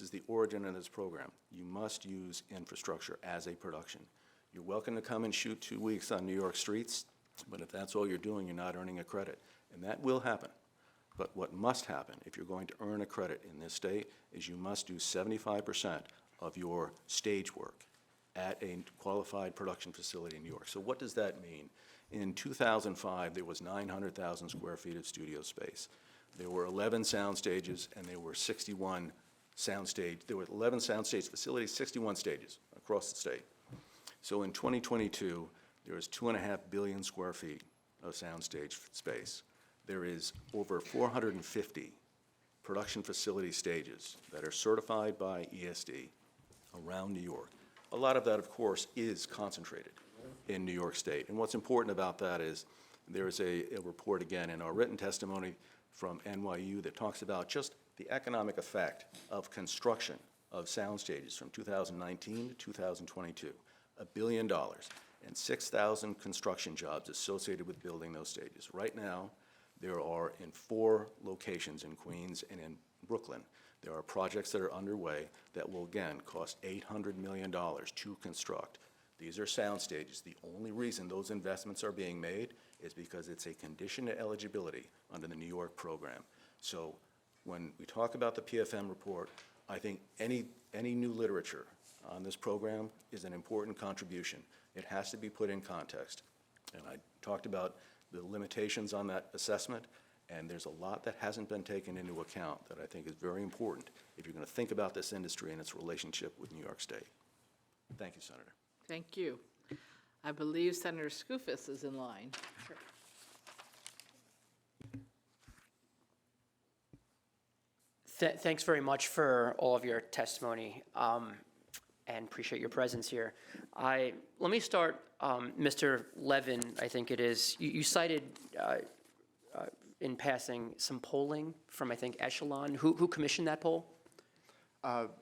is the origin of this program, you must use infrastructure as a production. You're welcome to come and shoot 2 weeks on New York streets, but if that's all you're doing, you're not earning a credit. And that will happen. But what must happen, if you're going to earn a credit in this state, is you must do 75% of your stage work at a qualified production facility in New York. So what does that mean? In 2005, there was 900,000 square feet of studio space. There were 11 sound stages, and there were 61 soundstage. There were 11 soundstage facilities, 61 stages across the state. So in 2022, there is 2.5 billion square feet of soundstage space. There is over 450 production facility stages that are certified by ESD around New York. A lot of that, of course, is concentrated in New York State. And what's important about that is there is a report, again, in our written testimony from NYU that talks about just the economic effect of construction of sound stages from 2019 to 2022, $1 billion and 6,000 construction jobs associated with building those stages. Right now, there are in 4 locations in Queens and in Brooklyn. There are projects that are underway that will, again, cost $800 million to construct. These are sound stages. The only reason those investments are being made is because it's a condition to eligibility under the New York program. So when we talk about the PFM report, I think any new literature on this program is an important contribution. It has to be put in context. And I talked about the limitations on that assessment, and there's a lot that hasn't been taken into account that I think is very important if you're going to think about this industry and its relationship with New York State. Thank you, Senator. Thank you. I believe Senator Skoufis is in line. Thanks very much for all of your testimony, and appreciate your presence here. Let me start, Mr. Levin, I think it is. You cited in passing some polling from, I think, Echelon. Who commissioned that poll?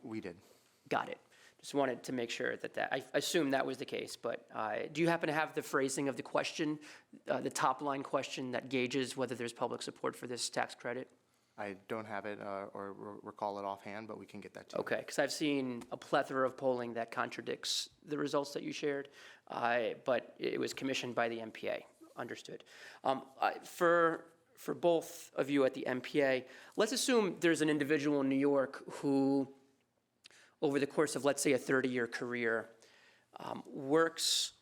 We did. Got it. Just wanted to make sure that I assume that was the case, but do you happen to have the phrasing of the question, the top line question that gauges whether there's public support for this tax credit? I don't have it or recall it offhand, but we can get that to you. Okay, because I've seen a plethora of polling that contradicts the results that you shared, but it was commissioned by the MPA. Understood. For both of you at the MPA, let's assume there's an individual in New York who, over the course of, let's say, a 30-year career, works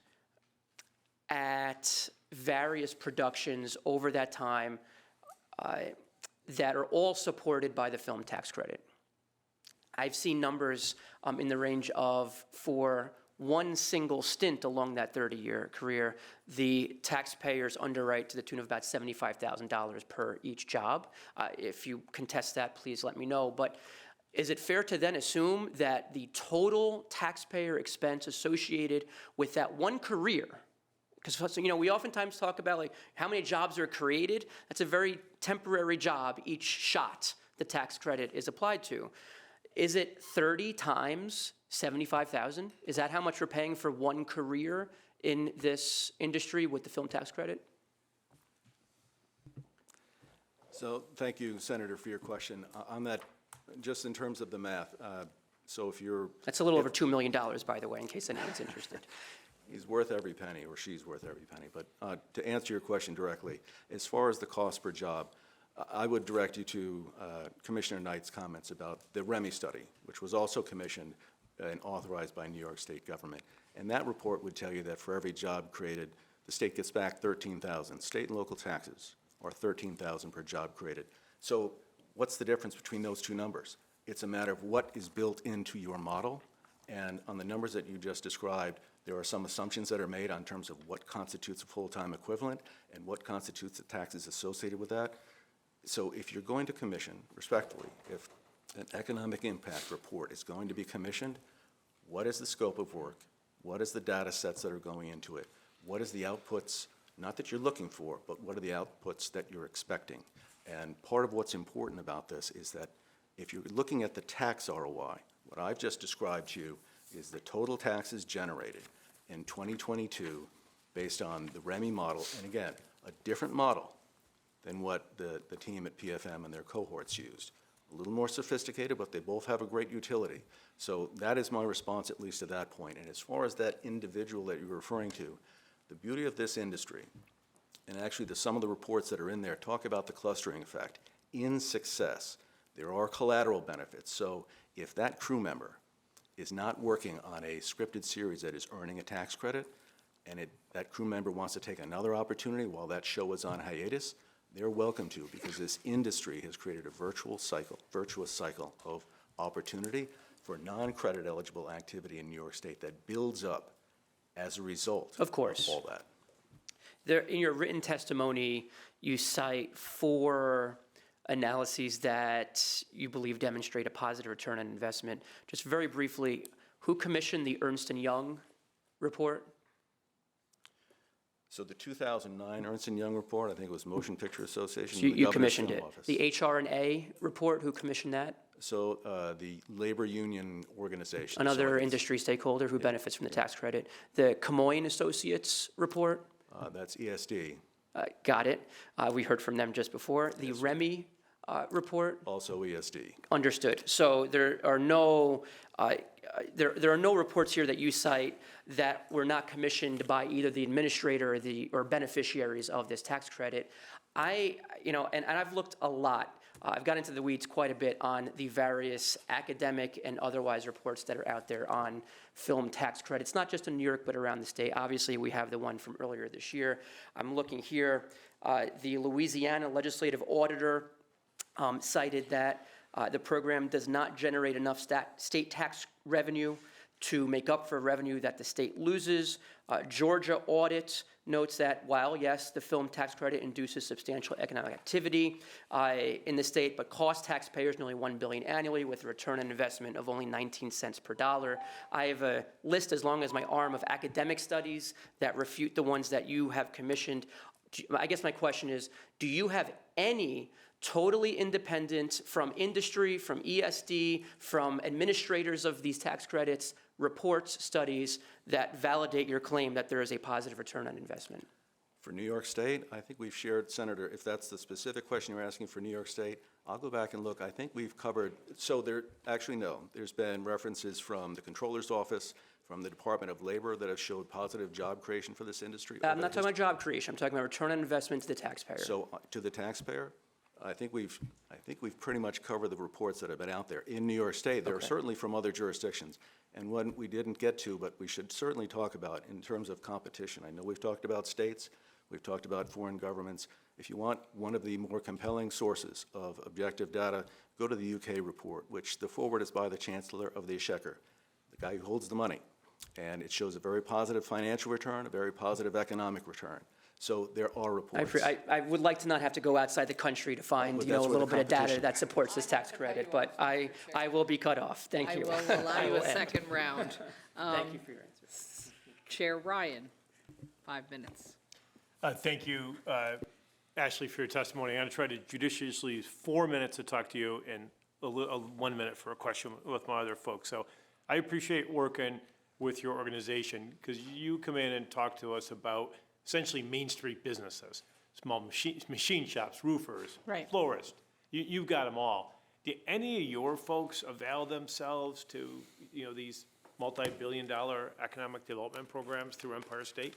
at various productions over that time that are all supported by the film tax credit. I've seen numbers in the range of, for one single stint along that 30-year career, the taxpayers underwrite to the tune of about $75,000 per each job. If you contest that, please let me know. But is it fair to then assume that the total taxpayer expense associated with that one career, because we oftentimes talk about like how many jobs are created, that's a very temporary job each shot the tax credit is applied to. Is it 30 times 75,000? Is that how much we're paying for one career in this industry with the film tax credit? So thank you, Senator, for your question. On that Just in terms of the math, so if you're, That's a little over $2 million, by the way, in case anyone's interested. he's worth every penny, or she's worth every penny. But to answer your question directly, as far as the cost per job, I would direct you to Commissioner Knight's comments about the REMI study, which was also commissioned and authorized by New York State government. And that report would tell you that for every job created, the state gets back $13,000. State and local taxes are $13,000 per job created. So what's the difference between those two numbers? It's a matter of what is built into your model. And on the numbers that you just described, there are some assumptions that are made on terms of what constitutes a full-time equivalent and what constitutes the taxes associated with that. So if you're going to commission, respectfully, if an economic impact report is going to be commissioned, what is the scope of work? What is the data sets that are going into it? What is the outputs, not that you're looking for, but what are the outputs that you're expecting? And part of what's important about this is that if you're looking at the tax ROI, what I've just described to you is the total taxes generated in 2022 based on the REMI model, and again, a different model than what the team at PFM and their cohorts used. A little more sophisticated, but they both have a great utility. So that is my response, at least to that point. And as far as that individual that you're referring to, the beauty of this industry, and actually some of the reports that are in there talk about the clustering effect. In success, there are collateral benefits. So if that crew member is not working on a scripted series that is earning a tax credit, and that crew member wants to take another opportunity while that show is on hiatus, they're welcome to, because this industry has created a virtuous cycle of opportunity for non-credit eligible activity in New York State that builds up as a result Of course. all that. There, in your written testimony, you cite 4 analyses that you believe demonstrate a positive return on investment. Just very briefly, who commissioned the Ernst & Young report? So the 2009 Ernst & Young report, I think it was Motion Picture Association. So the you Governor's commissioned Film it. Office. The HR&A report, who commissioned that? So the labor union organization. Another So it's- industry stakeholder who benefits from the tax credit. The Camoin Associates report? That's ESD, Got it. We heard from them just before. The REMI report? also ESD. Understood. So there are no reports here that you cite that were not commissioned by either the administrator or beneficiaries of this tax credit. And I've looked a lot. I've got into the weeds quite a bit on the various academic and otherwise reports that are out there on film tax credits, not just in New York, but around the state. Obviously, we have the one from earlier this year. I'm looking here. The Louisiana Legislative Auditor cited that the program does not generate enough state tax revenue to make up for revenue that the state loses. Georgia Audit notes that while, yes, the film tax credit induces substantial economic activity in the state, but costs taxpayers nearly $1 billion annually with a return on investment of only 19 cents per dollar. I have a list as long as my arm of academic studies that refute the ones that you have commissioned. I guess my question is, do you have any totally independent from industry, from ESD, from administrators of these tax credits, reports, studies that validate your claim that there is a positive return on investment? For New York State, I think we've shared, Senator, if that's the specific question you're asking for New York State, I'll go back and look. I think we've covered, so there's been references from the Comptroller's Office, from the Department of Labor that have showed positive job creation for this industry. I'm not talking about job creation. I'm talking about return on investment to the taxpayer. So to the taxpayer, I think we've pretty much covered the reports that have been out there. In New York State, there are certainly from other jurisdictions. And one we didn't get to, but we should certainly talk about in terms of competition. I know we've talked about states, we've talked about foreign governments. If you want one of the more compelling sources of objective data, go to the UK report, which the forward is by the Chancellor of the Exchequer, the guy who holds the money. And it shows a very positive financial return, a very positive economic return. So there are reports. I would like to not have to go outside the country to find, But a that's where little the bit of data competition- that supports this tax credit, but I will be cut off. Thank you. I will allow I you will a end. second round. Thank you for your answer. Chair Ryan, 5 minutes. Thank you, Ashley, for your testimony. I'm going to try to judiciously use 4 minutes to talk to you and 1 minute for a question with my other folks. So I appreciate working with your organization because you come in and talk to us about essentially Main Street businesses, small machine shops, roofers, Right. florists. You've got them all. do any of your folks avail themselves to, these multi-billion-dollar economic development programs through Empire State?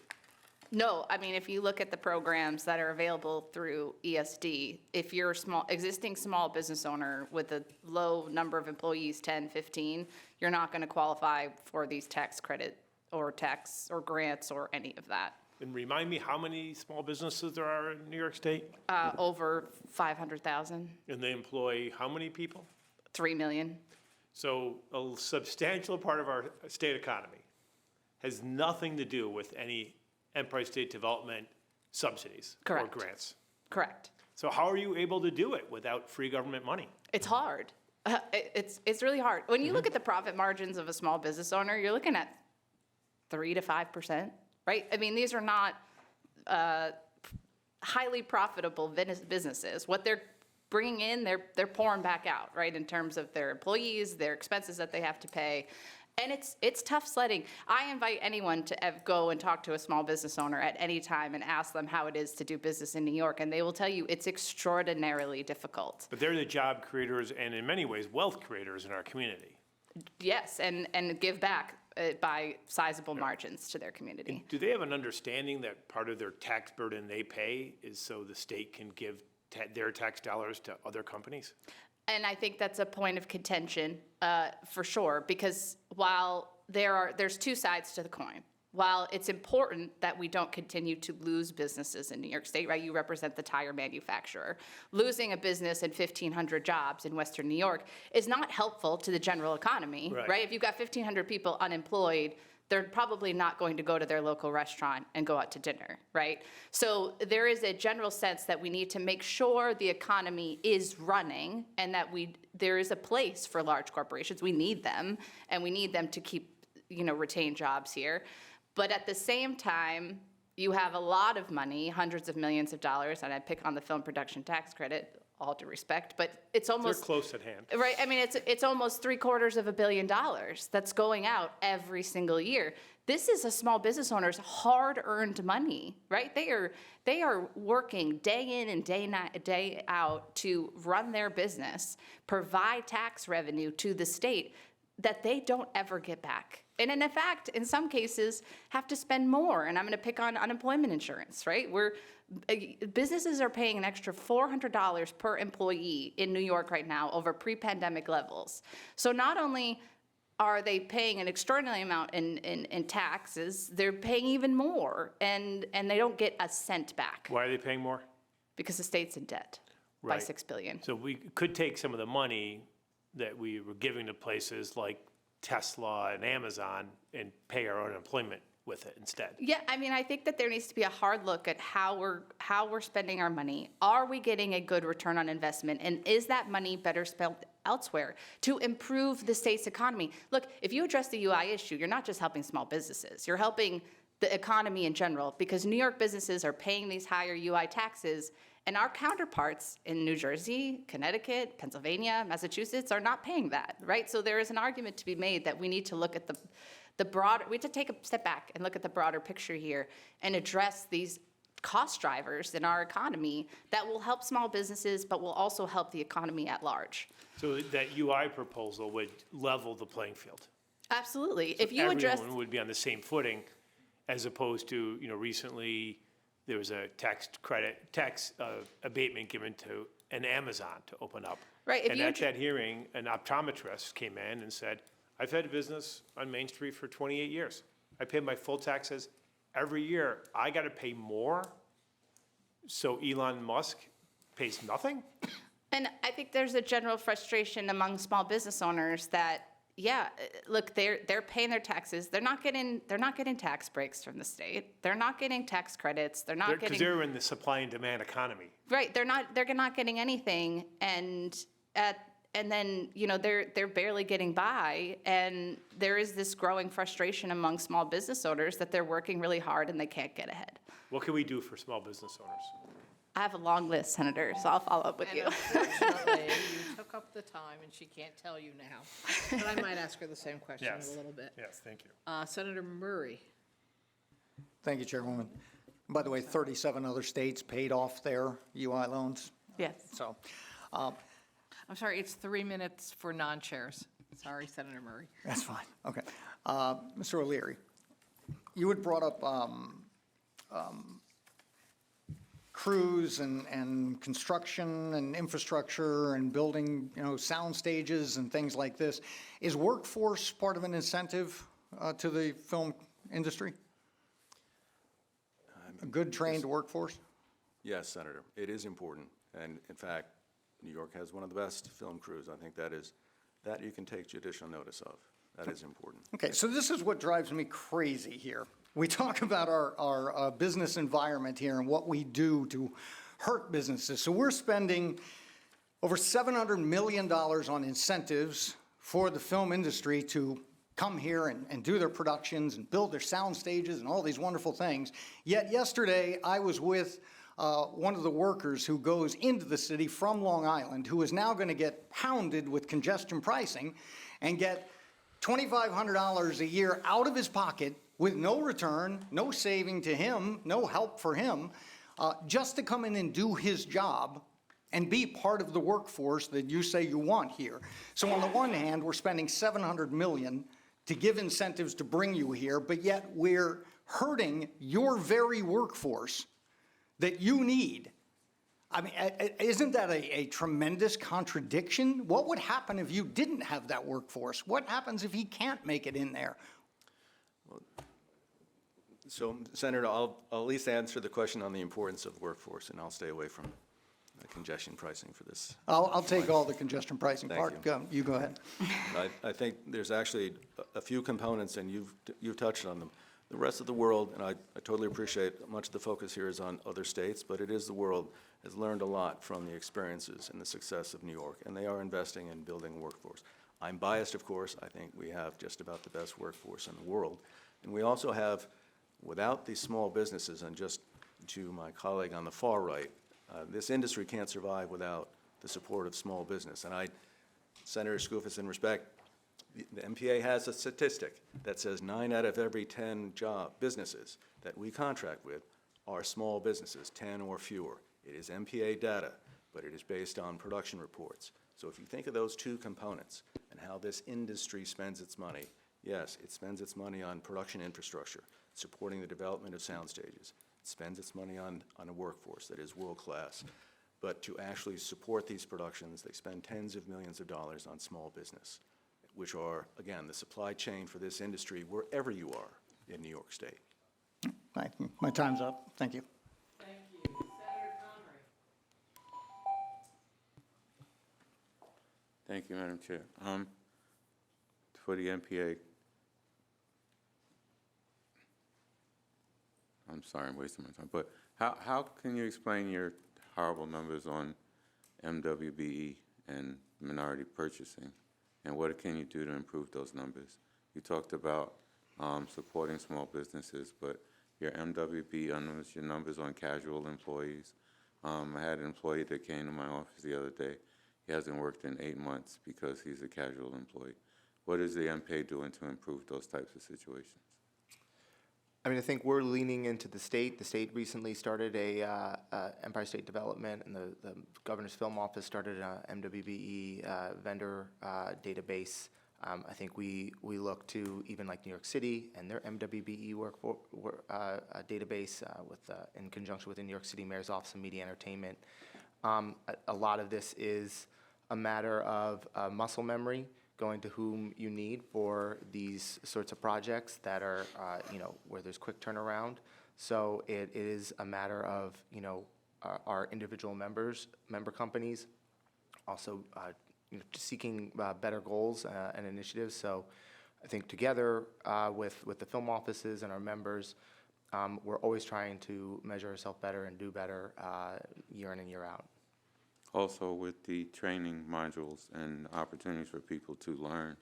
No, I mean, if you look at the programs that are available through ESD, if you're a existing small business owner with a low number of employees, 10, 15, you're not going to qualify for these tax credit or tax or grants or any of that. And remind me how many small businesses there are in New York State? Over 500,000, And they employ how many people? 3 million. So a substantial part of our state economy has nothing to do with any Empire State Development subsidies or Correct. grants. Correct. So how are you able to do it without free government money? It's hard. It's really hard. When you look at the profit margins of a small business owner, you're looking at 3 to 5%, right? I mean, these are not highly profitable businesses. What they're bringing in, they're pouring back out, right? In terms of their employees, their expenses that they have to pay. And it's tough sledding. I invite anyone to go and talk to a small business owner at any time and ask them how it is to do business in New York, and they will tell you it's extraordinarily difficult. But they're the job creators and in many ways wealth creators in our community. Yes, and give back by sizable margins to their community. Do they have an understanding that part of their tax burden they pay is so the state can give their tax dollars to other companies? And I think that's a point of contention, for sure, because while there's two sides to the coin. While it's important that we don't continue to lose businesses in New York State, right? You represent the tire manufacturer. Losing a business and 1,500 jobs in Western New York is not helpful to the general economy, right? If you've got 1,500 people unemployed, they're probably not going to go to their local restaurant and go out to dinner, right? So there is a general sense that we need to make sure the economy is running and that there is a place for large corporations. We need them, and we need them to keep, retain jobs here. But at the same time, you have a lot of money, hundreds of millions of dollars, and I pick on the film production tax credit, all due respect, but it's almost— They're close at hand. Right, I mean, it's almost $750 million that's going out every single year. This is a small business owner's hard-earned money, right? They are working day in and day out to run their business, provide tax revenue to the state that they don't ever get back. And in fact, in some cases, have to spend more. And I'm going to pick on unemployment insurance, right? Businesses are paying an extra $400 per employee in New York right now over pre-pandemic levels. So not only are they paying an extraordinary amount in taxes, they're paying even more, and they don't get a cent back. Why are they paying more? Because the state's in debt by $6 billion. So we could take some of the money that we were giving to places like Tesla and Amazon and pay our unemployment with it instead. Yeah, I mean, I think that there needs to be a hard look at how we're spending our money. Are we getting a good return on investment? And is that money better spent elsewhere to improve the state's economy? Look, if you address the UI issue, you're not just helping small businesses. You're helping the economy in general, because New York businesses are paying these higher UI taxes, and our counterparts in New Jersey, Connecticut, Pennsylvania, Massachusetts are not paying that, right? So there is an argument to be made that we need to look at the broader, we have to take a step back and look at the broader picture here and address these cost drivers in our economy that will help small businesses, but will also help the economy at large. So that UI proposal would level the playing field. Absolutely. If you address— Everyone would be on the same footing, as opposed to, recently there was a tax abatement given to an Amazon to open up. Right, if And you at that hearing, an optometrist came in and said, I've had a business on Main Street for 28 years. I pay my full taxes every year. I got to pay more, so Elon Musk pays nothing? And I think there's a general frustration among small business owners that, yeah, look, they're paying their taxes. They're not getting tax breaks from the state. They're not getting tax credits. They're not Because getting— they're in the supply and demand economy. Right, they're not getting anything, and then, they're barely getting by, and there is this growing frustration among small business owners that they're working really hard and they can't get ahead. What can we do for small business owners? I have a long list, Senator, so I'll follow up with you. And unfortunately, you took up the time, and she can't tell you now. But I might ask her the same question in a little bit. Yes, thank you. Senator Murray. Thank you, Chairwoman. By the way, 37 other states paid off their UI loans. Yes. So I'm sorry, it's 3 minutes for non-chairs. Sorry, Senator Murray. That's fine, okay. Mr. O'Leary, you had brought up crews and construction and infrastructure and building, sound stages and things like this. Is workforce part of an incentive to the film industry? A good trained workforce? Yes, Senator, it is important. And in fact, New York has one of the best film crews. I think that you can take judicial notice of. That is important. Okay, so this is what drives me crazy here. We talk about our business environment here and what we do to hurt businesses. So we're spending over $700 million on incentives for the film industry to come here and do their productions and build their sound stages and all these wonderful things. Yet yesterday, I was with one of the workers who goes into the city from Long Island, who is now going to get pounded with congestion pricing and get $2,500 a year out of his pocket with no return, no saving to him, no help for him, just to come in and do his job and be part of the workforce that you say you want here. So on the one hand, we're spending $700 million to give incentives to bring you here, but yet we're hurting your very workforce that you need. I mean, isn't that a tremendous contradiction? What would happen if you didn't have that workforce? What happens if he can't make it in there? So, Senator, I'll at least answer the question on the importance of workforce, and I'll stay away from congestion pricing for this. I'll take all the congestion pricing Thank part. you. You go ahead. I think there's actually a few components, and you've touched on them. The rest of the world, and I totally appreciate much of the focus here is on other states, but it is the world, has learned a lot from the experiences and the success of New York, and they are investing in building a workforce. I'm biased, of course. I think we have just about the best workforce in the world. And we also have, without these small businesses, and just to my colleague on the far right, this industry can't survive without the support of small business. And Senator Skoufis, in respect, the MPA has a statistic that says 9 out of every 10 businesses that we contract with are small businesses, 10 or fewer. It is MPA data, but it is based on production reports. So if you think of those two components and how this industry spends its money, yes, it spends its money on production infrastructure, supporting the development of sound stages. It spends its money on a workforce that is world-class. But to actually support these productions, they spend tens of millions of dollars on small business, which are, again, the supply chain for this industry wherever you are in New York State. My time's up. Thank you. Thank you. Senator Connery. Thank you, Madam Chair. For the MPA, I'm sorry, I'm wasting my time, but how can you explain your horrible numbers on MWBE and minority purchasing? And what can you do to improve those numbers? You talked about supporting small businesses, but your MWBE numbers, your numbers on casual employees. I had an employee that came to my office the other day. He hasn't worked in 8 months because he's a casual employee. What is the MPA doing to improve those types of situations? I mean, I think we're leaning into the state. The state recently started a Empire State Development, and the Governor's Film Office started an MWBE vendor database. I think we look to even like New York City and their MWBE database in conjunction with the New York City Mayor's Office of Media Entertainment. A lot of this is a matter of muscle memory, going to whom you need for these sorts of projects that are, where there's quick turnaround. So it is a matter of, our individual member companies, also seeking better goals and initiatives. So I think together with the film offices and our members, we're always trying to measure ourselves better and do better year in and year out. Also, with the training modules and opportunities for people to learn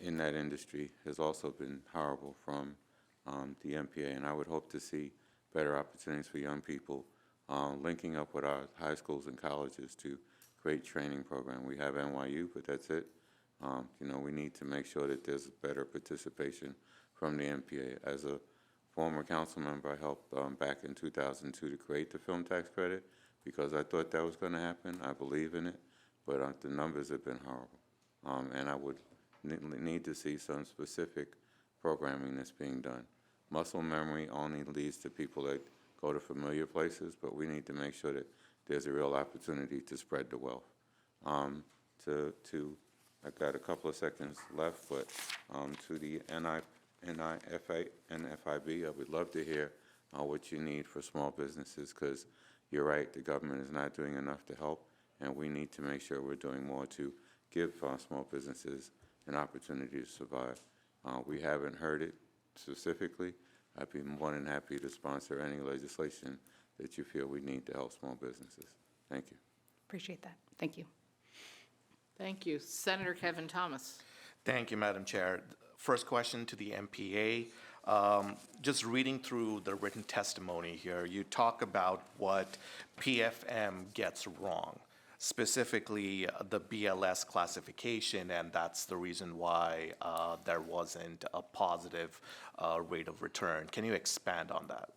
in that industry has also been horrible from the MPA, and I would hope to see better opportunities for young people linking up with our high schools and colleges to create training program. We have NYU, but that's it. We need to make sure that there's better participation from the MPA. As a former council member, I helped back in 2002 to create the film tax credit. because I thought that was going to happen. I believe in it, but the numbers have been horrible. And I would need to see some specific programming that's being done. Muscle memory only leads to people that go to familiar places, but we need to make sure that there's a real opportunity to spread the wealth. I've got a couple of seconds left, but to the NFIB, I would love to hear what you need for small businesses, because you're right, the government is not doing enough to help, and we need to make sure we're doing more to give small businesses an opportunity to survive. We haven't heard it specifically. I'd be more than happy to sponsor any legislation that you feel we need to help small businesses. Thank you. Appreciate that. Thank you. Thank you. Senator Kevin Thomas. Thank you, Madam Chair. First question to the MPA. Just reading through the written testimony here, you talk about what PFM gets wrong, specifically the BLS classification, and that's the reason why there wasn't a positive rate of return. Can you expand on that?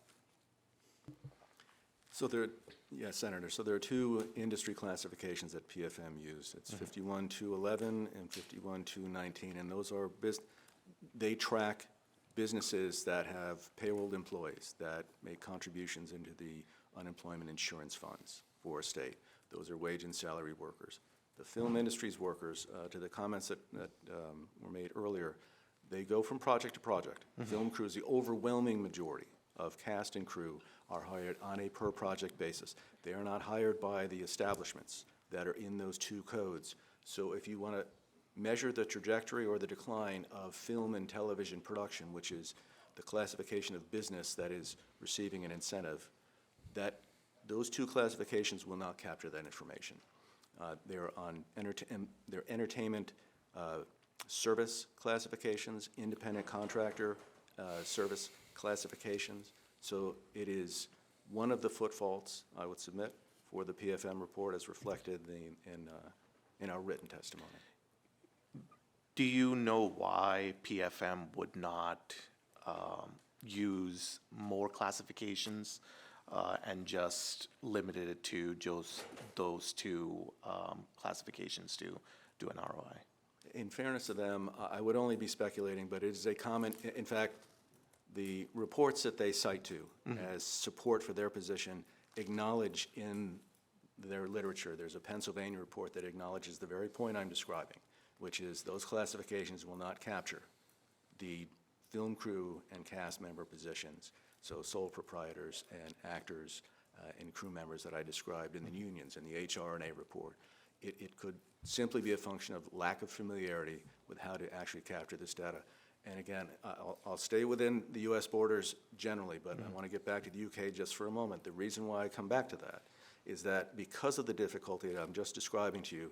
So yes, Senator. So there are two industry classifications that PFM used. It's 51211 and 51219, and those are they track businesses that have payrolled employees that make contributions into the unemployment insurance funds for a state. Those are wage and salary workers. The film industry's workers, to the comments that were made earlier, they go from project to project. Film crews, the overwhelming majority of cast and crew are hired on a per-project basis. They are not hired by the establishments that are in those two codes. So if you want to measure the trajectory or the decline of film and television production, which is the classification of business that is receiving an incentive, those two classifications will not capture that information. They're on their entertainment service classifications, independent contractor service classifications. So it is one of the footfalls I would submit for the PFM report as reflected in our written testimony. Do you know why PFM would not use more classifications and just limited it to just those two classifications to do an ROI? In fairness to them, I would only be speculating, but it is a common, in fact, the reports that they cite to as support for their position acknowledge in their literature, there's a Pennsylvania report that acknowledges the very point I'm describing, which is those classifications will not capture the film crew and cast member positions, so sole proprietors and actors and crew members that I described in the unions in the HRNA report. It could simply be a function of lack of familiarity with how to actually capture this data. And again, I'll stay within the U.S. borders generally, but I want to get back to the U.K. just for a moment. The reason why I come back to that is that because of the difficulty that I'm just describing to you,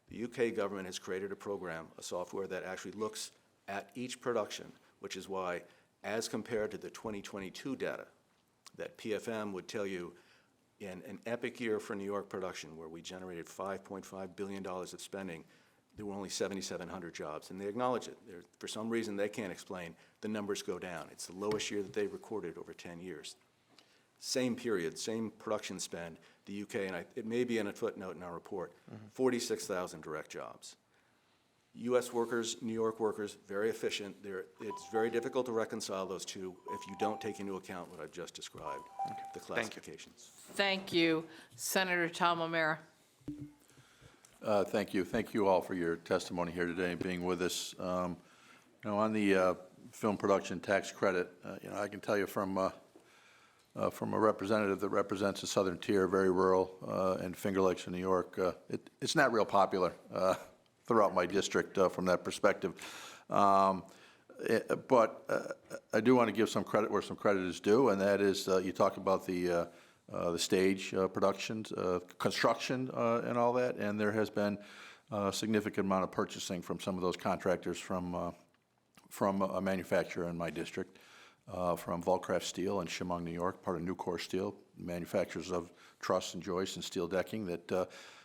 the U.K. government has created a program, a software that actually looks at each production, which is why, as compared to the 2022 data, that PFM would tell you in an epic year for New York production where we generated $5.5 billion of spending, there were only 7,700 jobs, and they acknowledge it. For some reason they can't explain, the numbers go down. It's the lowest year that they've recorded over 10 years. Same period, same production spend, the UK, and it may be in a footnote in our report, 46,000 direct jobs. US workers, New York workers, very efficient. It's very difficult to reconcile those two if you don't take into account what I've just described, the classifications. Thank you. Senator Tom O'Mara. Thank you. Thank you all for your testimony here today and being with us. On the film production tax credit, I can tell you from a representative that represents the southern tier, very rural, and Finger Lakes in New York, it's not real popular throughout my district from that perspective. But I do want to give some credit where some credit is due, and that is you talk about the stage productions, construction, and all that, and there has been a significant amount of purchasing from some of those contractors from a manufacturer in my district, from Volcraft Steel in Chemung, New York, part of Nucor Steel, manufacturers of truss and joists and steel decking that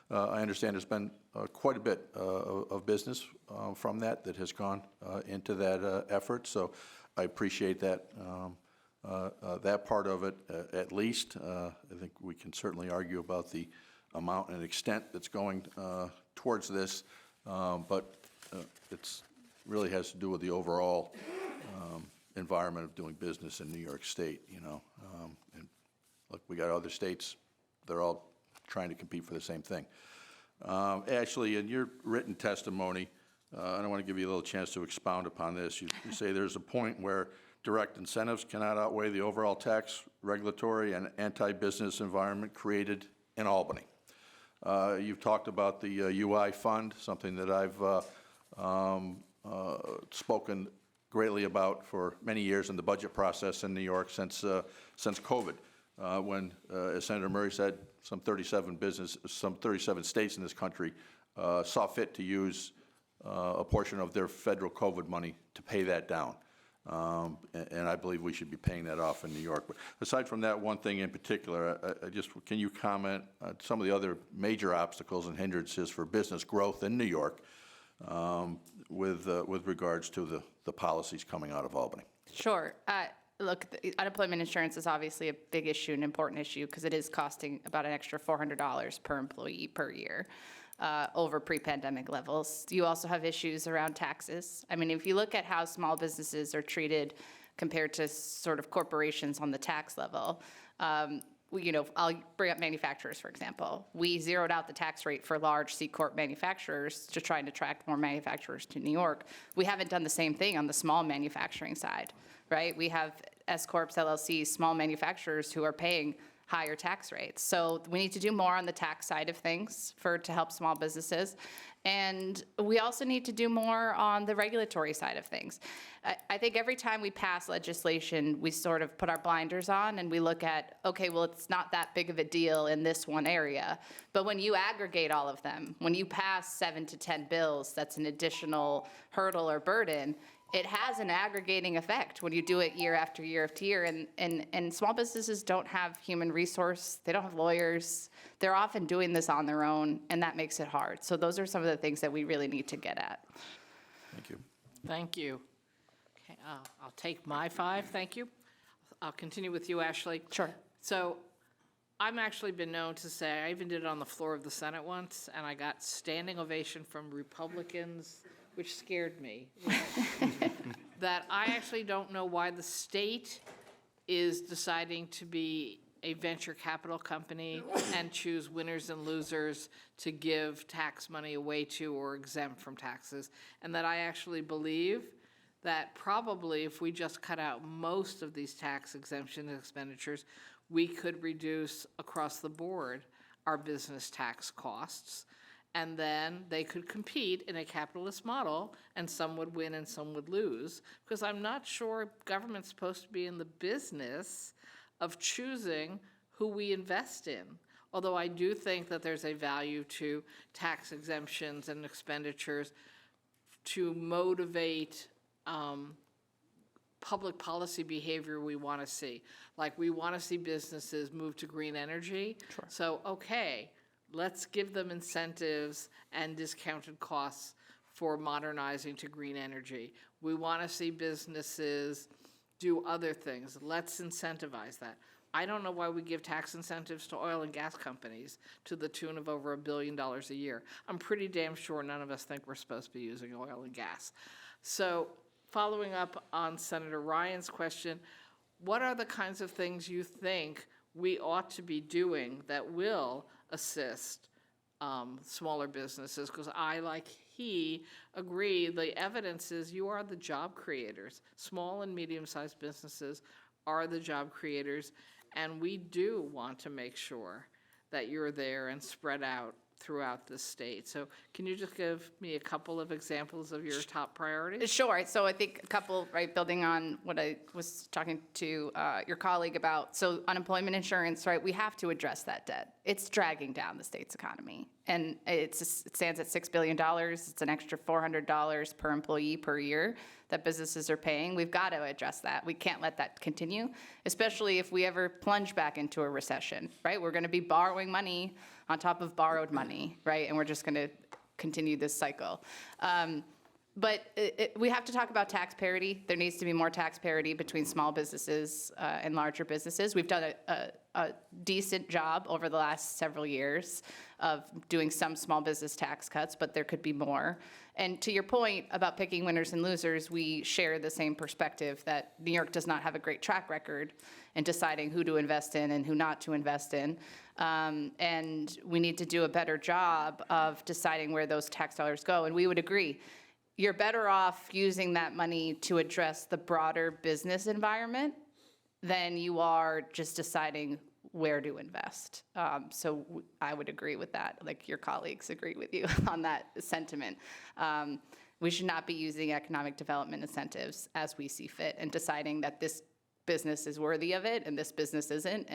I understand there's been quite a bit of business from that has gone into that effort, so I appreciate that. that part of it at least. I think we can certainly argue about the amount and extent that's going towards this, but it's really has to do with the overall environment of doing business in New York State, you know. And look, we got other states, they're all trying to compete for the same thing. Ashley, in your written testimony, and I want to give you a little chance to expound upon this. You say there's a point where direct incentives cannot outweigh the overall tax, regulatory, and anti-business environment created in Albany. You've talked about the UI fund, something that I've spoken greatly about for many years in the budget process in New York since COVID, when, as Senator Murray said, some 37 states in this country saw fit to use a portion of their federal COVID money to pay that down. And I believe we should be paying that off in New York. But aside from that one thing in particular, can you comment on some of the other major obstacles and hindrances for business growth in New York with regards to the policies coming out of Albany? Sure. Look, the unemployment insurance is obviously a big issue, an important issue, because it is costing about an extra $400 per employee per year over pre-pandemic levels. You also have issues around taxes. I mean, if you look at how small businesses are treated compared to sort of corporations on the tax level, you know, I'll bring up manufacturers, for example. We zeroed out the tax rate for large C-Corp manufacturers to try and attract more manufacturers to New York. We haven't done the same thing on the small manufacturing side, right? We have S-Corps, LLCs, small manufacturers who are paying higher tax rates. So we need to do more on the tax side of things to help small businesses. And we also need to do more on the regulatory side of things. I think every time we pass legislation, we sort of put our blinders on and we look at, okay, well, it's not that big of a deal in this one area. But when you aggregate all of them, when you pass 7 to 10 bills, that's an additional hurdle or burden. It has an aggregating effect when you do it year after year after year. And small businesses don't have human resource. They don't have lawyers. They're often doing this on their own, and that makes it hard. So those are some of the things that we really need to get at. Thank you. Thank you. Okay, I'll take my 5, thank you. I'll continue with you, Ashley. Sure. So I've actually been known to say, I even did it on the floor of the Senate once, and I got standing ovation from Republicans, which scared me, that I actually don't know why the state is deciding to be a venture capital company and choose winners and losers to give tax money away to or exempt from taxes, and that I actually believe that probably if we just cut out most of these tax exemption expenditures, we could reduce across the board our business tax costs. And then they could compete in a capitalist model, and some would win and some would lose, because I'm not sure government's supposed to be in the business of choosing who we invest in. Although I do think that there's a value to tax exemptions and expenditures to motivate public policy behavior we want to see. Like, we want to see businesses move to green energy. Sure. So, okay, let's give them incentives and discounted costs for modernizing to green energy. We want to see businesses do other things. Let's incentivize that. I don't know why we give tax incentives to oil and gas companies to the tune of over $1 billion a year. I'm pretty damn sure none of us think we're supposed to be using oil and gas. So following up on Senator Ryan's question, what are the kinds of things you think we ought to be doing that will assist smaller businesses? Because I, like he, agree the evidence is you are the job creators. Small and medium-sized businesses are the job creators, and we do want to make sure that you're there and spread out throughout the state. So can you just give me a couple of examples of your top priorities? Sure. So I think a couple, right, building on what I was talking to your colleague about. So unemployment insurance, right, we have to address that debt. It's dragging down the state's economy. And it stands at $6 billion. It's an extra $400 per employee per year that businesses are paying. We've got to address that. We can't let that continue, especially if we ever plunge back into a recession, right? We're going to be borrowing money on top of borrowed money, right? And we're just going to continue this cycle. But we have to talk about tax parity. There needs to be more tax parity between small businesses and larger businesses. We've done a decent job over the last several years of doing some small business tax cuts, but there could be more. And to your point about picking winners and losers, we share the same perspective that New York does not have a great track record in deciding who to invest in and who not to invest in. And we need to do a better job of deciding where those tax dollars go. And we would agree, you're better off using that money to address the broader business environment than you are just deciding where to invest. So I would agree with that, like your colleagues agree with you on that sentiment. We should not be using economic development incentives as we see fit and deciding that this business is worthy of it and this business isn't,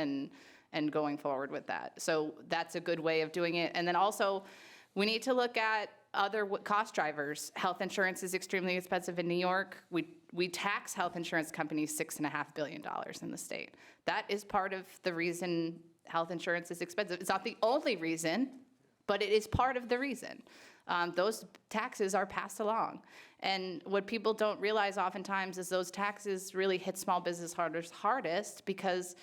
and going forward with that. So that's a good way of doing it. And then also, we need to look at other cost drivers. Health insurance is extremely expensive in New York. We tax health insurance companies $6.5 billion in the state. That is part of the reason health insurance is expensive. It's not the only reason, but it is part of the reason. Those taxes are passed along. And what people don't realize oftentimes is those taxes really hit small business hardest because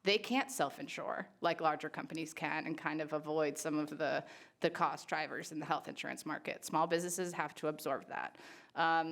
they can't self-insure like larger companies can and kind of avoid some of the cost drivers in the health insurance market. Small businesses have to absorb that.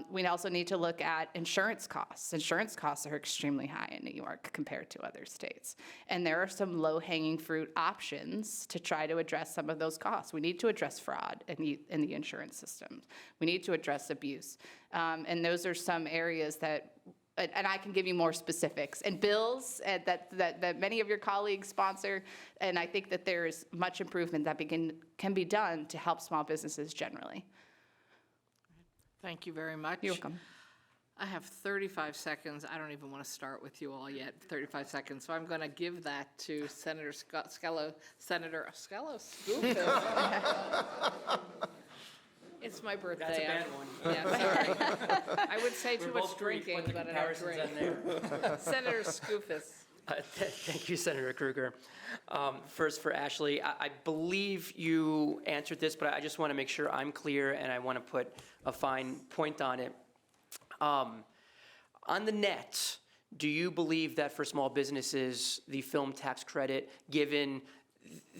We also need to look at insurance costs. Insurance costs are extremely high in New York compared to other states. And there are some low-hanging fruit options to try to address some of those costs. We need to address fraud in the insurance system. We need to address abuse. And those are some areas that, and I can give you more specifics, and bills that many of your colleagues sponsor, and I think that there is much improvement that can be done to help small businesses generally. Thank you very much. You're welcome. I have 35 seconds. I don't even want to start with you all yet, 35 seconds. So I'm going to give that to Senator Skello, Senator Skello. It's my birthday. That's a bad one. Yeah, sorry. I would say too We're much both Greek, drinking, but the but I don't comparison's drink. in there. Senator Skoufis. Thank you, Senator Krueger. First for Ashley, I believe you answered this, but I just want to make sure I'm clear, and I want to put a fine point on it. On the net, do you believe that for small businesses, the film tax credit, given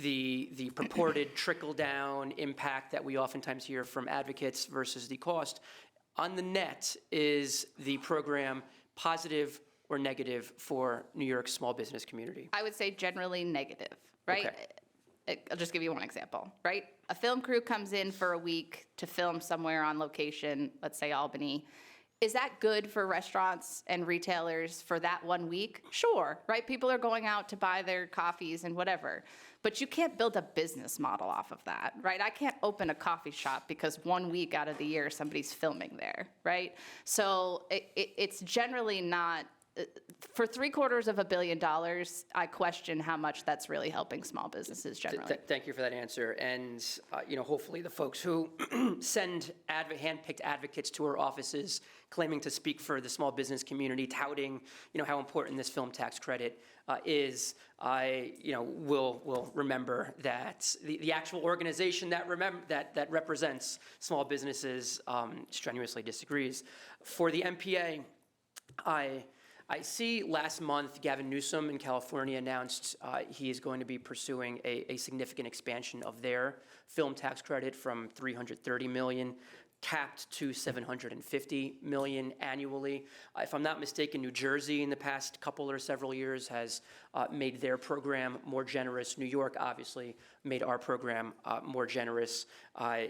the purported trickle-down impact that we oftentimes hear from advocates versus the cost, on the net, is the program positive or negative for New York's small business community? I would say generally negative, right? I'll just give you one example, right? A film crew comes in for a week to film somewhere on location, let's say Albany. Is that good for restaurants and retailers for that 1 week? Sure, right? People are going out to buy their coffees and whatever. But you can't build a business model off of that, right? I can't open a coffee shop because 1 week out of the year somebody's filming there, right? So it's generally not. For $750 million, I question how much that's really helping small businesses generally. Thank you for that answer. And hopefully the folks who send hand-picked advocates to our offices claiming to speak for the small business community, touting how important this film tax credit is, will remember that the actual organization that represents small businesses strenuously disagrees. For the MPA, I see last month Gavin Newsom in California announced he is going to be pursuing a significant expansion of their film tax credit from $330 million capped to $750 million annually. If I'm not mistaken, New Jersey in the past couple or several years has made their program more generous. New York obviously made our program more generous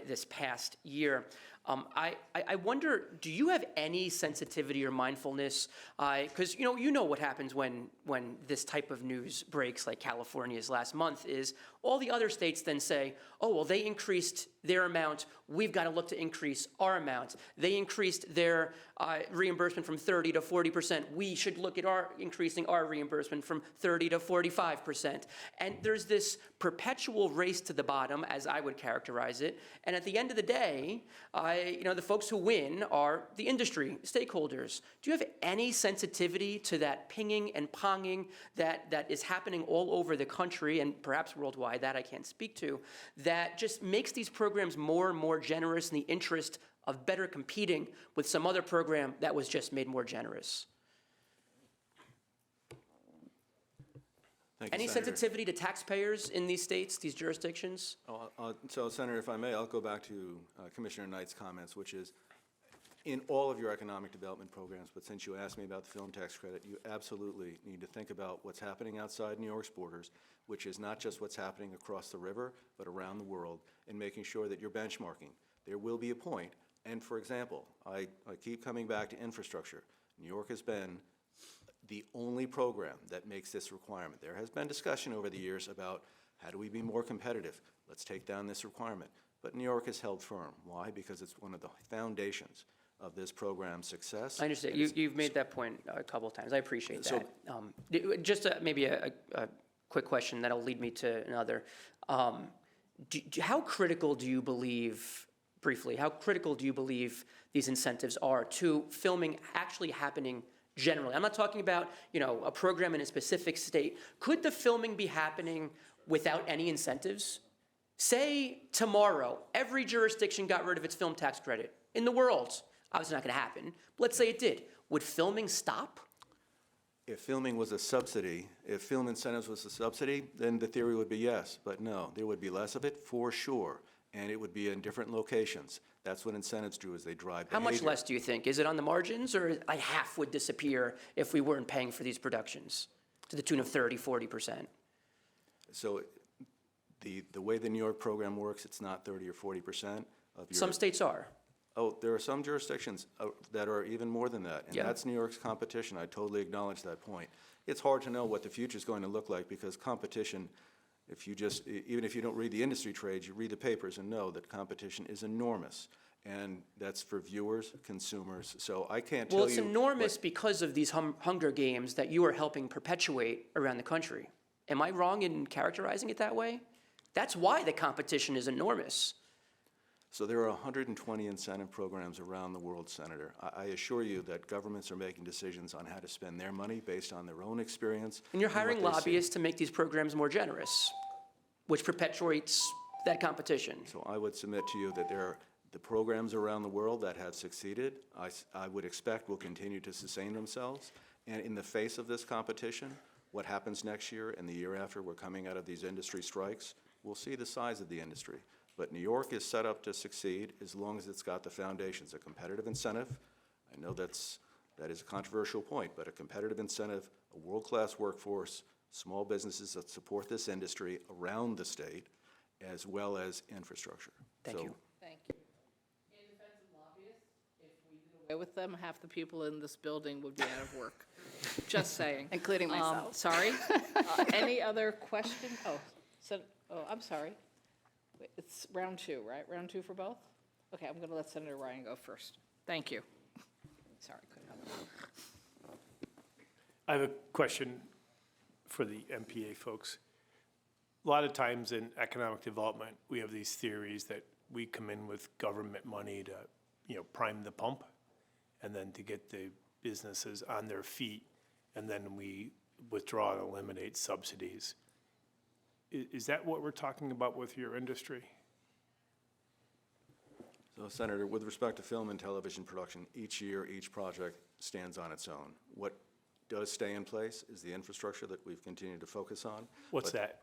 this past year. I wonder, do you have any sensitivity or mindfulness? Because you know what happens when this type of news breaks, like California's last month, is all the other states then say, oh, well, they increased their amount. We've got to look to increase our amount. They increased their reimbursement from 30 to 40%. We should look at increasing our reimbursement from 30 to 45%. And there's this perpetual race to the bottom, as I would characterize it. And at the end of the day, the folks who win are the industry stakeholders. Do you have any sensitivity to that pinging and ponging that is happening all over the country and perhaps worldwide, that I can't speak to, that just makes these programs more and more generous in the interest of better competing with some other program that was just made more generous? Thank you, Any Senator. sensitivity to taxpayers in these states, these jurisdictions? So, Senator, if I may, I'll go back to Commissioner Knight's comments, which is, in all of your economic development programs, but since you asked me about the film tax credit, you absolutely need to think about what's happening outside New York's borders, which is not just what's happening across the river, but around the world, and making sure that you're benchmarking. There will be a point, and for example, I keep coming back to infrastructure. New York has been the only program that makes this requirement. There has been discussion over the years about how do we be more competitive? Let's take down this requirement. But New York has held firm. Why? Because it's one of the foundations of this program's success. I understand. You've made that point a couple of times. I appreciate So- that. Just maybe a quick question that'll lead me to another. How critical do you believe, briefly, how critical do you believe these incentives are to filming actually happening generally? I'm not talking about, a program in a specific state. Could the filming be happening without any incentives? Say tomorrow, every jurisdiction got rid of its film tax credit in the world. Obviously not going to happen. But let's say it did. Would filming stop? If filming was a subsidy, if film incentives was a subsidy, then the theory would be yes. But no, there would be less of it for sure, and it would be in different locations. That's what incentives do, is they drive How behavior. much less do you think? Is it on the margins, or like half would disappear if we weren't paying for these productions to the tune of 30, 40%? So the way the New York program works, it's not 30 or 40% of your... Some states are. Oh, there are some jurisdictions that are even more than that, and Yeah. that's New York's competition. I totally acknowledge that point. It's hard to know what the future's going to look like, because competition, even if you don't read the industry trades, you read the papers and know that competition is enormous. And that's for viewers, consumers, so I can't tell you... Well, it's enormous because of these Hunger Games that you are helping perpetuate around the country. Am I wrong in characterizing it that way? That's why the competition is enormous. So there are 120 incentive programs around the world, Senator. I assure you that governments are making decisions on how to spend their money based on their own experience. And you're what hiring they see. lobbyists to make these programs more generous, which perpetuates that competition. So I would submit to you that there are the programs around the world that have succeeded, I would expect will continue to sustain themselves. And in the face of this competition, what happens next year and the year after we're coming out of these industry strikes, we'll see the size of the industry. But New York is set up to succeed as long as it's got the foundations, a competitive incentive. I know that is a controversial point, but a competitive incentive, a world-class workforce, small businesses that support this industry around the state, as well as infrastructure. Thank you. Thank you. In defense of lobbyists, if we did away with them, half the people in this building would be out of work. Just saying. Including myself. Sorry. Any other question? I'm sorry. Wait, it's round two, right? Round two for both? Okay, I'm going to let Senator Ryan go first. Thank you. Sorry, couldn't help it. I have a question for the MPA folks. A lot of times in economic development, we have these theories that we come in with government money to, prime the pump, and then to get the businesses on their feet, and then we withdraw and eliminate subsidies. Is that what we're talking about with your industry? So, Senator, with respect to film and television production, each year, each project stands on its own. What does stay in place is the infrastructure that we've continued to focus on. What's But,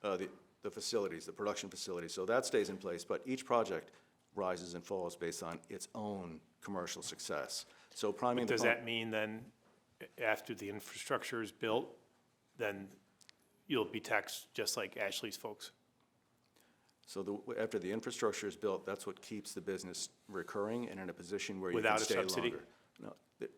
that? The facilities, the production facilities. So that stays in place, but each project rises and falls based on its own commercial success. So priming the Does pump. that mean then, after the infrastructure is built, then you'll be taxed just like Ashley's folks? So after the infrastructure is built, that's what keeps the business recurring and in a position where you can Without a stay subsidy? longer. No,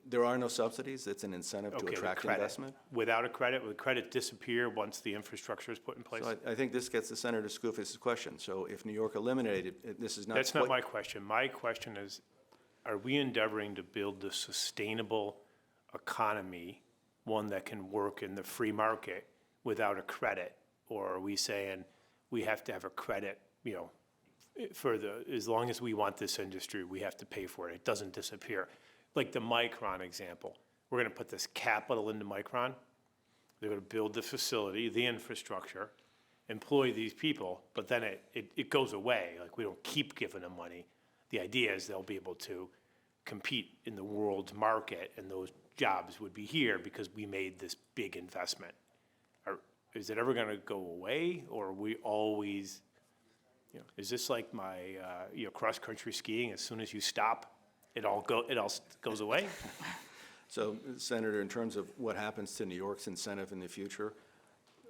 there are no subsidies. It's an incentive to Okay, the attract credit. investment. Without a credit, would credit disappear once the infrastructure is put in place? So I think this gets to Senator Skoufis' question. So if New York eliminated, this is not. That's not quite- my question. My question is, are we endeavoring to build a sustainable economy, one that can work in the free market without a credit? Or are we saying we have to have a credit, as long as we want this industry, we have to pay for it. It doesn't disappear. Like the Micron example, we're going to put this capital into Micron. They're going to build the facility, the infrastructure, employ these people, but then it goes away. Like, we don't keep giving them money. the idea is they'll be able to compete in the world's market, and those jobs would be here because we made this big investment. Is it ever going to go away, or are we always, is this like my, cross-country skiing? As soon as you stop, it all goes away? So, Senator, in terms of what happens to New York's incentive in the future,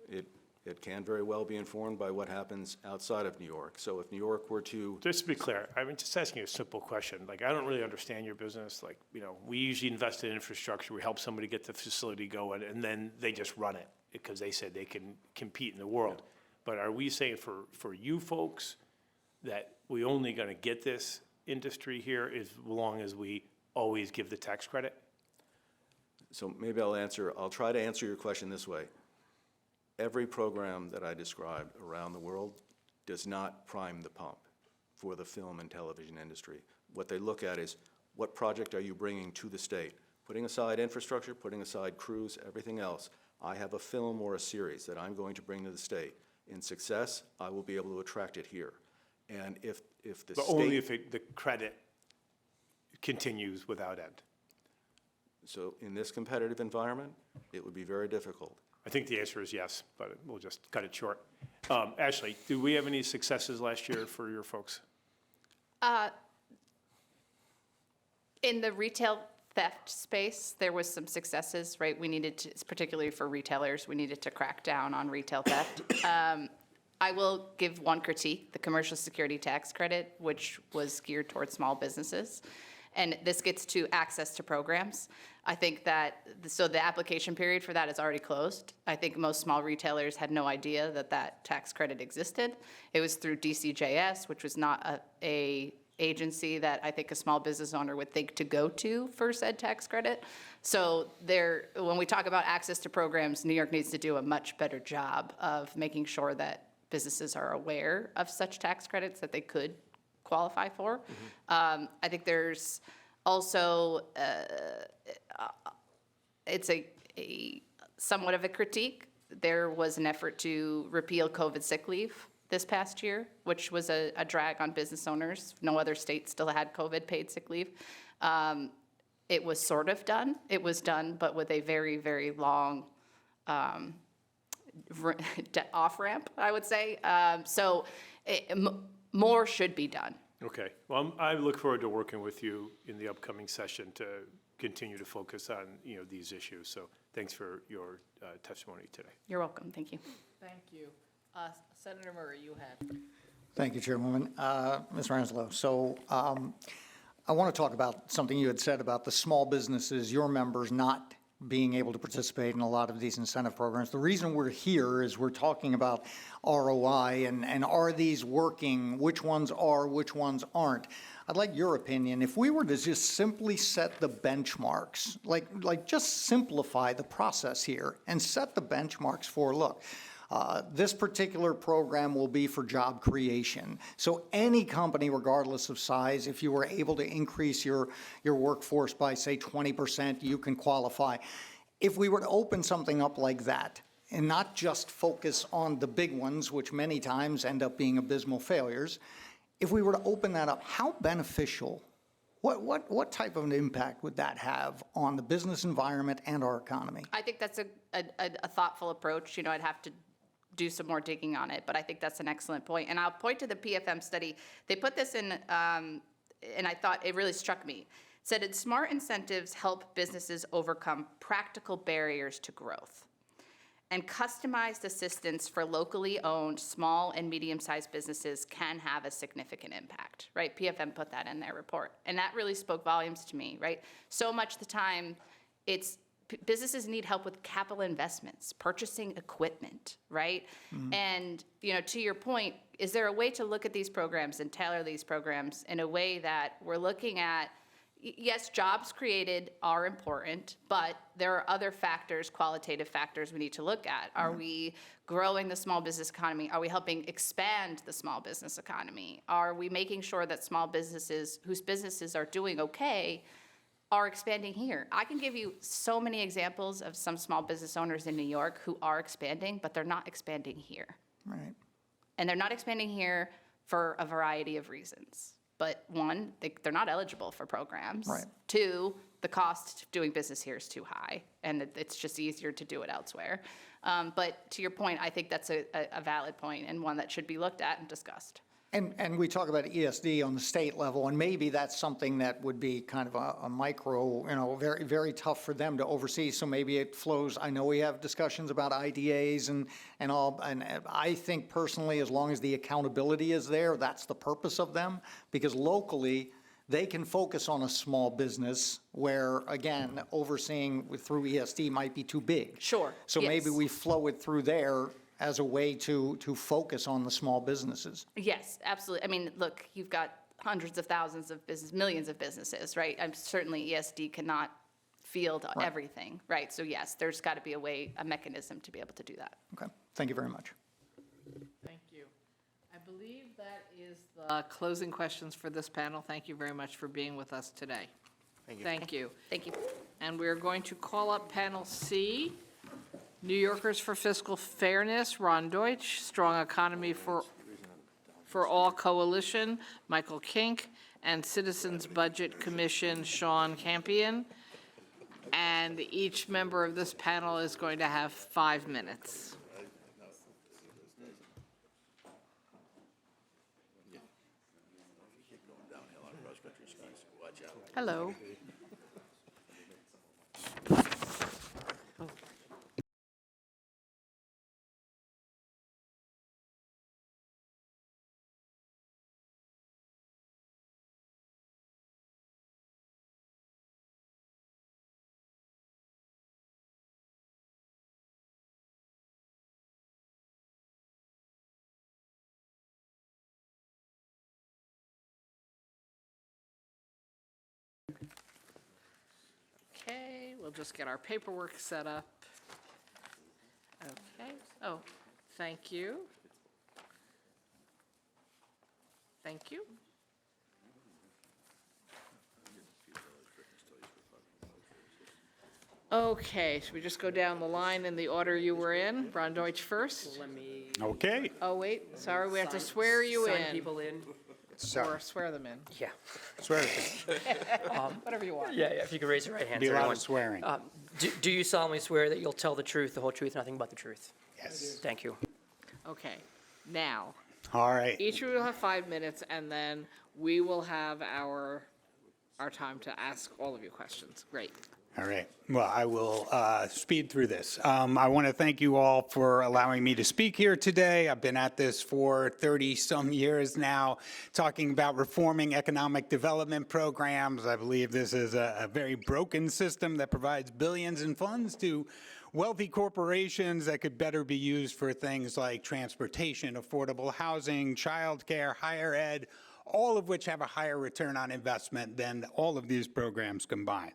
it can very well be informed by what happens outside of New York. So if New York were to, Just to be clear, I'm just asking you a simple question. Like, I don't really understand your business. Like, we usually invest in infrastructure, we help somebody get the facility going, and then they just run it because they said they can compete in the world. But are we saying for you folks that we only going to get this industry here as long as we always give the tax credit? so maybe I'll try to answer your question this way. Every program that I described around the world does not prime the pump for the film and television industry. What they look at is, what project are you bringing to the state? Putting aside infrastructure, putting aside crews, everything else, I have a film or a series that I'm going to bring to the state. In success, I will be able to attract it here. And if the But state... only if the credit continues without end. So in this competitive environment, it would be very difficult. I think the answer is yes, but we'll just cut it short. Ashley, did we have any successes last year for your folks? In the retail theft space, there was some successes, right? We needed to, particularly for retailers, we needed to crack down on retail theft. I will give one critique, the commercial security tax credit, which was geared towards small businesses. And this gets to access to programs. I think that, so the application period for that is already closed. I think most small retailers had no idea that that tax credit existed. It was through DCJS, which was not a agency that I think a small business owner would think to go to for said tax credit. So when we talk about access to programs, New York needs to do a much better job of making sure that businesses are aware of such tax credits that they could qualify for. I think there's also, it's a somewhat of a critique. There was an effort to repeal COVID sick leave this past year, which was a drag on business owners. No other state still had COVID paid sick leave. It was sort of done. It was done, but with a very, very long off-ramp, I would say. More should be done. Okay. Well, I look forward to working with you in the upcoming session to continue to focus on, these issues. So thanks for your testimony today. You're welcome. Thank you. Thank you. Senator Murray, you had. Thank you, Chairwoman. Ms. Ranslow, so I want to talk about something you had said about the small businesses, your members not being able to participate in a lot of these incentive programs. The reason we're here is we're talking about ROI and are these working, which ones are, which ones aren't. I'd like your opinion. If we were to just simply set the benchmarks, like just simplify the process here and set the benchmarks for, look, this particular program will be for job creation. So any company, regardless of size, if you were able to increase your workforce by, say, 20%, you can qualify. If we were to open something up like that and not just focus on the big ones, which many times end up being abysmal failures, if we were to open that up, how beneficial, what type of an impact would that have on the business environment and our economy? I think that's a thoughtful approach. I'd have to do some more digging on it, but I think that's an excellent point. And I'll point to the PFM study. They put this in, and I thought it really struck me. It said, smart incentives help businesses overcome practical barriers to growth. And customized assistance for locally owned small and medium-sized businesses can have a significant impact, right? PFM put that in their report. And that really spoke volumes to me, right? So much the time, businesses need help with capital investments, purchasing equipment, right? Mm-hmm. And, to your point, is there a way to look at these programs and tailor these programs in a way that we're looking at, yes, jobs created are important, but there are other factors, qualitative factors we need to look at. Are we growing the small business economy? Are we helping expand the small business economy? Are we making sure that small businesses whose businesses are doing okay are expanding here? I can give you so many examples of some small business owners in New York who are expanding, but they're not expanding here. Right. And they're not expanding here for a variety of reasons. but one, they're not eligible for programs. Right. Two, the cost of doing business here is too high, and it's just easier to do it elsewhere. But to your point, I think that's a valid point and one that should be looked at and discussed. And we talk about ESD on the state level, and maybe that's something that would be kind of a micro, very, very tough for them to oversee. So maybe it flows. I know we have discussions about IDAs and all, and I think personally, as long as the accountability is there, that's the purpose of them, because locally, they can focus on a small business where, again, overseeing through ESD might be too big. Sure, So maybe yes. we flow it through there as a way to focus on the small businesses. Yes, absolutely. I mean, look, you've got hundreds of thousands of business, millions of businesses, right? Certainly ESD cannot field everything, right? So yes, there's got to be a mechanism to be able to do that. Okay, thank you very much. Thank you. I believe that is the closing questions for this panel. Thank you very much for being with us today. Thank you. Thank you. Thank you. And we're going to call up panel C, New Yorkers for Fiscal Fairness, Ron Deutsch, Strong Economy for All Coalition, Michael Kink, and Citizens Budget Commission, Sean Campion. And each member of this panel is going to have 5 minutes. Hello. Okay, we'll just get our paperwork set up. Okay, oh, thank you. Thank you. Okay, should we just go down the line in the order you were in? Ron Deutsch first? Let me Okay. Oh, wait, sorry, we have to swear you sign in. people in. Or swear them in, Yeah. whatever you want. Yeah, if you could raise your right hand. Be a lot everyone. of swearing. Do you solemnly swear that you'll tell the truth, the whole truth, nothing but the truth? Yes. Thank you. Okay, now, All right. each of you will have 5 minutes, and then we will have our time to ask all of you questions. Great. All right. Well, I will speed through this. I want to thank you all for allowing me to speak here today. I've been at this for 30-some years now, talking about reforming economic development programs. I believe this is a very broken system that provides billions in funds to wealthy corporations that could better be used for things like transportation, affordable housing, childcare, higher ed, all of which have a higher return on investment than all of these programs combined.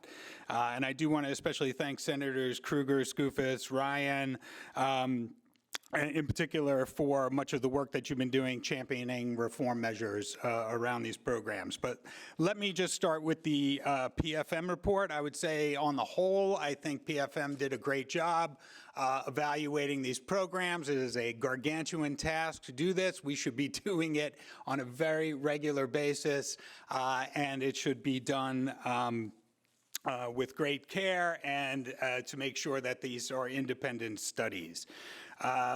And I do want to especially thank Senators Krueger, Skoufis, Ryan, in particular for much of the work that you've been doing championing reform measures around these programs. But let me just start with the PFM report. I would say on the whole, I think PFM did a great job evaluating these programs. It is a gargantuan task to do this. We should be doing it on a very regular basis, and it should be done with great care and to make sure that these are independent studies.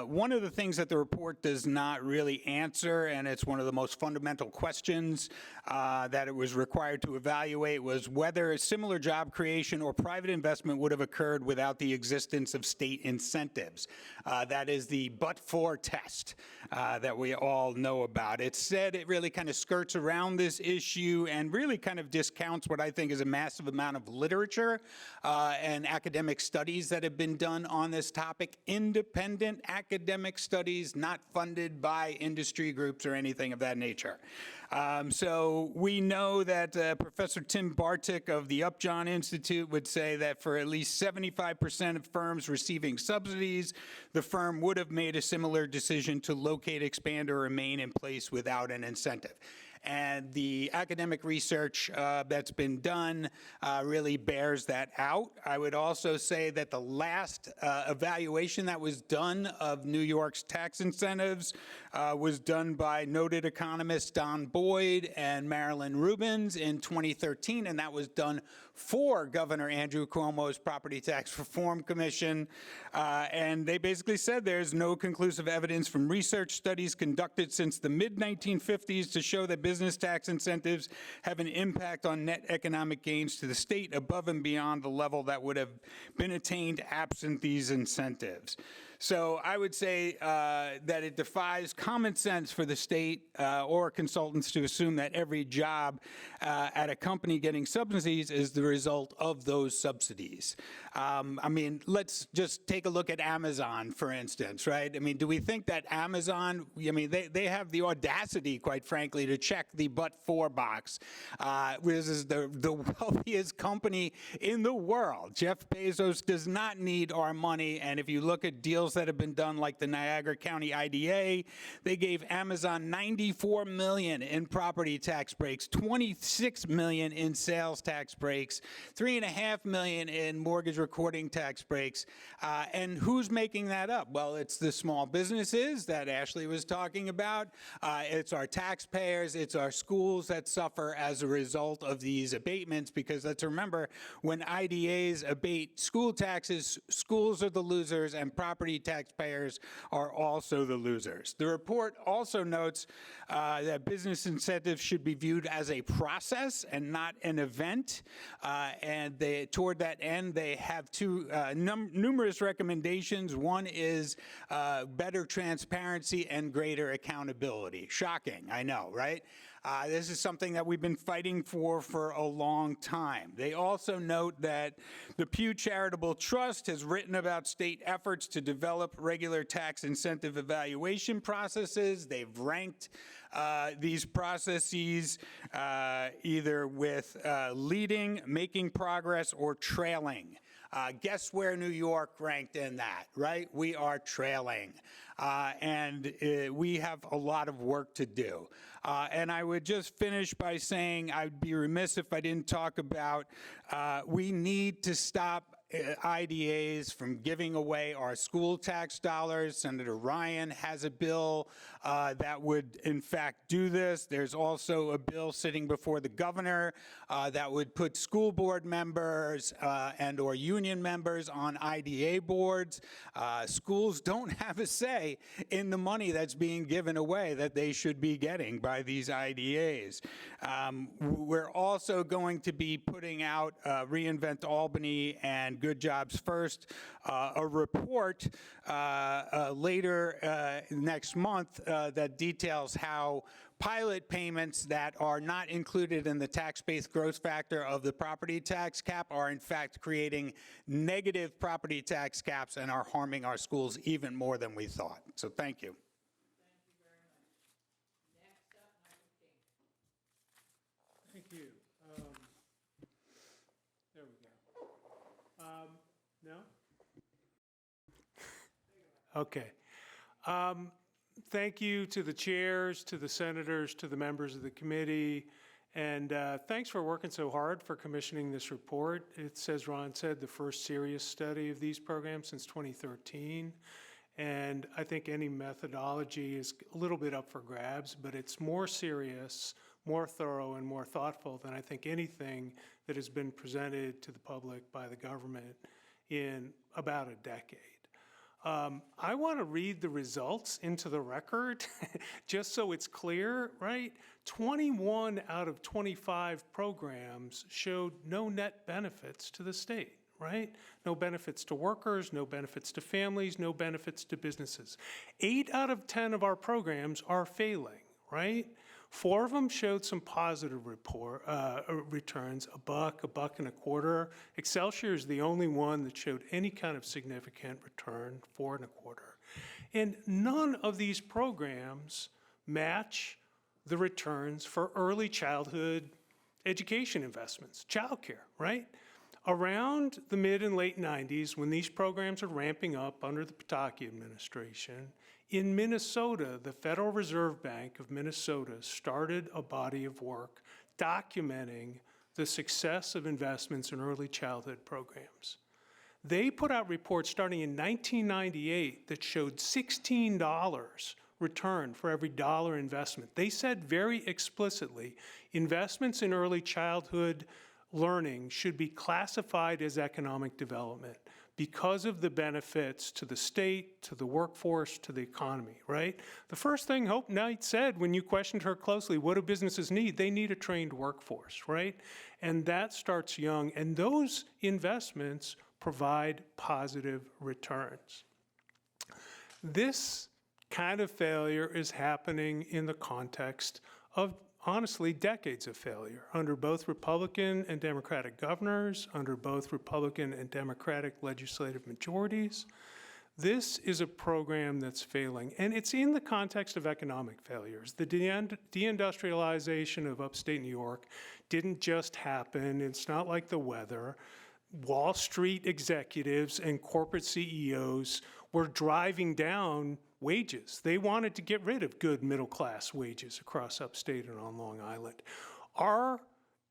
One of the things that the report does not really answer, and it's one of the most fundamental questions that it was required to evaluate, was whether similar job creation or private investment would have occurred without the existence of state incentives. That is the but-for test that we all know about. It said it really kind of skirts around this issue and really kind of discounts what I think is a massive amount of literature and academic studies that have been done on this topic. Independent academic studies not funded by industry groups or anything of that nature. So we know that Professor Tim Bartik of the Upjohn Institute would say that for at least 75% of firms receiving subsidies, the firm would have made a similar decision to locate, expand, or remain in place without an incentive. and the academic research that's been done really bears that out. I would also say that the last evaluation that was done of New York's tax incentives was done by noted economists Don Boyd and Marilyn Rubens in 2013, and that was done for Governor Andrew Cuomo's Property Tax Reform Commission. And they basically said there's no conclusive evidence from research studies conducted since the mid-1950s to show that business tax incentives have an impact on net economic gains to the state above and beyond the level that would have been attained absent these incentives. So I would say that it defies common sense for the state or consultants to assume that every job at a company getting subsidies is the result of those subsidies. I mean, let's just take a look at Amazon, for instance, right? I mean, do we think that Amazon, I mean, they have the audacity, quite frankly, to check the but-for box. This is the wealthiest company in the world. Jeff Bezos does not need our money, and if you look at deals that have been done, like the Niagara County IDA, they gave Amazon $94 million in property tax breaks, $26 million in sales tax breaks, $3.5 million in mortgage recording tax breaks. And who's making that up? Well, it's the small businesses that Ashley was talking about. It's our taxpayers. It's our schools that suffer as a result of these abatements, because let's remember, when IDAs abate school taxes, schools are the losers and property taxpayers are also the losers. The report also notes that business incentives should be viewed as a process and not an event. And toward that end, they have numerous recommendations. One is better transparency and greater accountability. Shocking, I know, right? This is something that we've been fighting for a long time. They also note that the Pew Charitable Trust has written about state efforts to develop regular tax incentive evaluation processes. They've ranked these processes either with leading, making progress, or trailing. Guess where New York ranked in that, right? We are trailing. And we have a lot of work to do. And I would just finish by saying I'd be remiss if I didn't talk about we need to stop IDAs from giving away our school tax dollars. Senator Ryan has a bill that would, in fact, do this. There's also a bill sitting before the governor that would put school board members and or union members on IDA boards. Schools don't have a say in the money that's being given away that they should be getting by these IDAs. We're also going to be putting out Reinvent Albany and Good Jobs First, a report later next month that details how pilot payments that are not included in the tax-based growth factor of the property tax cap are in fact creating negative property tax caps and are harming our schools even more than we thought. So thank you. Thank you. There we go. No? Okay. Thank you to the chairs, to the senators, to the members of the committee, and thanks for working so hard for commissioning this report. It's, as Ron said, the first serious study of these programs since 2013. And I think any methodology is a little bit up for grabs, but it's more serious, more thorough, and more thoughtful than I think anything that has been presented to the public by the government in about a decade. I want to read the results into the record, just so it's clear, right? 21 out of 25 programs showed no net benefits to the state, right? No benefits to workers, no benefits to families, no benefits to businesses. 8 out of 10 of our programs are failing, right? 4 of them showed some positive returns, $1.25. Excelsior is the only one that showed any kind of significant return, 4.25. And none of these programs match the returns for early childhood education investments, childcare, right? Around the mid and late 90s, when these programs are ramping up under the Pataki administration, in Minnesota, the Federal Reserve Bank of Minnesota started a body of work documenting the success of investments in early childhood programs. They put out reports starting in 1998 that showed $16 return for every dollar investment. They said very explicitly, investments in early childhood learning should be classified as economic development because of the benefits to the state, to the workforce, to the economy, right? The first thing Hope Knight said when you questioned her closely, what do businesses need? They need a trained workforce, right? And that starts young, and those investments provide positive returns. This kind of failure is happening in the context of, honestly, decades of failure under both Republican and Democratic governors, under both Republican and Democratic legislative majorities. This is a program that's failing, and it's in the context of economic failures. The deindustrialization of upstate New York didn't just happen. It's not like the weather. Wall Street executives and corporate CEOs were driving down wages. They wanted to get rid of good middle-class wages across upstate and on Long Island. Our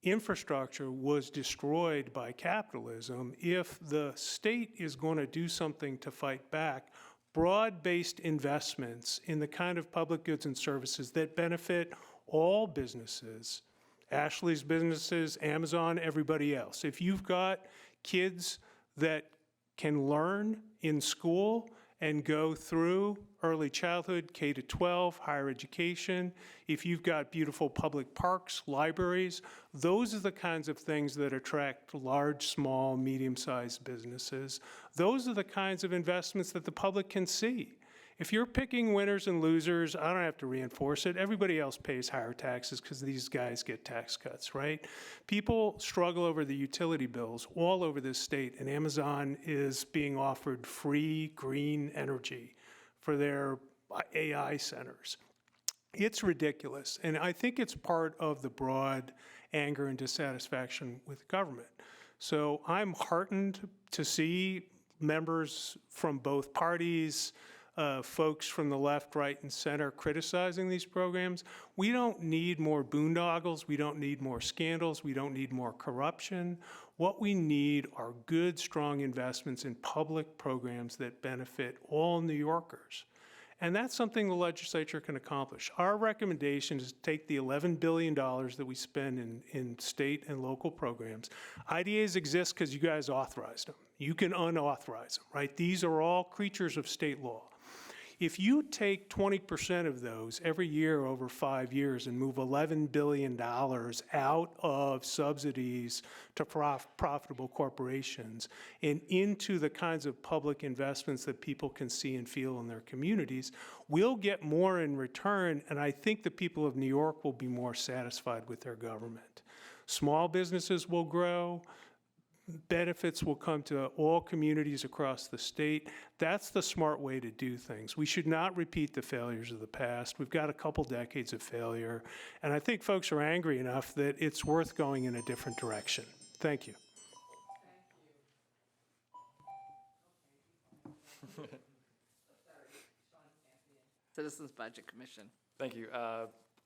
infrastructure was destroyed by capitalism. If the state is going to do something to fight back, broad-based investments in the kind of public goods and services that benefit all businesses, Ashley's businesses, Amazon, everybody else. If you've got kids that can learn in school and go through early childhood, K to 12, higher education, if you've got beautiful public parks, libraries, those are the kinds of things that attract large, small, medium-sized businesses. Those are the kinds of investments that the public can see. If you're picking winners and losers, I don't have to reinforce it. Everybody else pays higher taxes because these guys get tax cuts, right? People struggle over the utility bills all over this state, and Amazon is being offered free green energy for their AI centers. It's ridiculous, and I think it's part of the broad anger and dissatisfaction with government. So I'm heartened to see members from both parties, folks from the left, right, and center criticizing these programs. We don't need more boondoggles. We don't need more scandals. We don't need more corruption. What we need are good, strong investments in public programs that benefit all New Yorkers. And that's something the legislature can accomplish. Our recommendation is to take the $11 billion that we spend in state and local programs. IDAs exist because you guys authorized them. You can unauthorize them, right? These are all creatures of state law. If you take 20% of those every year over 5 years and move $11 billion out of subsidies to profitable corporations and into the kinds of public investments that people can see and feel in their communities, we'll get more in return, and I think the people of New York will be more satisfied with their government. Small businesses will grow. Benefits will come to all communities across the state. That's the smart way to do things. We should not repeat the failures of the past. We've got a couple decades of failure, and I think folks are angry enough that it's worth going in a different direction. Thank you. Citizens Budget Commission. Thank you.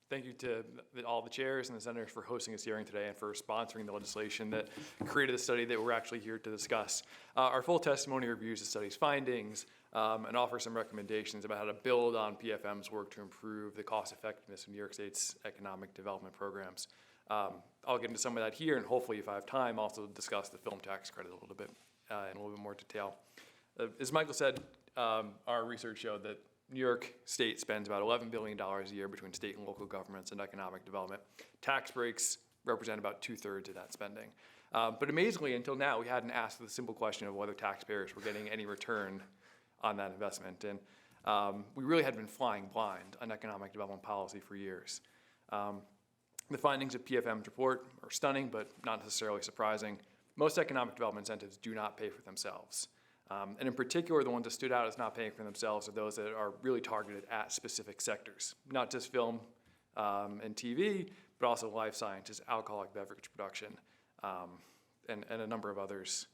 Thank you to all the chairs and the senators for hosting this hearing today and for sponsoring the legislation that created the study that we're actually here to discuss. Our full testimony reviews the study's findings and offers some recommendations about how to build on PFM's work to improve the cost effectiveness of New York State's economic development programs. I'll get into some of that here, and hopefully, if I have time, also discuss the film tax credit a little bit in a little bit more detail. As Michael said, our research showed that New York State spends about $11 billion a year between state and local governments and economic development. Tax breaks represent about 2/3 of that spending. But amazingly, until now, we hadn't asked the simple question of whether taxpayers were getting any return on that investment. And we really had been flying blind on economic development policy for years. The findings of PFM's report are stunning, but not necessarily surprising. Most economic development incentives do not pay for themselves. And in particular, the ones that stood out as not paying for themselves are those that are really targeted at specific sectors, not just film and TV, but also life sciences, alcoholic beverage production, and a number of others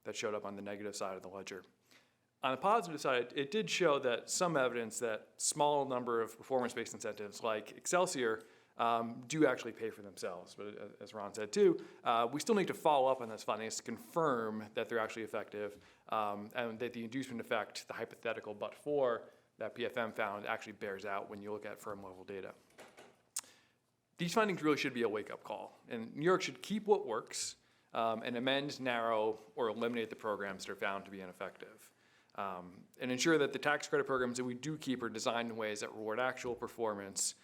that showed up on the negative side of the ledger. On the positive side, it did show that some evidence that small number of performance-based incentives like Excelsior do actually pay for themselves. But as Ron said too, we still need to follow up on those findings to confirm that they're actually effective and that the inducement effect, the hypothetical but for that PFM found, actually bears out when you look at firm-level data. These findings really should be a wake-up call, and New York should keep what works and amend, narrow, or eliminate the programs that are found to be ineffective. And ensure that the tax credit programs that we do keep are designed in ways that reward actual performance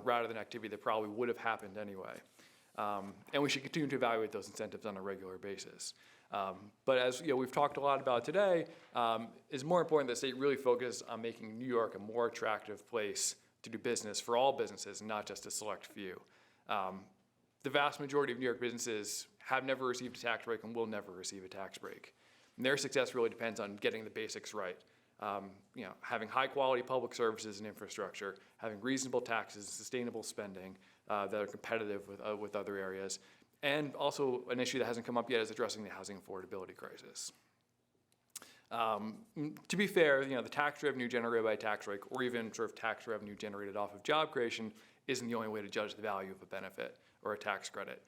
rather than activity that probably would have happened anyway. And we should continue to evaluate those incentives on a regular basis. But as we've talked a lot about today, it's more important that the state really focus on making New York a more attractive place to do business for all businesses and not just a select few. The vast majority of New York businesses have never received a tax break and will never receive a tax break. And their success really depends on getting the basics right. Having high quality public services and infrastructure, having reasonable taxes and sustainable spending that are competitive with other areas, and also an issue that hasn't come up yet is addressing the housing affordability crisis. To be fair, the tax revenue generated by a tax break or even sort of tax revenue generated off of job creation isn't the only way to judge the value of a benefit or a tax credit.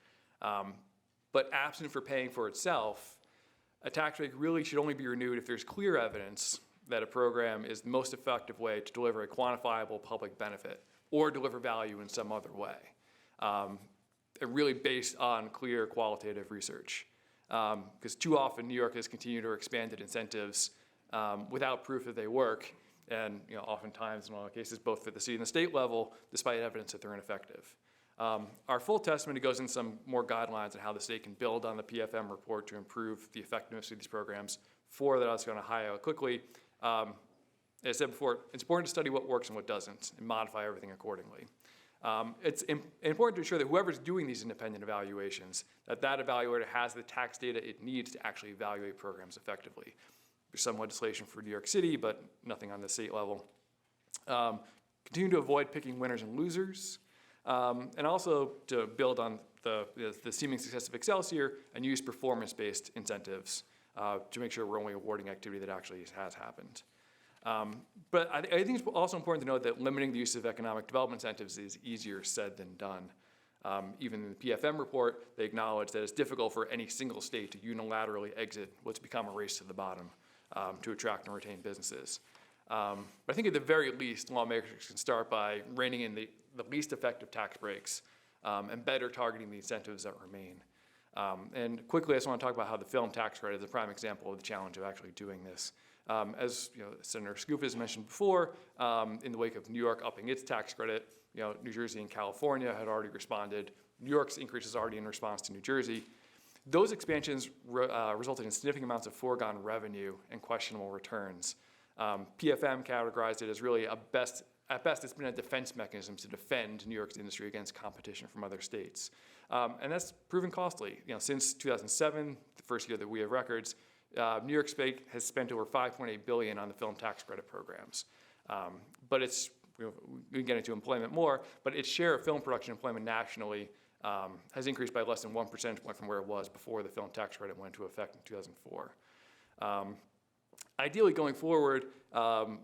But absent for paying for itself, a tax break really should only be renewed if there's clear evidence that a program is the most effective way to deliver a quantifiable public benefit or deliver value in some other way. And really based on clear qualitative research. Because too often New York has continued to expand its incentives without proof that they work, and oftentimes in a lot of cases both at the city and the state level, despite evidence that they're ineffective. Our full testimony goes into some more guidelines on how the state can build on the PFM report to improve the effectiveness of these programs. Four that I was going to highlight quickly. As I said before, it's important to study what works and what doesn't and modify everything accordingly. It's important to ensure that whoever's doing these independent evaluations, that evaluator has the tax data it needs to actually evaluate programs effectively. There's some legislation for New York City, but nothing on the state level. Continue to avoid picking winners and losers. And also to build on the seeming success of Excelsior and use performance-based incentives to make sure we're only awarding activity that actually has happened. But I think it's also important to note that limiting the use of economic development incentives is easier said than done. Even in the PFM report, they acknowledge that it's difficult for any single state to unilaterally exit what's become a race to the bottom to attract and retain businesses. But I think at the very least, lawmakers can start by reining in the least effective tax breaks and better targeting the incentives that remain. And quickly, I just want to talk about how the film tax credit is a prime example of the challenge of actually doing this. As Senator Skoufis mentioned before, in the wake of New York upping its tax credit, New Jersey and California had already responded. New York's increase is already in response to New Jersey. Those expansions resulted in significant amounts of foregone revenue and questionable returns. PFM categorized it as really at best it's been a defense mechanism to defend New York's industry against competition from other states. And that's proven costly. Since 2007, the first year that we have records, New York State has spent over $5.8 billion on the film tax credit programs. But it's, we can get into employment more, but its share of film production employment nationally has increased by less than 1 percentage point from where it was before the film tax credit went into effect in 2004. Ideally, going forward,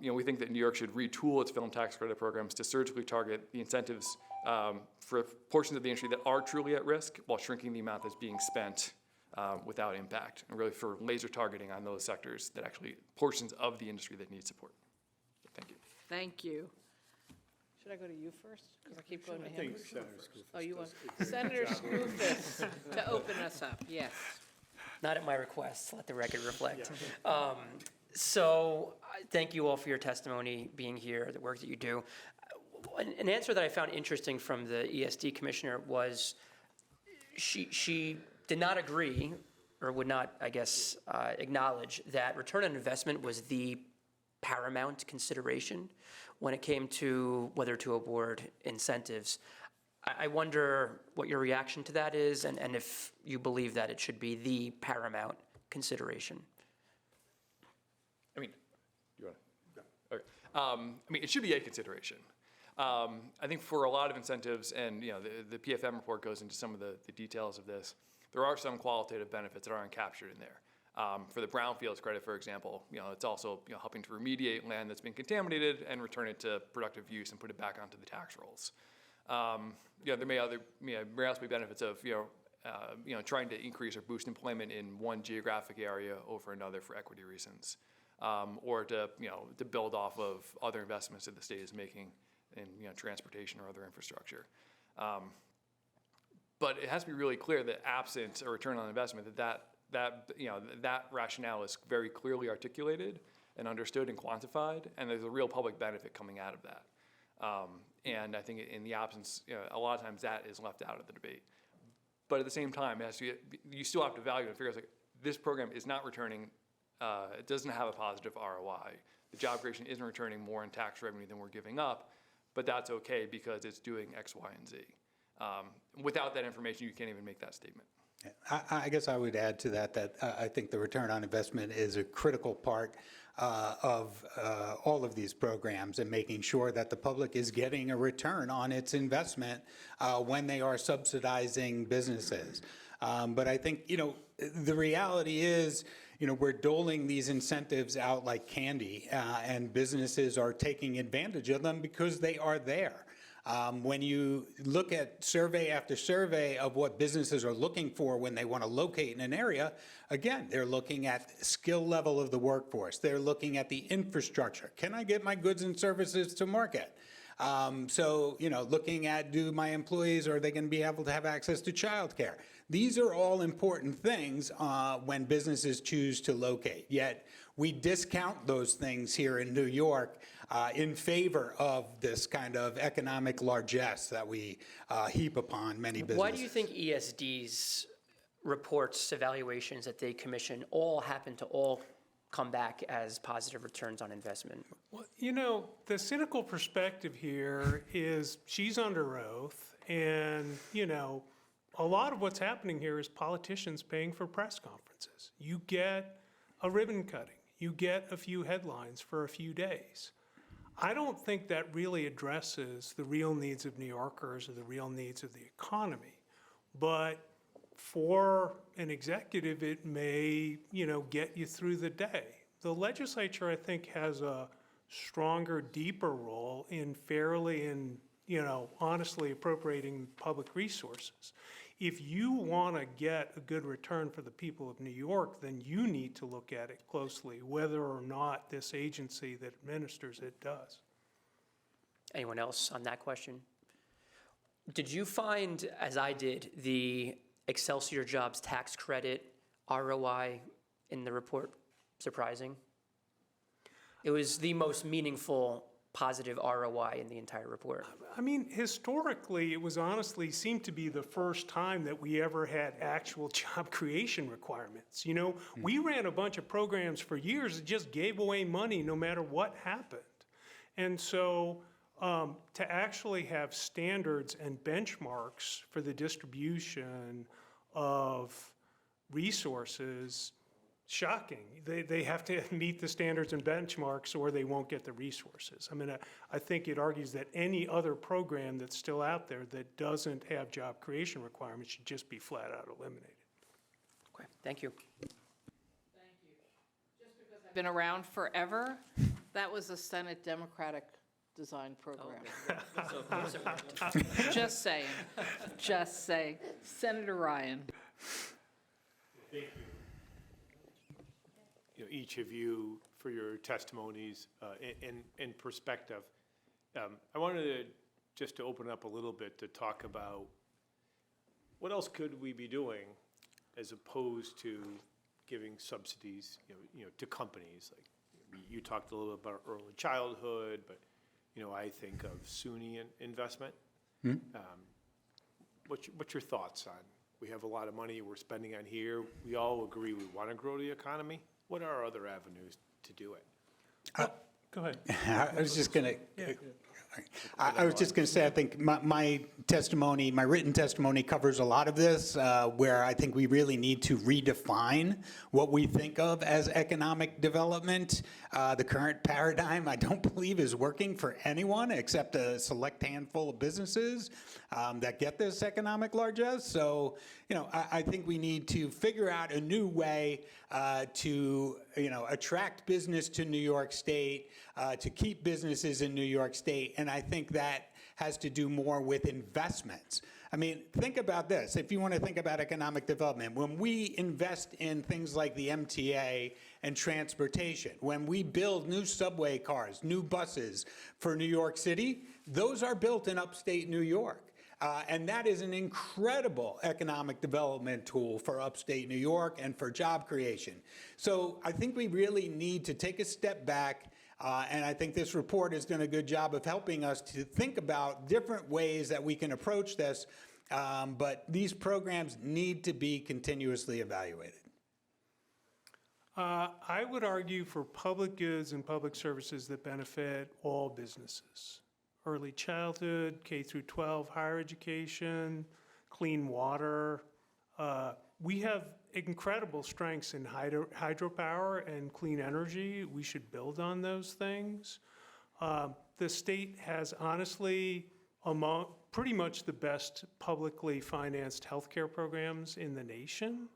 we think that New York should retool its film tax credit programs to surgically target the incentives for portions of the industry that are truly at risk while shrinking the amount that's being spent without impact, and really for laser targeting on those sectors that actually, portions of the industry that need support. Thank you. Thank you. Should I go to you first? Because I keep going to him. I think Senator Skoufis Oh, you want does Senator Skoufis to open us up, yes. Not at my request, let the record reflect. So thank you all for your testimony, being here, the work that you do. An answer that I found interesting from the ESD commissioner was she did not agree, or would not, I guess, acknowledge that return on investment was the paramount consideration when it came to whether to award incentives. I wonder what your reaction to that is, and if you believe that it should be the paramount consideration. I mean, you want to? Okay. I mean, it should be a consideration. I think for a lot of incentives, and the PFM report goes into some of the details of this, there are some qualitative benefits that aren't captured in there. For the brownfields credit, for example, it's also helping to remediate land that's been contaminated and return it to productive use and put it back onto the tax rolls. There may also be benefits of trying to increase or boost employment in one geographic area over another for equity reasons, or to build off of other investments that the state is making in transportation or other infrastructure. But it has to be really clear that absent a return on investment, that rationale is very clearly articulated and understood and quantified, and there's a real public benefit coming out of that. And I think in the absence, a lot of times that is left out of the debate. But at the same time, you still have to value and figure out, like, this program is not returning, it doesn't have a positive ROI. The job creation isn't returning more in tax revenue than we're giving up, but that's okay because it's doing X, Y, and Z. Without that information, you can't even make that statement. I guess I would add to that I think the return on investment is a critical part of all of these programs, and making sure that the public is getting a return on its investment when they are subsidizing businesses. But I think, the reality is, we're doling these incentives out like candy, and businesses are taking advantage of them because they are there. When you look at survey after survey of what businesses are looking for when they want to locate in an area, again, they're looking at skill level of the workforce. They're looking at the infrastructure. Can I get my goods and services to market? Looking at, do my employees, are they going to be able to have access to childcare? These are all important things when businesses choose to locate. Yet we discount those things here in New York in favor of this kind of economic largesse that we heap upon many businesses. Why do you think ESD's reports, evaluations that they commission all happen to all come back as positive returns on investment? Well, the cynical perspective here is she's under oath, and, a lot of what's happening here is politicians paying for press conferences. You get a ribbon cutting. You get a few headlines for a few days. I don't think that really addresses the real needs of New Yorkers or the real needs of the economy. But for an executive, it may, get you through the day. The legislature, I think, has a stronger, deeper role in fairly and, honestly appropriating public resources. If you want to get a good return for the people of New York, then you need to look at it closely, whether or not this agency that administers it does. Anyone else on that question? Did you find, as I did, the Excelsior Jobs tax credit ROI in the report surprising? It was the most meaningful positive ROI in the entire report. I mean, historically, it was honestly seemed to be the first time that we ever had actual job creation requirements. We ran a bunch of programs for years that just gave away money no matter what happened. And so to actually have standards and benchmarks for the distribution of resources, shocking. They have to meet the standards and benchmarks or they won't get the resources. I mean, I think it argues that any other program that's still out there that doesn't have job creation requirements should just be flat out eliminated. Okay, thank you. I've been around forever. That was a Senate Democratic design program. Just saying. Senator Ryan. Thank you. Each of you for your testimonies and perspective. I wanted to open up a little bit to talk about what else could we be doing as opposed to giving subsidies, to companies. Like you talked a little bit about early childhood, but I think of SUNY investment. What's your thoughts on? We have a lot of money we're spending on here. We all agree we want to grow the economy. What are other avenues to do it? Go ahead. I was just going to, I was just going to say, I think my testimony, my written testimony covers a lot of this, where I think we really need to redefine what we think of as economic development. The current paradigm, I don't believe, is working for anyone except a select handful of businesses that get this economic largesse. So, I think we need to figure out a new way to, attract business to New York State, to keep businesses in New York State, and I think that has to do more with investments. I mean, think about this. If you want to think about economic development, when we invest in things like the MTA and transportation, when we build new subway cars, new buses for New York City, those are built in upstate New York. And that is an incredible economic development tool for upstate New York and for job creation. So I think we really need to take a step back, and I think this report has done a good job of helping us to think about different ways that we can approach this, but these programs need to be continuously evaluated. I would argue for public goods and public services that benefit all businesses. Early childhood, K through 12, higher education, clean water. We have incredible strengths in hydropower and clean energy. We should build on those things. The state has honestly among pretty much the best publicly financed healthcare programs in the nation.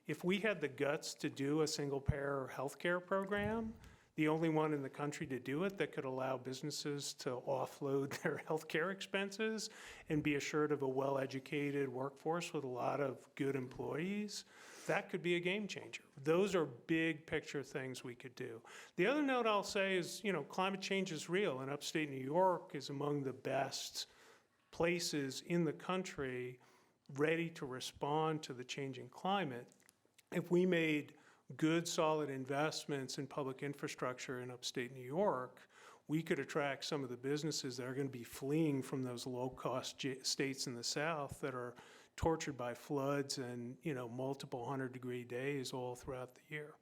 If we had the guts to do a single-payer healthcare program, the only one in the country to do it that could allow businesses to offload their healthcare expenses and be assured of a well-educated workforce with a lot of good employees, that could be a game changer. Those are big picture things we could do. The other note I'll say is, climate change is real, and upstate New York is among the best places in the country ready to respond to the changing climate. If we made good, solid investments in public infrastructure in upstate New York, we could attract some of the businesses that are going to be fleeing from those low-cost states in the South that are tortured by floods and, multiple 100-degree days all throughout the year.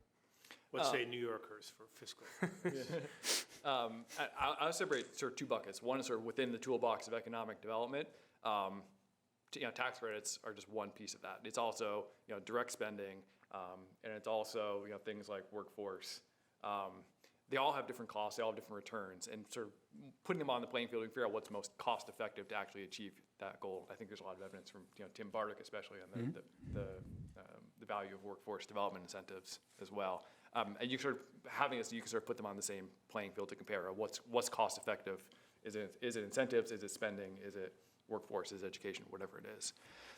Let's say New Yorkers for fiscal. I'll separate sort of two buckets. One is sort of within the toolbox of economic development. Tax credits are just one piece of that. It's also, direct spending, and it's also, things like workforce. They all have different costs, they all have different returns, and sort of putting them on the playing field and figure out what's most cost effective to actually achieve that goal. I think there's a lot of evidence from, Tim Bartek especially on the value of workforce development incentives as well. And you sort of having this, you can sort of put them on the same playing field to compare what's cost effective. Is it incentives? Is it spending? Is it workforce? Is it education? Whatever it is.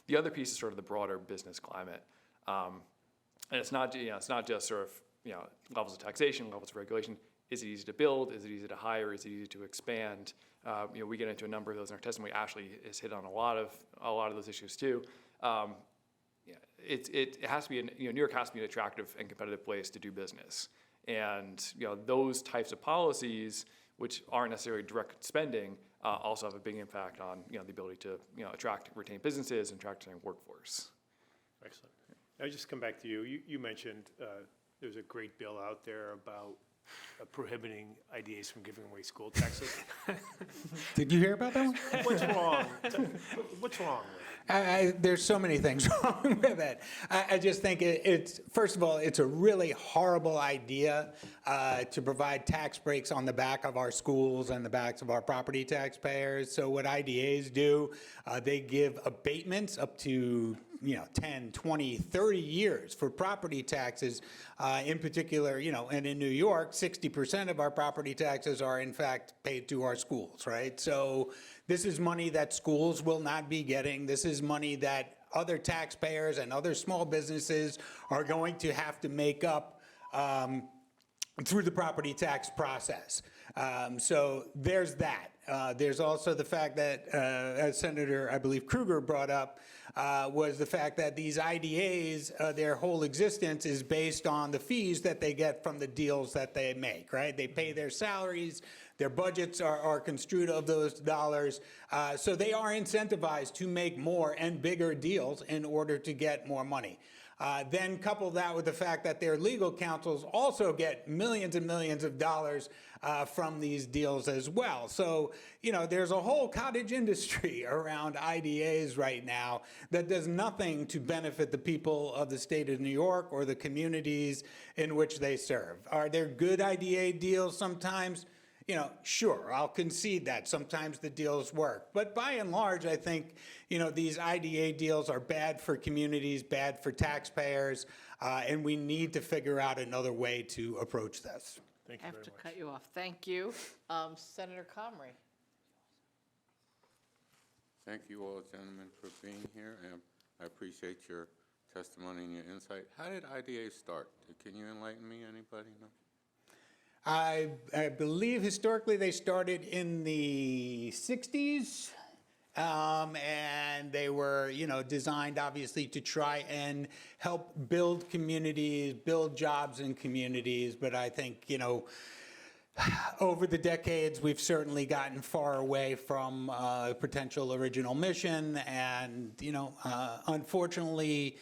The other piece is sort of the broader business climate, and it's not just sort of levels of taxation, levels of regulation. Is it easy to build? Is it easy to hire? Is it easy to expand? We get into a number of those in our testimony. Ashley has hit on a lot of those issues too. It has to be, New York has to be an attractive and competitive place to do business. And, those types of policies, which aren't necessarily direct spending, also have a big impact on, the ability to, attract, retain businesses and attract a workforce. Excellent. I'll just come back to you. You mentioned there's a great bill out there about prohibiting IDAs from giving away school taxes. Did you hear about that one? What's wrong? What's wrong with it? There's so many things wrong with it. I just think it's, first of all, it's a really horrible idea to provide tax breaks on the back of our schools and the backs of our property taxpayers. So what IDAs do, they give abatements up to 10, 20, 30 years for property taxes, in particular, and in New York, 60% of our property taxes are in fact paid to our schools, right? So this is money that schools will not be getting. This is money that other taxpayers and other small businesses are going to have to make up through the property tax process. So there's that. There's also the fact that, as Senator, I believe, Krueger brought up, was the fact that these IDAs, their whole existence is based on the fees that they get from the deals that they make, right? They pay their salaries, their budgets are construed of those dollars, so they are incentivized to make more and bigger deals in order to get more money. Then couple that with the fact that their legal counsels also get millions and millions of dollars from these deals as well. So, there's a whole cottage industry around IDAs right now that does nothing to benefit the people of the state of New York or the communities in which they serve. Are there good IDA deals sometimes? Sure, I'll concede that sometimes the deals work. But by and large, I think, these IDA deals are bad for communities, bad for taxpayers, and we need to figure out another way to approach this. Thank I you have to very much. cut you off. Thank you. Senator Comrie. Thank you all, gentlemen, for being here, and I appreciate your testimony and your insight. How did IDA start? Can you enlighten me, anybody know? I believe historically they started in the 60s. And they were, designed obviously to try and help build communities, build jobs in communities. But I think, over the decades, we've certainly gotten far away from potential original mission. And, unfortunately,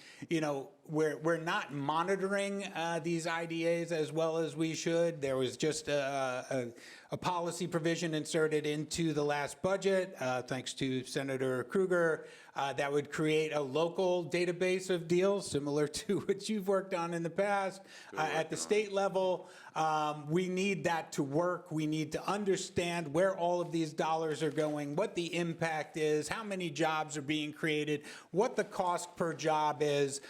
we're not monitoring these IDAs as well as we should. There was just a policy provision inserted into the last budget, thanks to Senator Krueger, that would create a local database of deals similar to what you've worked on in the past at the state level. We need that to work. We need to understand where all of these dollars are going, what the impact is, how many jobs are being created, what the cost per job is,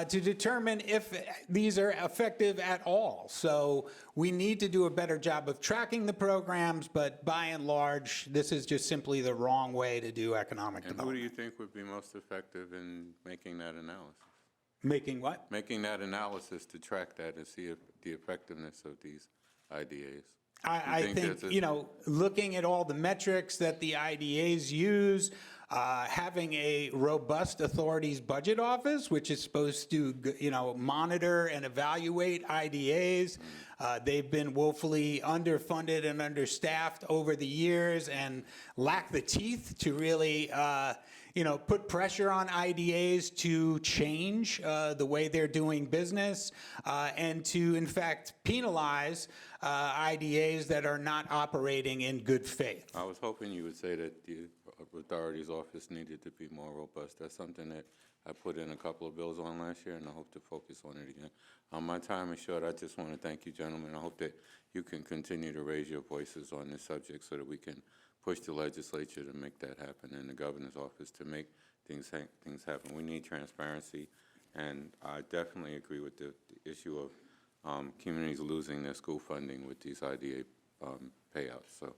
to determine if these are effective at all. So we need to do a better job of tracking the programs, but by and large, this is just simply the wrong way to do economic And who development. do you think would be most effective in making that analysis? Making what? Making that analysis to track that and see if the effectiveness of these IDAs. I think, looking at all the metrics that the IDAs use, having a robust authorities budget office, which is supposed to, monitor and evaluate IDAs. They've been woefully underfunded and understaffed over the years and lack the teeth to really, put pressure on IDAs to change the way they're doing business and to, in fact, penalize IDAs that are not operating in good faith. I was hoping you would say that the authority's office needed to be more robust. That's something that I put in a couple of bills on last year, and I hope to focus on it again. My time is short. I just want to thank you, gentlemen. I hope that you can continue to raise your voices on this subject so that we can push the legislature to make that happen and the governor's office to make things happen. We need transparency, and I definitely agree with the issue of communities losing their school funding with these IDA payouts. So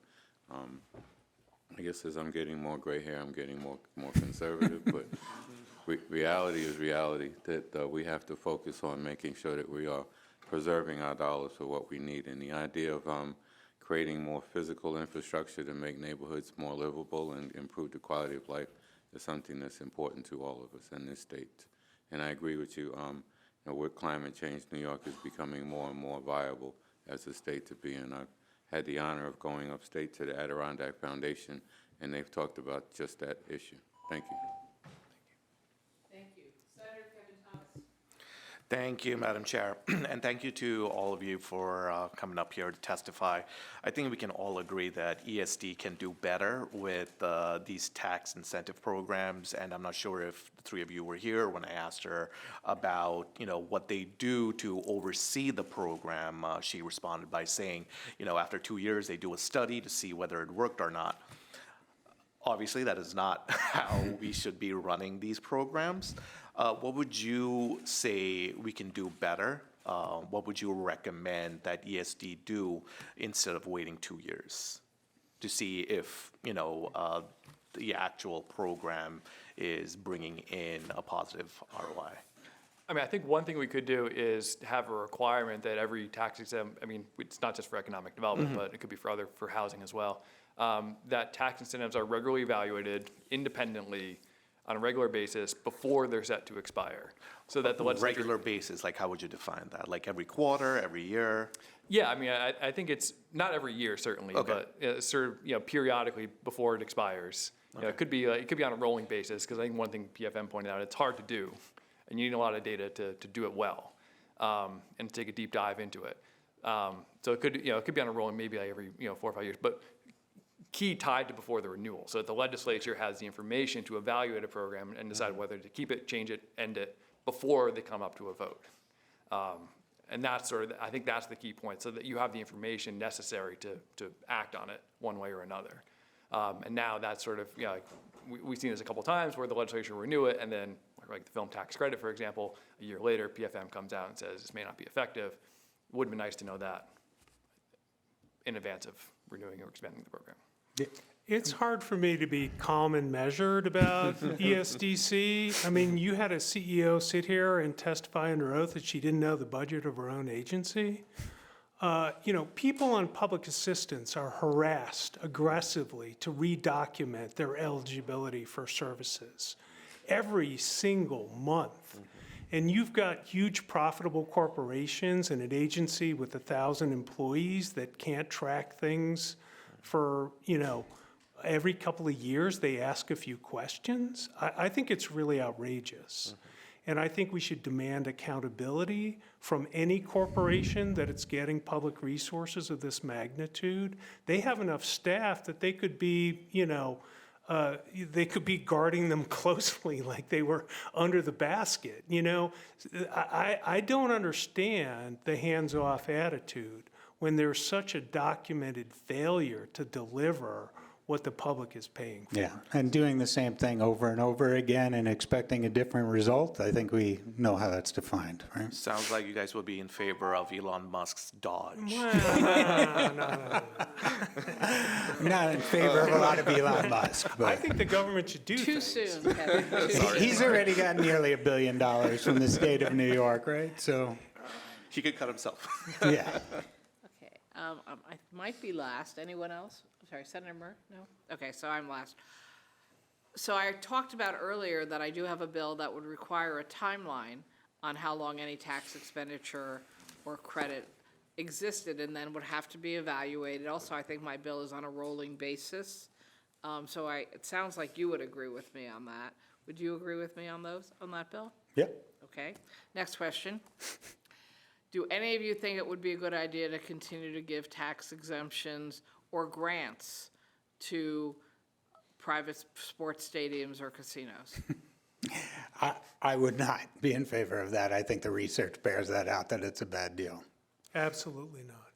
I guess as I'm getting more gray hair, I'm getting more conservative, but reality is reality, that we have to focus on making sure that we are preserving our dollars for what we need. And the idea of creating more physical infrastructure to make neighborhoods more livable and improve the quality of life is something that's important to all of us in this state. And I agree with you, with climate change, New York is becoming more and more viable as a state to be in. I've had the honor of going upstate to the Adirondack Foundation, and they've talked about just that issue. Thank you. Thank you. Senator Kevin Thomas. Thank you, Madam Chair, and thank you to all of you for coming up here to testify. I think we can all agree that ESD can do better with these tax incentive programs, and I'm not sure if the three of you were here when I asked her about, what they do to oversee the program. She responded by saying, after 2 years, they do a study to see whether it worked or not. Obviously, that is not how we should be running these programs. What would you say we can do better? What would you recommend that ESD do instead of waiting 2 years to see if, the actual program is bringing in a positive ROI? I think one thing we could do is have a requirement that every tax exempt, it's not just for economic development, but it could be for housing as well, that tax incentives are regularly evaluated independently on a regular basis before they're set to expire, so that the legislature... Regular basis, like how would you define that? Like every quarter, every year? Yeah, I think it's not every year certainly, Okay. but periodically before it expires. It could be on a rolling basis, because I think one thing PFM pointed out, it's hard to do. and you need a lot of data to do it well, and take a deep dive into it. So it could be on a rolling maybe like every 4 or 5 years, but key tied to before the renewal, so that the legislature has the information to evaluate a program and decide whether to keep it, change it, end it before they come up to a vote. And that's I think that's the key point, so that you have the information necessary to act on it one way or another. And now that's we've seen this a couple times where the legislature will renew it, and then like the film tax credit, for example, a year later, PFM comes out and says this may not be effective. It would have been nice to know that in advance of renewing or expanding the program. It's hard for me to be calm and measured about ESDC. I mean, you had a CEO sit here and testify under oath that she didn't know the budget of her own agency. People on public assistance are harassed aggressively to redocument their eligibility for services every single month. And you've got huge profitable corporations and an agency with 1,000 employees that can't track things for, every couple of years they ask a few questions. I think it's really outrageous. And I think we should demand accountability from any corporation that it's getting public resources of this magnitude. They have enough staff that they could be, guarding them closely like they were under the basket. I don't understand the hands-off attitude when there's such a documented failure to deliver what the public is paying for. Yeah, and doing the same thing over and over again and expecting a different result, I think we know how that's defined, right? Sounds like you guys would be in favor of Elon Musk's Dodge. No. I'm not in favor of a lot of Elon Musk, I but think the government should do Too things. soon, Kevin. Too soon. he's already got nearly $1 billion from the state of New York, right? So, He could cut himself. yeah. Okay, I might be last. Anyone else? Sorry, Senator Murr? No? Okay, so I'm last. So I talked about earlier that I do have a bill that would require a timeline on how long any tax expenditure or credit existed and then would have to be evaluated. Also, I think my bill is on a rolling basis. So it sounds like you would agree with me on that. Would you agree with me on that bill? Yep. Okay. Next question. Do any of you think it would be a good idea to continue to give tax exemptions or grants to private sports stadiums or casinos? I would not be in favor of that. I think the research bears that out, that it's a bad deal. Absolutely not.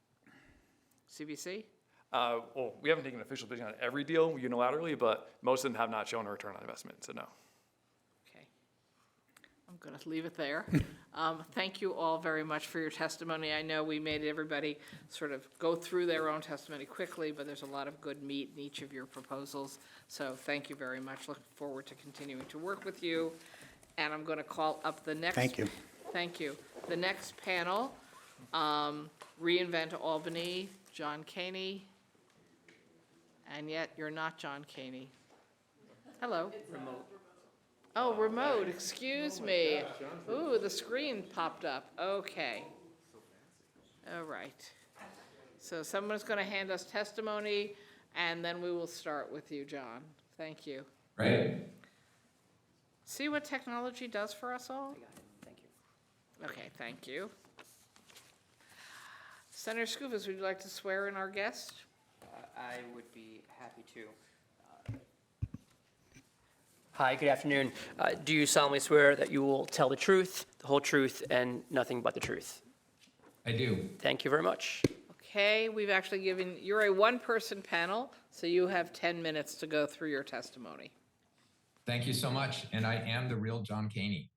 CBC? Well, we haven't taken an official position on every deal unilaterally, but most of them have not shown a return on investment, so no. Okay. I'm going to leave it there. Thank you all very much for your testimony. I know we made everybody sort of go through their own testimony quickly, but there's a lot of good meat in each of your proposals. So thank you very much. Looking forward to continuing to work with you. And I'm going to call up the next. Thank you. Thank you. The next panel, Reinvent Albany, John Caney. And yet you're not John Caney. Hello. Remote. Oh, remote, excuse me. Ooh, the screen popped up. Okay. All right. So someone's going to hand us testimony, and then we will start with you, John. Thank you. Right. See what technology does for us all? Thank you. Okay, thank you. Senator Skoufis, would you like to swear in our guest? I would be happy to. Hi, good afternoon. Do you solemnly swear that you will tell the truth, the whole truth, and nothing but the truth? I do. Thank you very much. Okay, we've actually given, you're a one-person panel, so you have 10 minutes to go through your testimony. Thank you so much. And I am the real John Caney.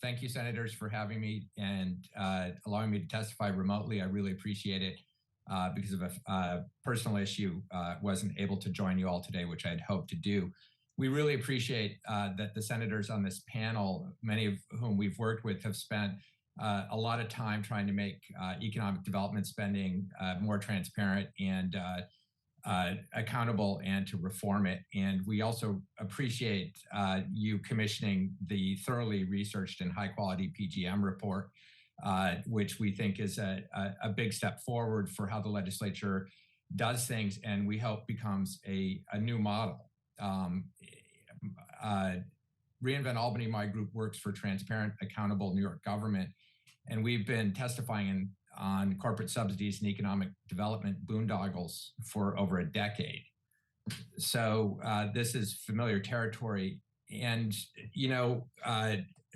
Thank you, senators, for having me and allowing me to testify remotely. I really appreciate it. Because of a personal issue, wasn't able to join you all today, which I had hoped to do. We really appreciate that the senators on this panel, many of whom we've worked with, have spent a lot of time trying to make economic development spending more transparent and accountable and to reform it. And we also appreciate you commissioning the thoroughly researched and high-quality PGM report, which we think is a big step forward for how the legislature does things, and we hope becomes a new model. Reinvent Albany, my group works for transparent, accountable New York government, and we've been testifying on corporate subsidies and economic development boondoggles for over a decade. So this is familiar territory. And,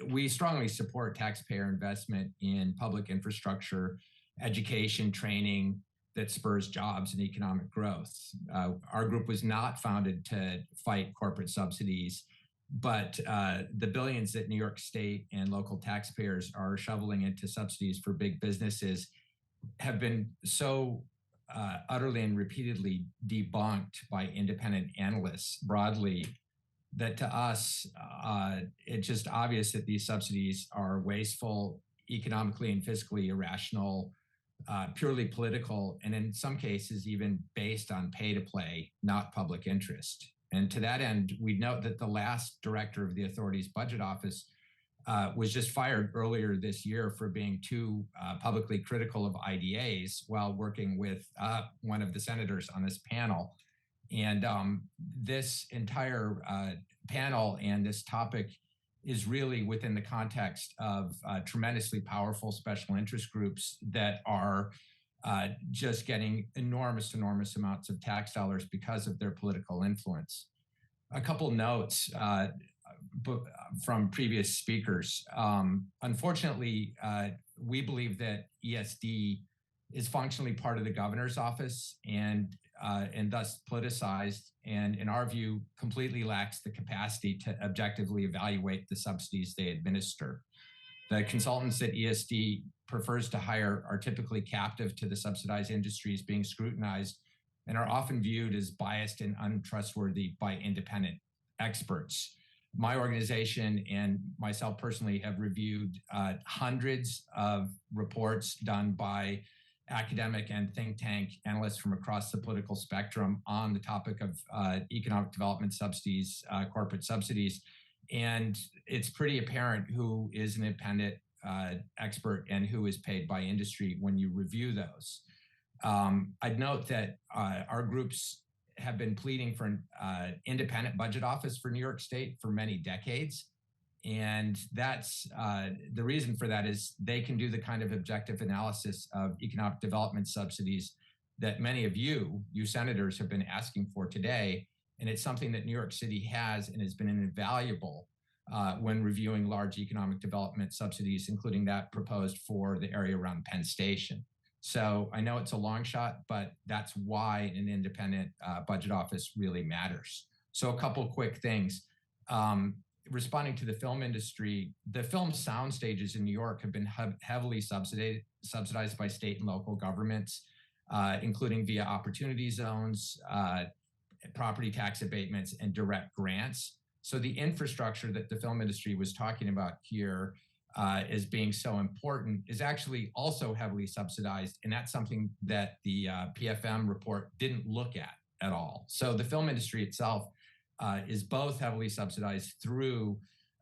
we strongly support taxpayer investment in public infrastructure, education, training that spurs jobs and economic growth. Our group was not founded to fight corporate subsidies, but the billions that New York State and local taxpayers are shoveling into subsidies for big businesses have been so utterly and repeatedly debunked by independent analysts broadly that to us, it's just obvious that these subsidies are wasteful, economically and fiscally irrational, purely political, and in some cases even based on pay to play, not public interest. And to that end, we note that the last director of the authority's budget office was just fired earlier this year for being too publicly critical of IDAs while working with one of the senators on this panel. And this entire panel and this topic is really within the context of tremendously powerful special interest groups that are just getting enormous amounts of tax dollars because of their political influence. A couple notes from previous speakers. Unfortunately, we believe that ESD is functionally part of the governor's office and thus politicized, and in our view, completely lacks the capacity to objectively evaluate the subsidies they administer. The consultants that ESD prefers to hire are typically captive to the subsidized industries being scrutinized and are often viewed as biased and untrustworthy by independent experts. My organization and myself personally have reviewed hundreds of reports done by academic and think tank analysts from across the political spectrum on the topic of economic development subsidies, corporate subsidies. And it's pretty apparent who is an independent expert and who is paid by industry when you review those. I'd note that our groups have been pleading for an independent budget office for New York State for many decades. And that's the reason for that is they can do the kind of objective analysis of economic development subsidies that many of you senators have been asking for today. And it's something that New York City has and has been invaluable when reviewing large economic development subsidies, including that proposed for the area around Penn Station. So I know it's a long shot, but that's why an independent budget office really matters. So a couple quick things. Responding to the film industry, the film sound stages in New York have been heavily subsidized by state and local governments, including via opportunity zones, property tax abatements, and direct grants. So the infrastructure that the film industry was talking about here as being so important is actually also heavily subsidized, and that's something that the PFM report didn't look at all. So the film industry itself is both heavily subsidized through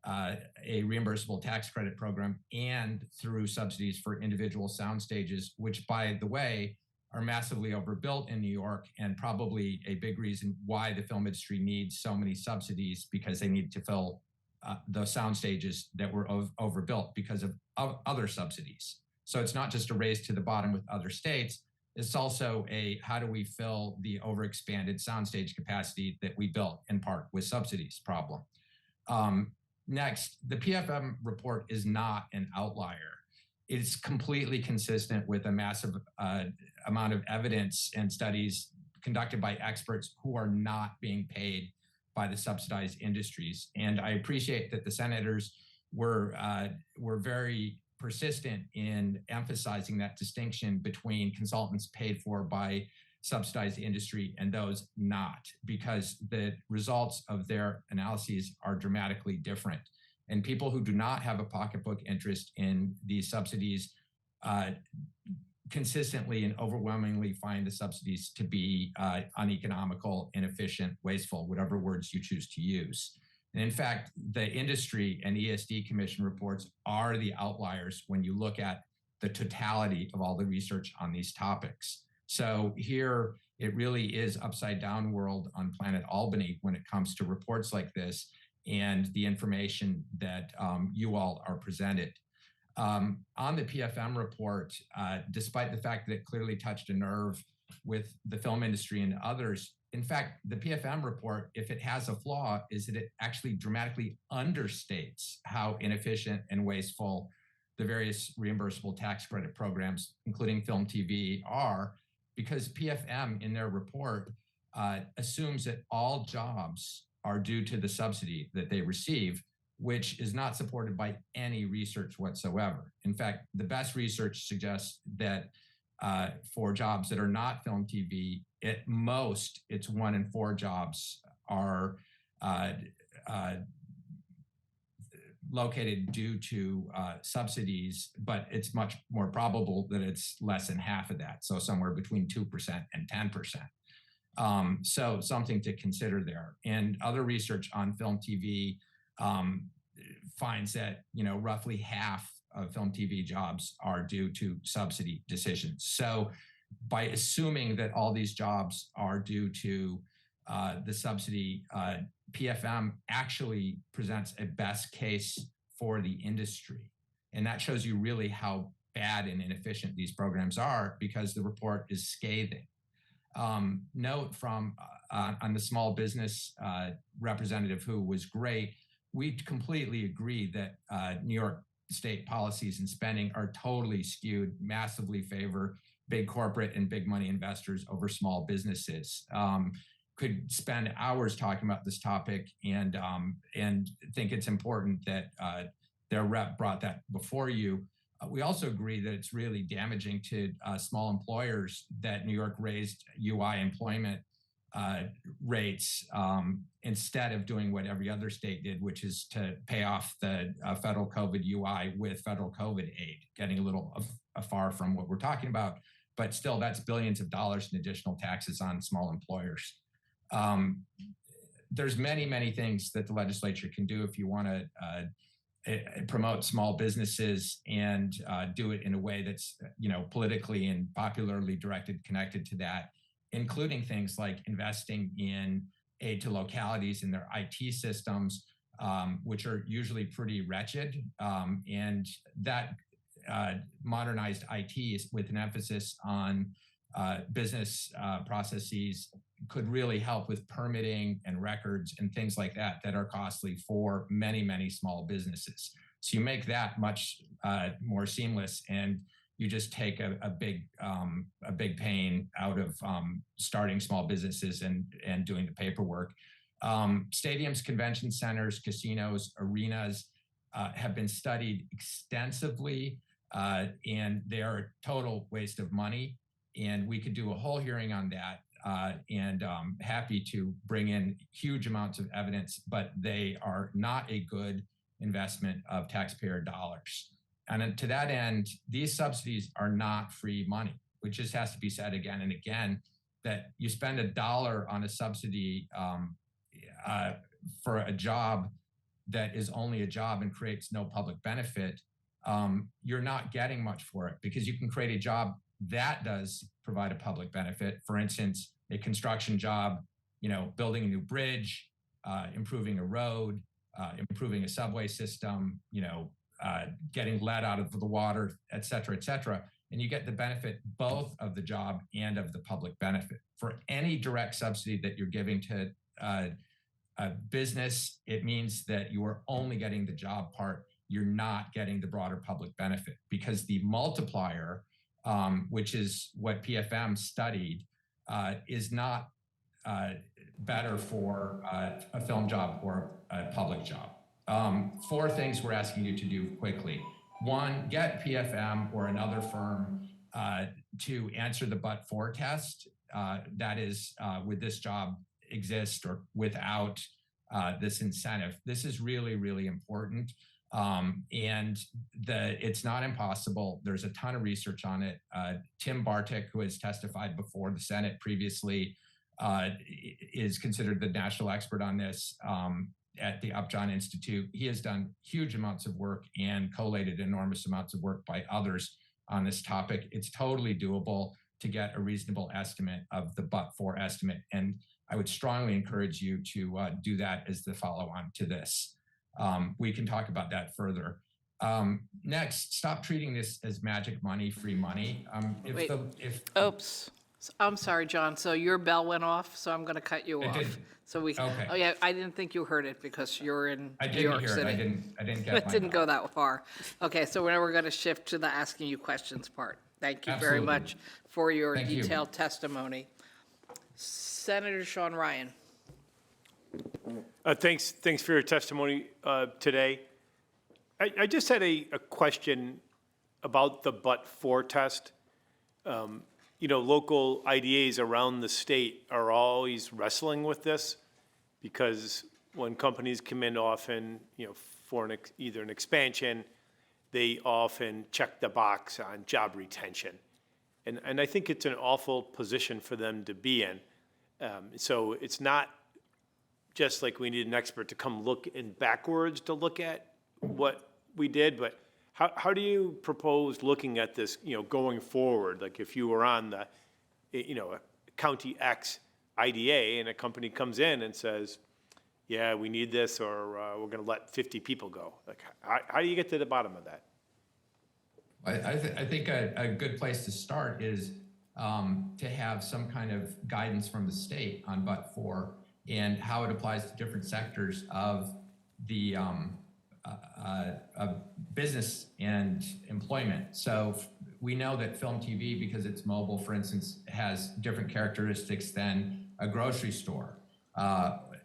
a reimbursable tax credit program and through subsidies for individual sound stages, which, by the way, are massively overbuilt in New York and probably a big reason why the film industry needs so many subsidies, because they need to fill those sound stages that were overbuilt because of other subsidies. So it's not just a race to the bottom with other states. It's also a how do we fill the overexpanded soundstage capacity that we built in part with subsidies problem. Next, the PFM report is not an outlier. It's completely consistent with a massive amount of evidence and studies conducted by experts who are not being paid by the subsidized industries. And I appreciate that the senators were very persistent in emphasizing that distinction between consultants paid for by subsidized industry and those not, because the results of their analyses are dramatically different. And people who do not have a pocketbook interest in these subsidies consistently and overwhelmingly find the subsidies to be uneconomical, inefficient, wasteful, whatever words you choose to use. And in fact, the industry and ESD Commission reports are the outliers when you look at the totality of all the research on these topics. So here, it really is upside down world on planet Albany when it comes to reports like this. and the information that you all are presented. On the PFM report, despite the fact that it clearly touched a nerve with the film industry and others, in fact, the PFM report, if it has a flaw, is that it actually dramatically understates how inefficient and wasteful the various reimbursable tax credit programs, including film TV, are, because PFM in their report assumes that all jobs are due to the subsidy that they receive, which is not supported by any research whatsoever. In fact, the best research suggests that for jobs that are not film TV, at most, it's 1 in 4 jobs are located due to subsidies, but it's much more probable that it's less than half of that, so somewhere between 2% and 10%. So something to consider there. And other research on film TV finds that, you know, roughly half of film TV jobs are due to subsidy decisions. So by assuming that all these jobs are due to the subsidy, PFM actually presents a best case for the industry. And that shows you really how bad and inefficient these programs are, because the report is scathing. Note from on the small business representative, who was great, we completely agree that New York state policies and spending are totally skewed, massively favor big corporate and big money investors over small businesses. Could spend hours talking about this topic, and think it's important that their rep brought that before you. We also agree that it's really damaging to small employers that New York raised UI employment rates instead of doing what every other state did, which is to pay off the federal COVID UI with federal COVID aid, getting a little afar from what we're talking about. But still, that's billions of dollars in additional taxes on small employers. There's many, many things that the legislature can do if you want to promote small businesses and do it in a way that's, you know, politically and popularly directed, connected to that, including things like investing in aid to localities in their IT systems, which are usually pretty wretched. And that modernized IT is with an emphasis on business processes could really help with permitting and records and things like that that are costly for many, many small businesses. So you make that much more seamless, and you just take a big pain out of starting small businesses and doing the paperwork. Stadiums, convention centers, casinos, arenas have been studied extensively, and they are a total waste of money. And we could do a whole hearing on that, and happy to bring in huge amounts of evidence, but they are not a good investment of taxpayer dollars. And to that end, these subsidies are not free money, which just has to be said again and again, that you spend $1 on a subsidy for a job that is only a job and creates no public benefit, you're not getting much for it, because you can create a job that does provide a public benefit. For instance, a construction job, you know, building a new bridge, improving a road, improving a subway system, you know, getting lead out of the water, et cetera, and you get the benefit both of the job and of the public benefit. For any direct subsidy that you're giving to a business, it means that you are only getting the job part. You're not getting the broader public benefit, because the multiplier, which is what PFM studied, is not better for a film job or a public job. 4 things we're asking you to do quickly. 1, get PFM or another firm to answer the but-for test. That is, would this job exist or without this incentive? This is really, really important. And it's not impossible. There's a ton of research on it. Tim Bartik, who has testified before the Senate previously, is considered the national expert on this at the Upjohn Institute. He has done huge amounts of work and collated enormous amounts of work by others on this topic. It's totally doable. to get a reasonable estimate of the but-for estimate. And I would strongly encourage you to do that as the follow-on to this. We can talk about that further. Next, stop treating this as magic money, free money. Wait. Oops. I'm sorry, John. So your bell went off, so I'm going to cut you It off. did. So we. Okay. Oh yeah, I didn't think you heard it because you're in I New didn't York hear City. it. I didn't get It my didn't go bell. that far. Okay, so now we're going to shift to the asking you questions part. Thank you very Absolutely. much for your Thank you. detailed testimony. Senator Sean Ryan. Thanks for your testimony today. I just had a question about the but-for test. Local IDAs around the state are always wrestling with this because when companies come in often, for either an expansion, they often check the box on job retention. And I think it's an awful position for them to be in. So it's not just like we need an expert to come look in backwards to look at what we did, but how do you propose looking at this, going forward? Like if you were on the, County X IDA and a company comes in and says, yeah, we need this, or we're going to let 50 people go. Like, how do you get to the bottom of that? I think a good place to start is to have some kind of guidance from the state on but-for and how it applies to different sectors of the of business and employment. So we know that film TV, because it's mobile, for instance, has different characteristics than a grocery store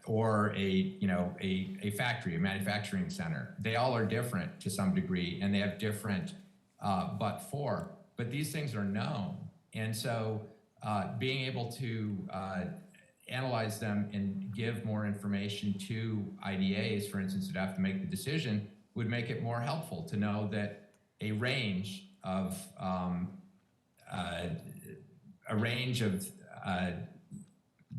or a factory, a manufacturing center. They all are different to some degree, and they have different but these things are known. And so being able to analyze them and give more information to IDAs, for instance, that have to make the decision, would make it more helpful to know that a range of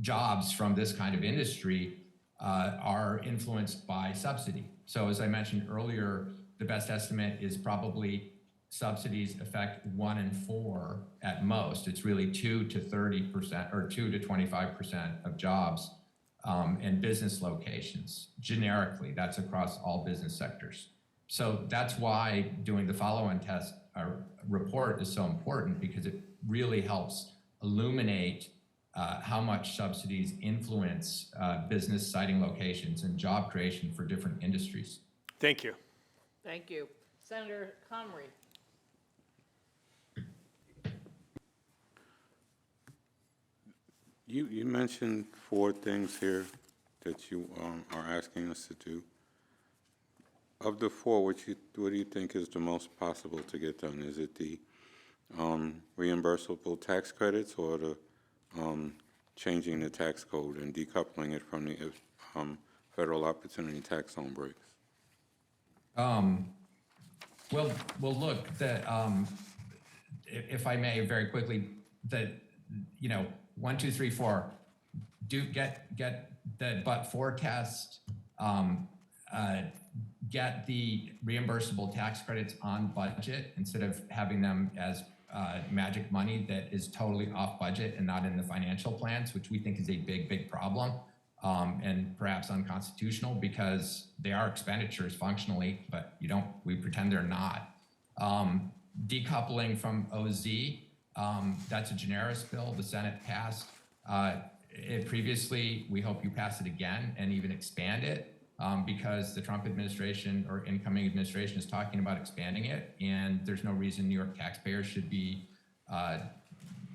jobs from this kind of industry are influenced by subsidy. So as I mentioned earlier, the best estimate is probably subsidies affect 1 in 4 at most. It's really 2 to 30% or 2 to 25% of jobs and business locations. Generically, that's across all business sectors. So that's why doing the follow-on test report is so important, because it really helps illuminate how much subsidies influence business siting locations and job creation for different industries. Thank you. Thank you. Senator Comrie. You mentioned 4 things here that you are asking us to do. Of the 4, what do you think is the most possible to get done? Is it the reimbursable tax credits, or the changing the tax code and decoupling it from the federal opportunity tax zone breaks? Well, look, if I may, very quickly, 1, 2, 3, 4, do get the but-for test, get the reimbursable tax credits on budget instead of having them as magic money that is totally off budget and not in the financial plans, which we think is a big problem and perhaps unconstitutional, because they are expenditures functionally, but we pretend they're not. Decoupling from OZ, that's a generous bill the Senate passed it previously. We hope you pass it again and even expand it, because the Trump administration or incoming administration is talking about expanding it, and there's no reason New York taxpayers should be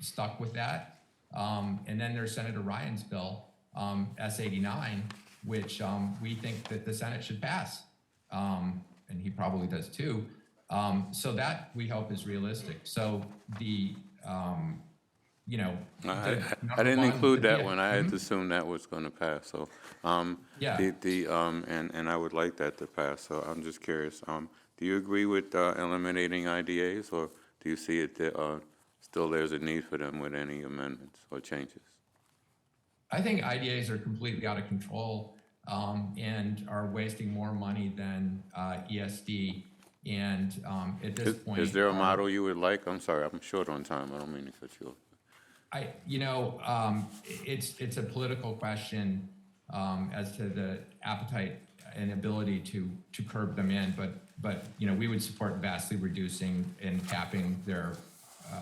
stuck with that. And then there's Senator Ryan's bill, S89, which we think that the Senate should pass, and he probably does too. So that we hope is realistic. So I didn't include that one. I had assumed that was going to pass. So, Yeah. And I would like that to pass. So I'm just curious. Do you agree with eliminating IDAs, or do you see it still there's a need for them with any amendments or changes? I think IDAs are completely out of control and are wasting more money than ESD. And at this point, Is there a model you would like? I'm sorry, I'm short on time. I don't mean to cut you off. It's a political question as to the appetite and ability to curb them in, but we would support vastly reducing and capping their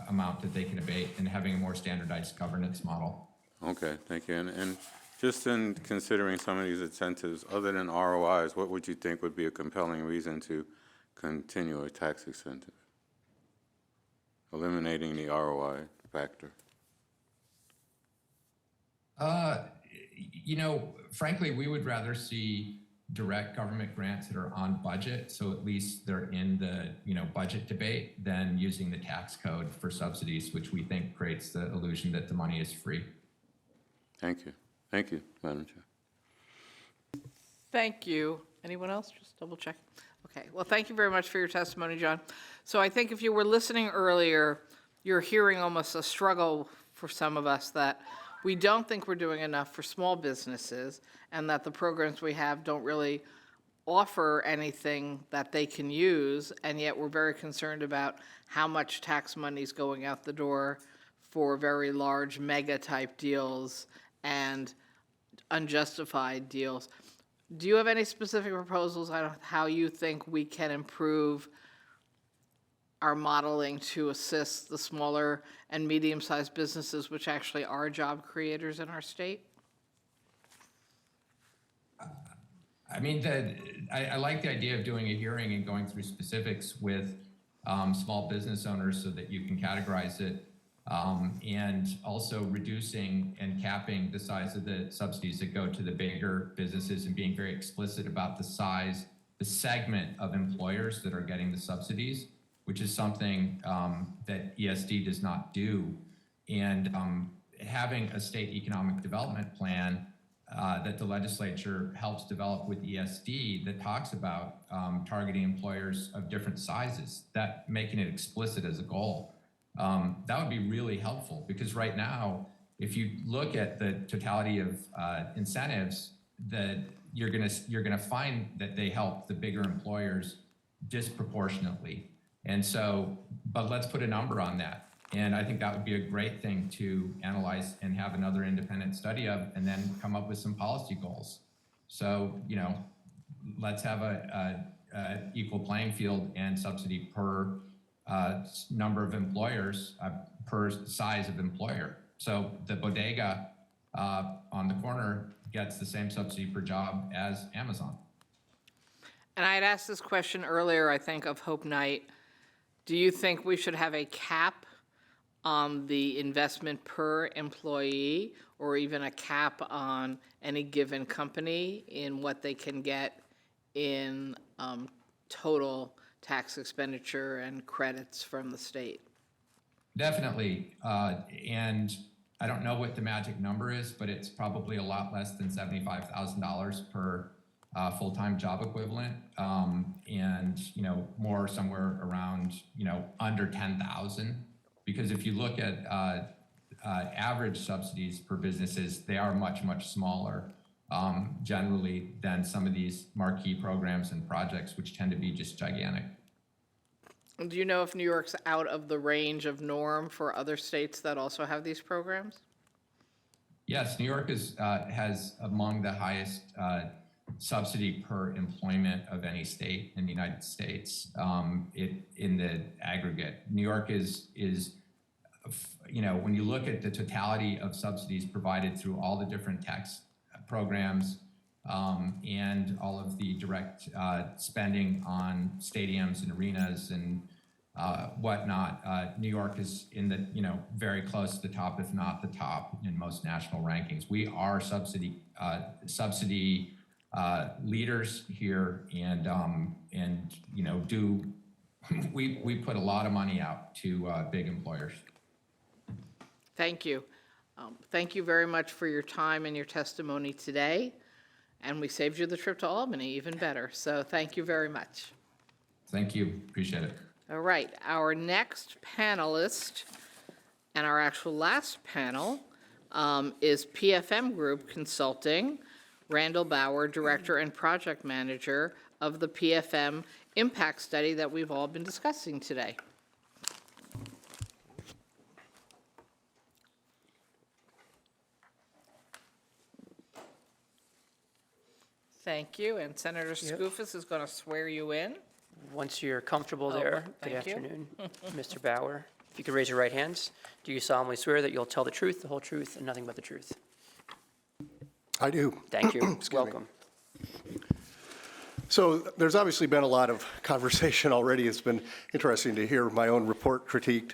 amount that they can abate and having a more standardized governance model. Okay, thank you. And just in considering some of these incentives, other than ROIs, what would you think would be a compelling reason to continue a tax incentive? Eliminating the ROI factor. Frankly, we would rather see direct government grants that are on budget, so at least they're in the budget debate, than using the tax code for subsidies, which we think creates the illusion that the money is free. Thank you. Thank you, Madam Chair. Thank you. Anyone else? Just double check. Okay, well, thank you very much for your testimony, John. So I think if you were listening earlier, you're hearing almost a struggle for some of us that we don't think we're doing enough for small businesses and that the programs we have don't really offer anything that they can use, and yet we're very concerned about how much tax money is going out the door for very large mega-type deals and unjustified deals. Do you have any specific proposals on how you think we can improve our modeling to assist the smaller and medium-sized businesses, which actually are job creators in our state? I like the idea of doing a hearing and going through specifics with small business owners so that you can categorize it, and also reducing and capping the size of the subsidies that go to the bigger businesses and being very explicit about the size, the segment of employers that are getting the subsidies, which is something that ESD does not do. And having a state economic development plan that the legislature helps develop with ESD that talks about targeting employers of different sizes, that making it explicit as a goal, that would be really helpful, because right now, if you look at the totality of incentives, that you're gonna find that they help the bigger employers disproportionately. And so, but let's put a number on that. And I think that would be a great thing to analyze and have another independent study of, and then come up with some policy goals. So, let's have a equal playing field and subsidy per number of employers, per size of employer. So the bodega on the corner gets the same subsidy per job as Amazon. And I had asked this question earlier, I think, of Hope Knight. Do you think we should have a cap on the investment per employee, or even a cap on any given company in what they can get in total tax expenditure and credits from the state? Definitely. And I don't know what the magic number is, but it's probably a lot less than $75,000 per full-time job equivalent, and more somewhere around under 10,000, because if you look at average subsidies per businesses, they are much smaller generally than some of these marquee programs and projects, which tend to be just gigantic. Do you know if New York's out of the range of norm for other states that also have these programs? Yes, New York has among the highest subsidy per employment of any state in the United States, in the aggregate. New York is when you look at the totality of subsidies provided through all the different tax programs and all of the direct spending on stadiums and arenas and whatnot, New York is in the very close to the top, if not the top, in most national rankings. We are subsidy leaders here, and we put a lot of money out to big employers. Thank you. Thank you very much for your time and your testimony today. And we saved you the trip to Albany, even better. So thank you very much. Thank you. Appreciate it. All right. Our next panelist and our actual last panel is PFM Group Consulting, Randall Bauer, Director and Project Manager of the PFM Impact Study that we've all been discussing today. Thank you, and Senator Skoufis is going to swear you in. Once you're comfortable there, good thank you. afternoon, Mr. Bauer. If you could raise your right hands, do you solemnly swear that you'll tell the truth, the whole truth, and nothing but the truth? I do. Thank you. Excuse me. Welcome. So there's obviously been a lot of conversation already. It's been interesting to hear my own report critiqued.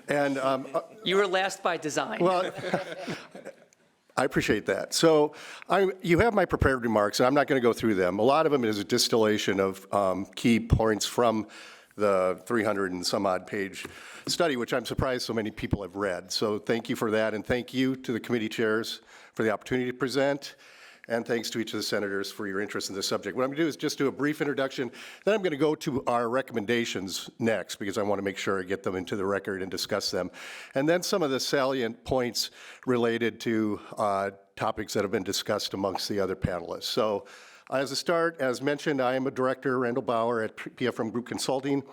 And you were last by design. Well, I appreciate that. So you have my prepared remarks, and I'm not going to go through them. A lot of them is a distillation of key points from the 300 and some odd page study, which I'm surprised so many people have read. So thank you for that, and thank you to the committee chairs for the opportunity to present. And thanks to each of the senators for your interest in this subject. What I'm going to do is just do a brief introduction. Then I'm going to go to our recommendations next, because I want to make sure I get them into the record and discuss them. And then some of the salient points related to topics that have been discussed amongst the other panelists. So as a start, as mentioned, I am a director, Randall Bauer, at PFM Group Consulting.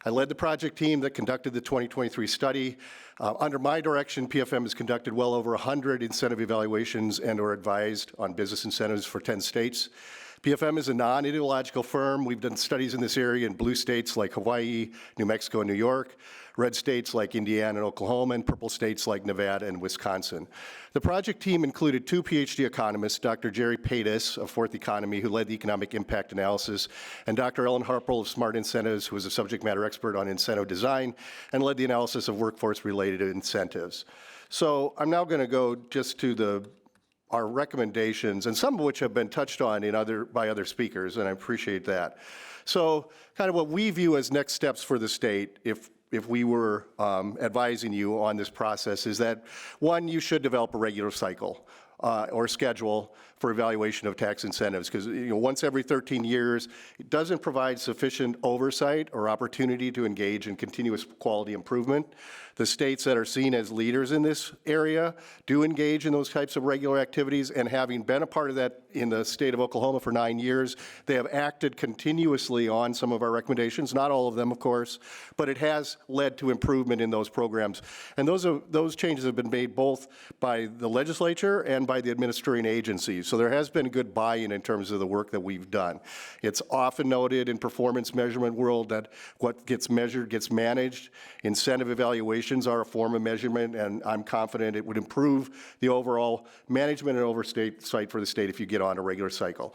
I led the project team that conducted the 2023 study. Under my direction, PFM has conducted well over 100 incentive evaluations and or advised on business incentives for 10 states. PFM is a non-ideological firm. We've done studies in this area in blue states like Hawaii, New Mexico, and New York, red states like Indiana and Oklahoma, and purple states like Nevada and Wisconsin. The project team included 2 PhD economists, Dr. Jerry Paitis of Fourth Economy, who led the economic impact analysis, and Dr. Ellen Harpel of Smart Incentives, who was a subject matter expert on incentive design and led the analysis of workforce-related incentives. So I'm now going to go just to our recommendations, and some of which have been touched on by other speakers, and I appreciate that. So kind of what we view as next steps for the state, if we were advising you on this process, is that, one, you should develop a regular cycle or schedule for evaluation of tax incentives, because once every 13 years, it doesn't provide sufficient oversight or opportunity to engage in continuous quality improvement. The states that are seen as leaders in this area do engage in those types of regular activities, and having been a part of that in the state of Oklahoma for 9 years, they have acted continuously on some of our recommendations, not all of them, of course, but it has led to improvement in those programs. And those changes have been made both by the legislature and by the administering agencies. So there has been good buy-in in terms of the work that we've done. It's often noted in performance measurement world that what gets measured gets managed. Incentive evaluations are a form of measurement, and I'm confident it would improve the overall management and oversight for the state if you get on a regular cycle.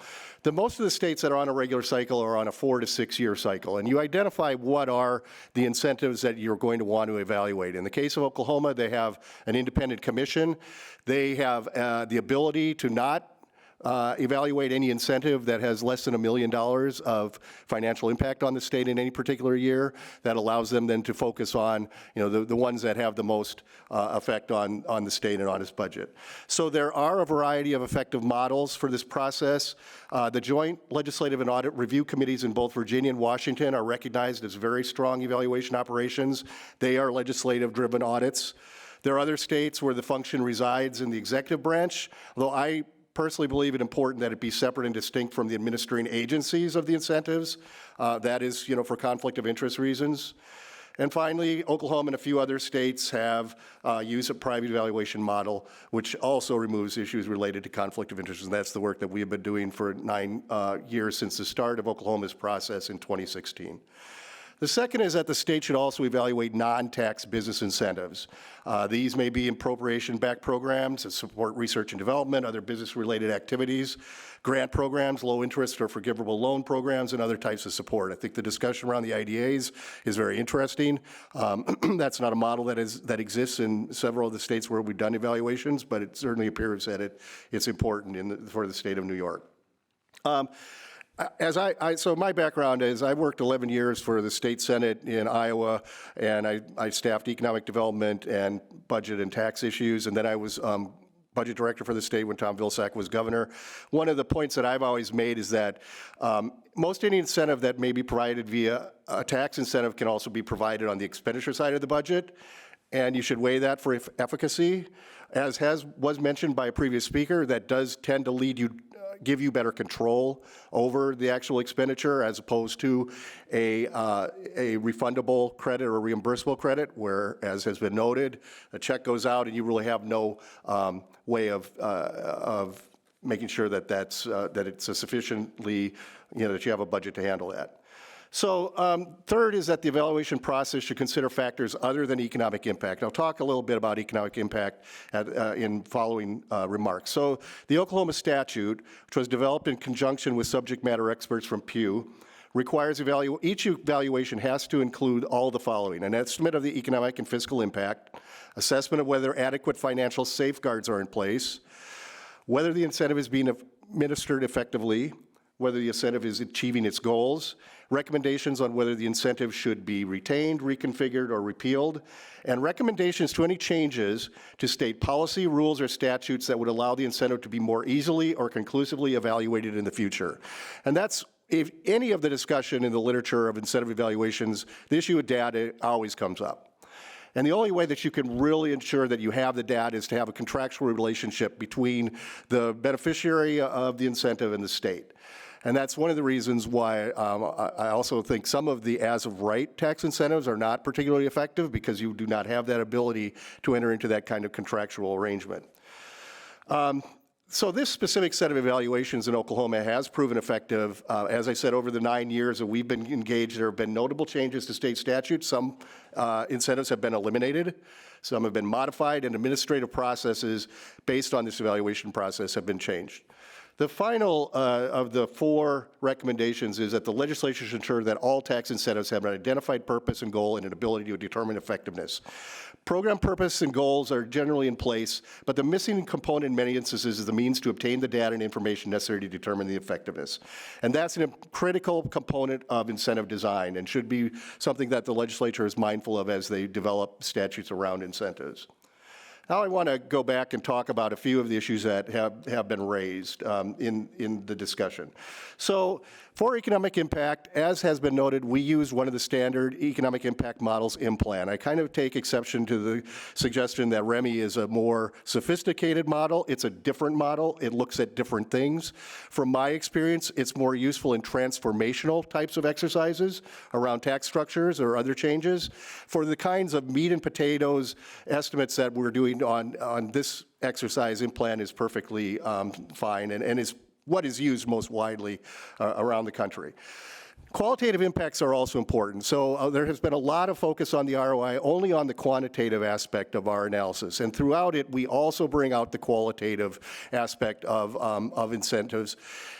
Most of the states that are on a regular cycle are on a 4 to 6 year cycle, and you identify what are the incentives that you're going to want to evaluate. In the case of Oklahoma, they have an independent commission. They have the ability to not evaluate any incentive that has less than $1 million of financial impact on the state in any particular year. That allows them then to focus on the ones that have the most effect on the state and on its budget. So there are a variety of effective models for this process. The Joint Legislative and Audit Review Committees in both Virginia and Washington are recognized as very strong evaluation operations. They are legislative-driven audits. There are other states where the function resides in the executive branch, although I personally believe it important that it be separate and distinct from the administering agencies of the incentives. That is, for conflict of interest reasons. And finally, Oklahoma and a few other states have used a private evaluation model, which also removes issues related to conflict of interest, and that's the work that we have been doing for 9 years since the start of Oklahoma's process in 2016. The second is that the state should also evaluate non-tax business incentives. These may be appropriation-backed programs that support research and development, other business-related activities, grant programs, low-interest or forgivable loan programs, and other types of support. I think the discussion around the IDAs is very interesting. That's not a model that exists in several of the states where we've done evaluations, but it certainly appears that it's important for the state of New York. So my background is I worked 11 years for the state senate in Iowa, and I staffed economic development and budget and tax issues, and then I was budget director for the state when Tom Vilsack was governor. One of the points that I've always made is that most any incentive that may be provided via a tax incentive can also be provided on the expenditure side of the budget, and you should weigh that for efficacy. As was mentioned by a previous speaker, that does tend to give you better control over the actual expenditure as opposed to a refundable credit or reimbursable credit, where, as has been noted, a check goes out and you really have no way of making sure that that it's a sufficiently, that you have a budget to handle that. So third is that the evaluation process should consider factors other than economic impact. I'll talk a little bit about economic impact in following remarks. So the Oklahoma statute, which was developed in conjunction with subject matter experts from Pew, requires each evaluation has to include all the following: an estimate of the economic and fiscal impact, assessment of whether adequate financial safeguards are in place, whether the incentive is being administered effectively, whether the incentive is achieving its goals, recommendations on whether the incentive should be retained, reconfigured, or repealed, and recommendations to any changes to state policy, rules, or statutes that would allow the incentive to be more easily or conclusively evaluated in the future. And that's, if any of the discussion in the literature of incentive evaluations, the issue of data always comes up. And the only way that you can really ensure that you have the data is to have a contractual relationship between the beneficiary of the incentive and the state. And that's one of the reasons why I also think some of the as-of-right tax incentives are not particularly effective, because you do not have that ability to enter into that kind of contractual arrangement. So this specific set of evaluations in Oklahoma has proven effective. As I said, over the 9 years that we've been engaged, there have been notable changes to state statutes. Some incentives have been eliminated. Some have been modified, and administrative processes based on this evaluation process have been changed. The final of the 4 recommendations is that the legislature should ensure that all tax incentives have an identified purpose and goal and an ability to determine effectiveness. Program purpose and goals are generally in place, but the missing component in many instances is the means to obtain the data and information necessary to determine the effectiveness. And that's a critical component of incentive design and should be something that the legislature is mindful of as they develop statutes around incentives. Now I want to go back and talk about a few of the issues that have been raised in the discussion. So for economic impact, as has been noted, we use one of the standard economic impact models, IMPLAN. I kind of take exception to the suggestion that REMI is a more sophisticated model. It's a different model. It looks at different things. From my experience, it's more useful in transformational types of exercises around tax structures or other changes. For the kinds of meat and potatoes estimates that we're doing on this exercise, IMPLAN is perfectly fine and is what is used most widely around the country. Qualitative impacts are also important. So there has been a lot of focus on the ROI, only on the quantitative aspect of our analysis. And throughout it, we also bring out the qualitative aspect of incentives.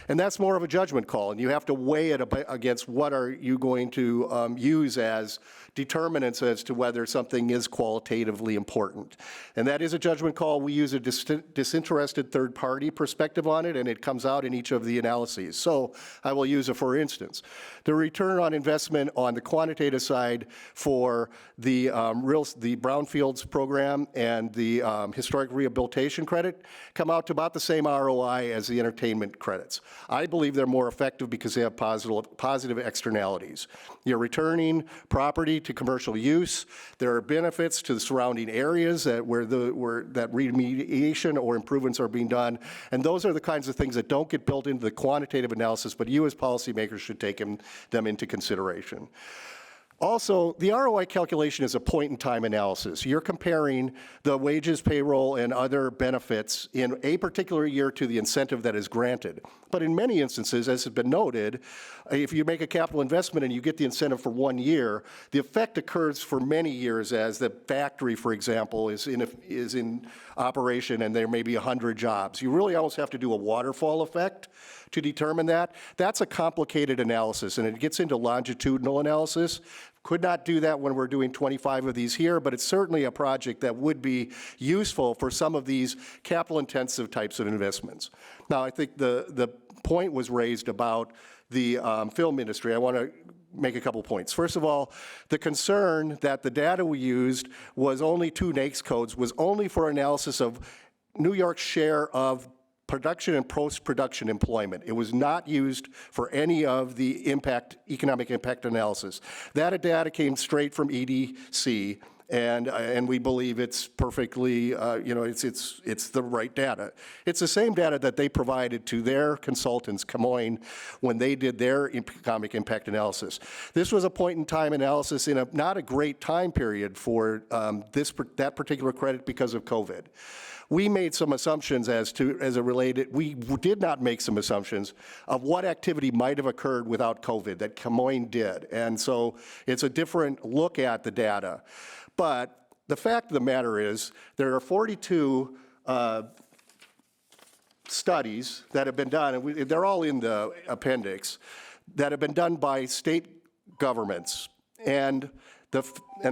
And that's more of a judgment call. And you have to weigh it against what are you going to use as determinants as to whether something is qualitatively important. And that is a judgment call. We use a disinterested third-party perspective on it, and it comes out in each of the analyses. So I will use a for instance. The return on investment on the quantitative side for the brownfields program and the historic rehabilitation credit come out to about the same ROI as the entertainment credits. I believe they're more effective because they have positive externalities. You're returning property to commercial use. There are benefits to the surrounding areas that where that remediation or improvements are being done. And those are the kinds of things that don't get built into the quantitative analysis, but you as policymakers should take them into consideration. Also, the ROI calculation is a point-in-time analysis. You're comparing the wages, payroll, and other benefits in a particular year to the incentive that is granted. But in many instances, as has been noted, if you make a capital investment and you get the incentive for 1 year, the effect occurs for many years as the factory, for example, is in operation and there may be 100 jobs. You really almost have to do a waterfall effect to determine that. That's a complicated analysis, and it gets into longitudinal analysis. Could not do that when we're doing 25 of these here, but it's certainly a project that would be useful for some of these capital-intensive types of investments. Now, I think the point was raised about the film industry. I want to make a couple points. First of all, the concern that the data we used was only 2 NAICS codes was only for analysis of New York's share of production and post-production employment. It was not used for any of the economic impact analysis. That data came straight from EDC, and we believe it's perfectly, it's the right data. It's the same data that they provided to their consultants, Camoin, when they did their economic impact analysis. This was a point-in-time analysis in not a great time period for that particular credit because of COVID. we made some assumptions as it related, we did not make some assumptions of what activity might have occurred without COVID that Camoin did. And so it's a different look at the data. But the fact of the matter is there are 42 studies that have been done, and they're all in the appendix, that have been done by state governments. And the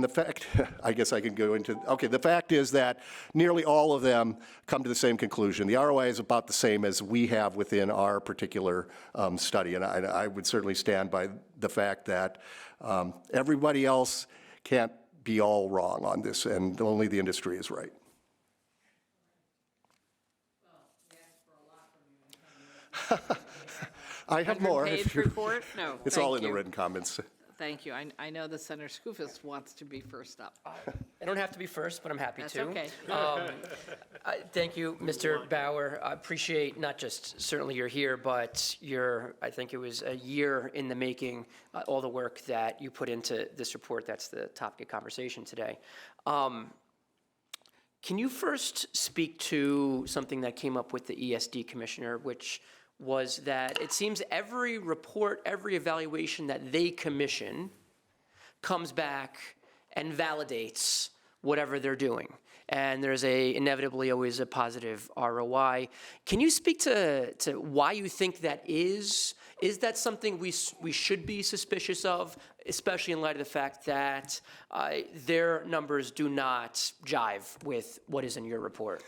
fact, I guess I can go into, okay, the fact is that nearly all of them come to the same conclusion. The ROI is about the same as we have within our particular study, and I would certainly stand by the fact that everybody else can't be all wrong on this, and only the industry is right. I have more. 100-page report? No, It's thank all in the you. written comments. Thank you. I know that Senator Skoufis wants to be first up. I don't have to be first, but I'm happy That's to. okay. Thank you, Mr. Bauer. I appreciate not just certainly you're here, but I think it was a year in the making, all the work that you put into this report. That's the topic of conversation today. Can you first speak to something that came up with the ESD commissioner, which was that it seems every report, every evaluation that they commission comes back and validates whatever they're doing. And there's inevitably always a positive ROI. Can you speak to why you think that is? Is that something we should be suspicious of, especially in light of the fact that their numbers do not jive with what is in your report?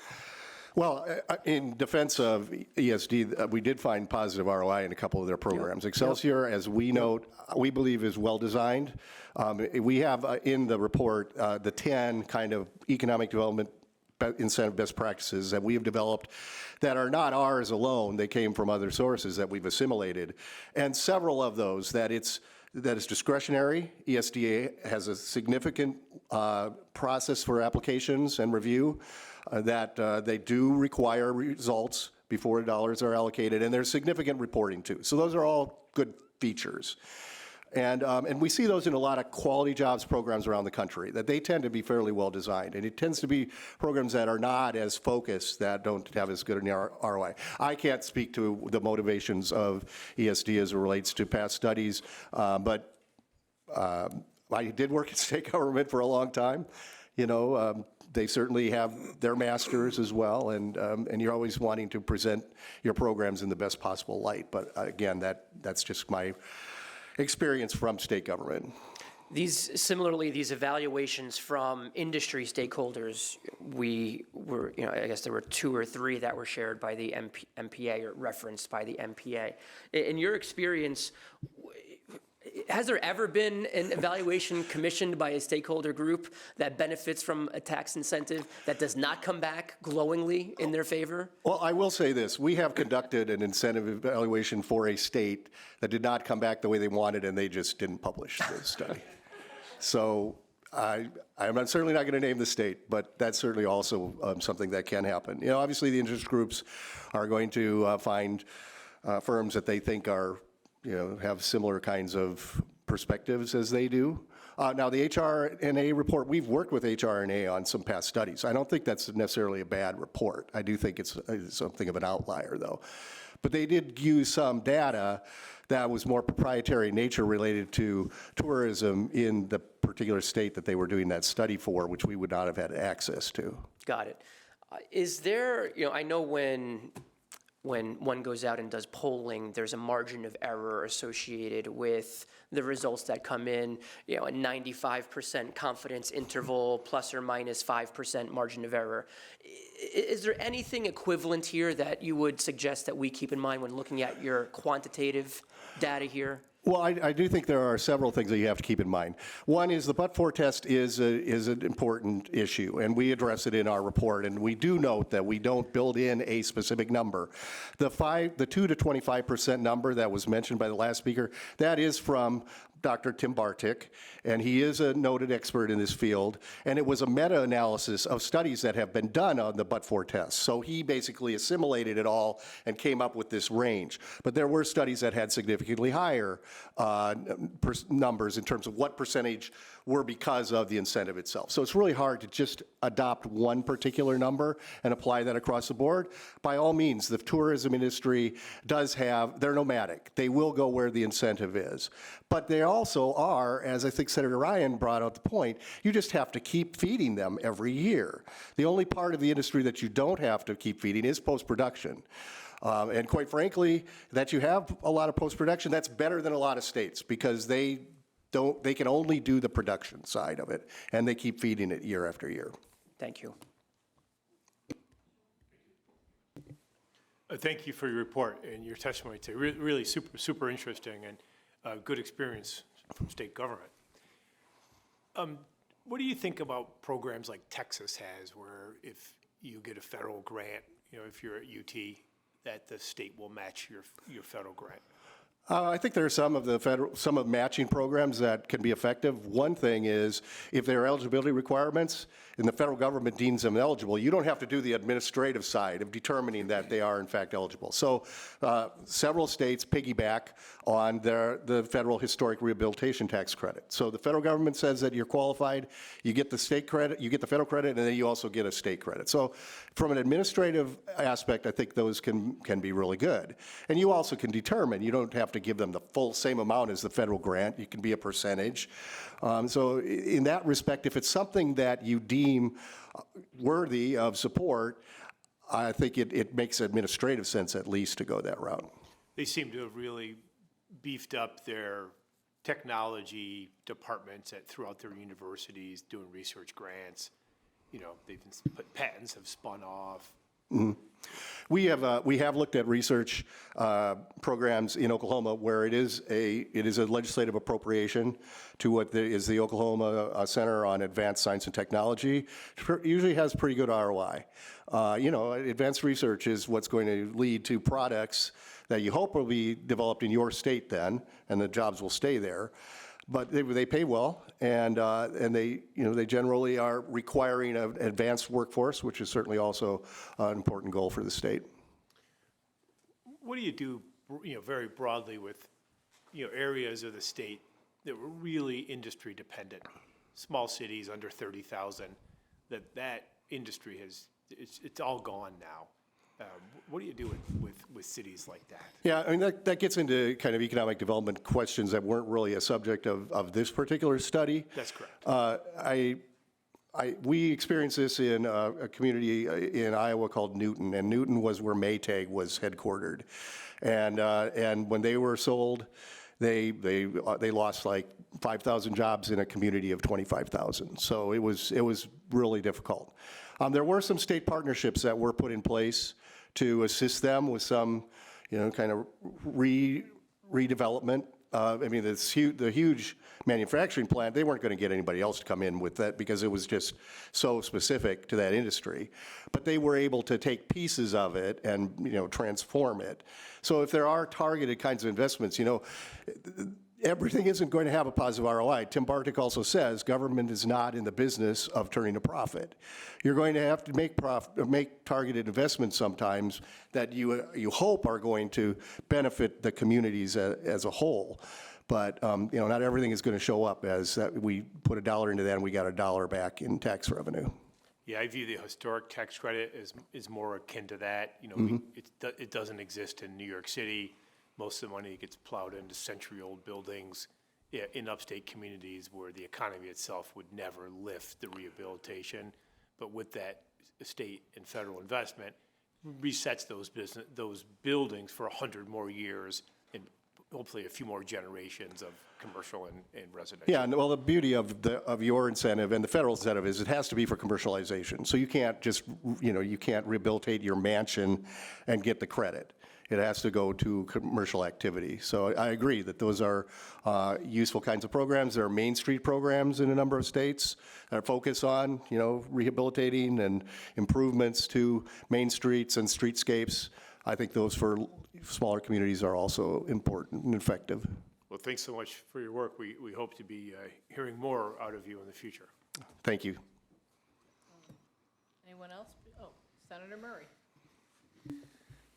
Well, in defense of ESD, we did find positive ROI in a couple of their programs. Excelsior, as we note, we believe is well-designed. We have in the report the 10 kind of economic development incentive best practices that we have developed that are not ours alone. They came from other sources that we've assimilated. And several of those that is discretionary. ESDA has a significant process for applications and review that they do require results before dollars are allocated, and there's significant reporting too. So those are all good features. And we see those in a lot of quality jobs programs around the country, that they tend to be fairly well designed. And it tends to be programs that are not as focused, that don't have as good an ROI. I can't speak to the motivations of ESD as it relates to past studies, but I did work in state government for a long time. You know, they certainly have their masters as well, and you're always wanting to present your programs in the best possible light. But again, that's just my experience from state government. Similarly, these evaluations from industry stakeholders, I guess there were 2 or 3 that were shared by the MPA or referenced by the MPA. In your experience, has there ever been an evaluation commissioned by a stakeholder group that benefits from a tax incentive that does not come back glowingly in their favor? Well, I will say this. We have conducted an incentive evaluation for a state that did not come back the way they wanted, and they just didn't publish the study. So I'm certainly not going to name the state, but that's certainly also something that can happen. You know, obviously the interest groups are going to find firms that they think are, have similar kinds of perspectives as they do. Now, the HRNA report, we've worked with HRNA on some past studies. I don't think that's necessarily a bad report. I do think it's something of an outlier, though. But they did use some data that was more proprietary in nature related to tourism in the particular state that they were doing that study for, which we would not have had access to. Got it. Is there, I know when one goes out and does polling, there's a margin of error associated with the results that come in, a 95% confidence interval, plus or minus 5% margin of error. Is there anything equivalent here that you would suggest that we keep in mind when looking at your quantitative data here? Well, I do think there are several things that you have to keep in mind. One is the but-for test is an important issue, and we address it in our report. And we do note that we don't build in a specific number. The 2 to 25% number that was mentioned by the last speaker, that is from Dr. Tim Bartik, and he is a noted expert in this field, and it was a meta-analysis of studies that have been done on the but-for test. So he basically assimilated it all and came up with this range. But there were studies that had significantly higher numbers in terms of what percentage were because of the incentive itself. So it's really hard to just adopt one particular number and apply that across the board. By all means, the tourism industry does have, they're nomadic. They will go where the incentive is. But they also are, as I think Senator Ryan brought out the point, you just have to keep feeding them every year. The only part of the industry that you don't have to keep feeding is post-production. And quite frankly, that you have a lot of post-production, that's better than a lot of states because they can only do the production side of it, and they keep feeding it year after year. Thank you. Thank you for your report and your testimony today. Really super interesting and good experience from state government. What do you think about programs like Texas has, where if you get a federal grant, if you're at UT, that the state will match your federal grant? I think there are some of matching programs that can be effective. One thing is if there are eligibility requirements and the federal government deems them eligible, you don't have to do the administrative side of determining that they are in fact eligible. So several states piggyback on the federal historic rehabilitation tax credit. So the federal government says that you're qualified, you get the state credit, you get the federal credit, and then you also get a state credit. So from an administrative aspect, I think those can be really good. And you also can determine, you don't have to give them the full same amount as the federal grant. You can be a percentage. So in that respect, if it's something that you deem worthy of support, I think it makes administrative sense at least to go that route. They seem to have really beefed up their technology departments throughout their universities, doing research grants. Patents have spun off. Mm-hmm. We have looked at research programs in Oklahoma where it is a legislative appropriation to what is the Oklahoma Center on Advanced Science and Technology. It usually has pretty good ROI. Advanced research is what's going to lead to products that you hope will be developed in your state then, and the jobs will stay there. But they pay well, and they generally are requiring an advanced workforce, which is certainly also an important goal for the state. What do you do, very broadly with, areas of the state that were really industry dependent, small cities under 30,000, that industry it's all gone now? What do you do with cities like that? Yeah, I mean, that gets into kind of economic development questions that weren't really a subject of this particular study. That's correct. We experienced this in a community in Iowa called Newton, and Newton was where Maytag was headquartered. And when they were sold, they lost like 5,000 jobs in a community of 25,000. So it was really difficult. There were some state partnerships that were put in place to assist them with some, kind of redevelopment. I mean, the huge manufacturing plant, they weren't going to get anybody else to come in with that because it was just so specific to that industry. But they were able to take pieces of it and, transform it. So if there are targeted kinds of investments, everything isn't going to have a positive ROI. Tim Bartik also says government is not in the business of turning a profit. You're going to have to make targeted investments sometimes that you hope are going to benefit the communities as a whole. But not everything is going to show up as that we put $1 into that and we got $1 back in tax revenue. Yeah, I view the historic tax credit as more akin to that. It doesn't exist in New York City. Most of the money gets plowed into century-old buildings in upstate communities where the economy itself would never lift the rehabilitation. But with that state and federal investment, resets those buildings for 100 more years and hopefully a few more generations of commercial and residential. Yeah, well, the beauty of your incentive and the federal incentive is it has to be for commercialization. So you can't just, you can't rehabilitate your mansion and get the credit. It has to go to commercial activity. So I agree that those are useful kinds of programs. There are Main Street programs in a number of states that focus on, rehabilitating and improvements to main streets and streetscapes. I think those for smaller communities are also important and effective. Well, thanks so much for your work. We hope to be hearing more out of you in the future. Thank you. Anyone else? Oh, Senator Murray.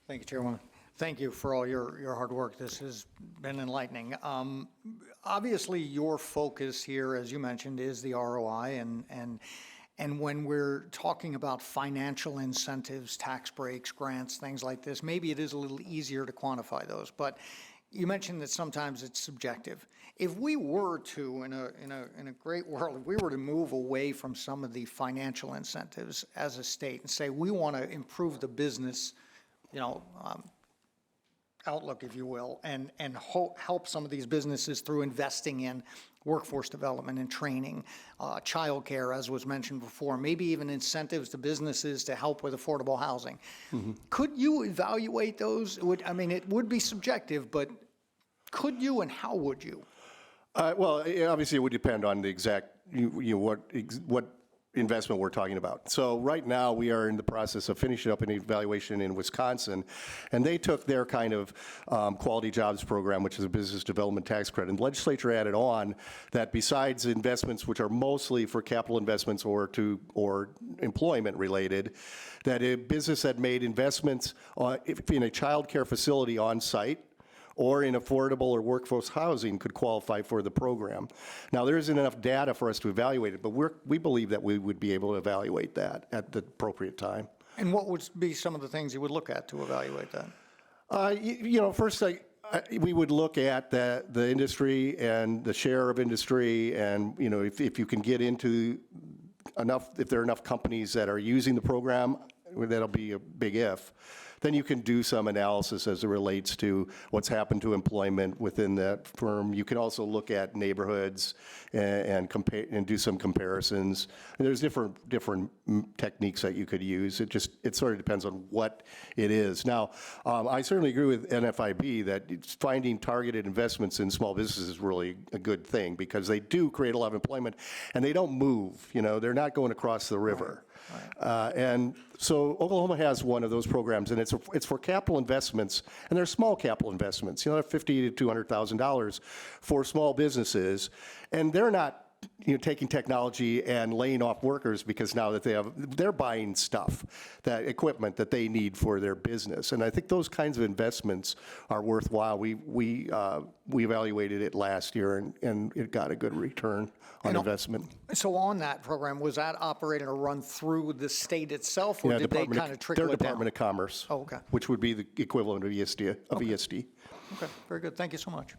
Thank you, Chairwoman. Thank you for all your hard work. This has been enlightening. Obviously, your focus here, as you mentioned, is the ROI, and when we're talking about financial incentives, tax breaks, grants, things like this, maybe it is a little easier to quantify those. But you mentioned that sometimes it's subjective. If we were to, in a great world, if we were to move away from some of the financial incentives as a state and say we want to improve the business, outlook, if you will, and help some of these businesses through investing in workforce development and training, childcare, as was mentioned before, maybe even incentives to businesses to help with affordable housing. Could you evaluate those? It would be subjective, but could you, and how would you? Well, obviously, it would depend on the exact, what investment we're talking about. So right now, we are in the process of finishing up an evaluation in Wisconsin, and they took their kind of quality jobs program, which is a business development tax credit, and the legislature added on that besides investments which are mostly for capital investments or employment related, that a business that made investments in a child care facility on site or in affordable or workforce housing could qualify for the program. Now, there isn't enough data for us to evaluate it, but we believe that we would be able to evaluate that at the appropriate time. And what would be some of the things you would look at to evaluate that? First, we would look at the industry and the share of industry, and if you can get into enough, if there are enough companies that are using the program, that'll be a big if. Then you can do some analysis as it relates to what's happened to employment within that firm. You can also look at neighborhoods and compare and do some comparisons. And there's different techniques that you could use. It sort of depends on what it is. Now, I certainly agree with NFIB that finding targeted investments in small businesses is really a good thing because they do create a lot of employment and they don't move. They're not going across the river. And so Oklahoma has one of those programs, and it's for capital investments, and they're small capital investments, $50,000 to $200,000 for small businesses, and they're not taking technology and laying off workers because now that they're buying stuff, that equipment that they need for their business. And I think those kinds of investments are worthwhile. We evaluated it last year and it got a good return on investment. So on that program, was that operated or run through the state itself, or did they kind of trickle it down? Their Department of Commerce. Oh, okay. Which would be the equivalent of ESD. Okay, very good. Thank you so much.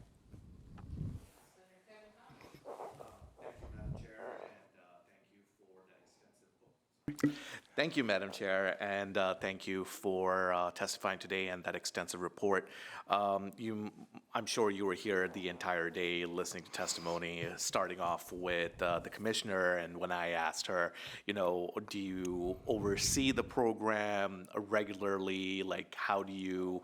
Thank you, Madam Chair, and thank you for testifying today and that extensive report. I'm sure you were here the entire day listening to testimony, starting off with the commissioner, and when I asked her, do you oversee the program regularly? Like, how do you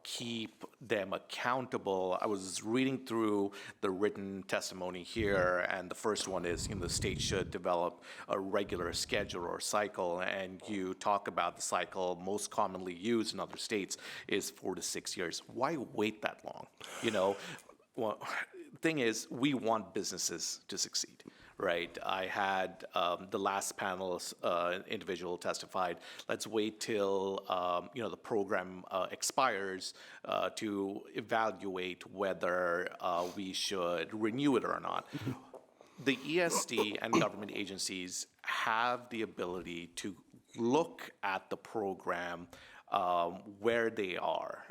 keep them accountable? I was reading through the written testimony here, and the first one is, the state should develop a regular schedule or cycle, and you talk about the cycle most commonly used in other states is 4 to 6 years. Why wait that long? Well, thing is, we want businesses to succeed, right? I had the last panel's individual testified, let's wait till, the program expires to evaluate whether we should renew it or not. The ESD and government agencies have the ability to look at the program where they are,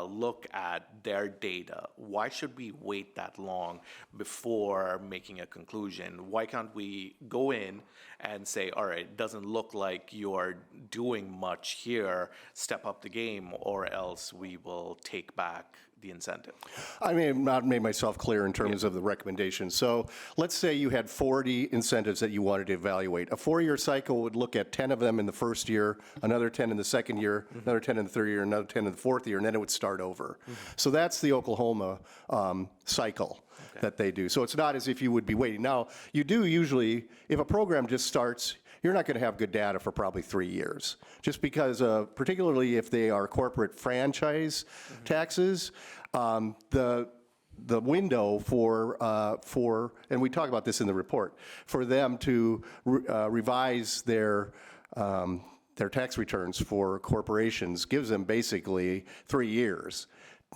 look at their data. Why should we wait that long before making a conclusion? Why can't we go in and say, all right, it doesn't look like you're doing much here, step up the game, or else we will take back the incentive? I may have not made myself clear in terms of the recommendation. So let's say you had 40 incentives that you wanted to evaluate. A 4-year cycle would look at 10 of them in the first year, another 10 in the second year, another 10 in the third year, another 10 in the fourth year, and then it would start over. So that's the Oklahoma cycle that they do. So it's not as if you would be waiting. Now, you do usually, if a program just starts, you're not going to have good data for probably 3 years, just because, particularly if they are corporate franchise taxes, the window for, and we talk about this in the report, for them to revise their tax returns for corporations gives them basically 3 years.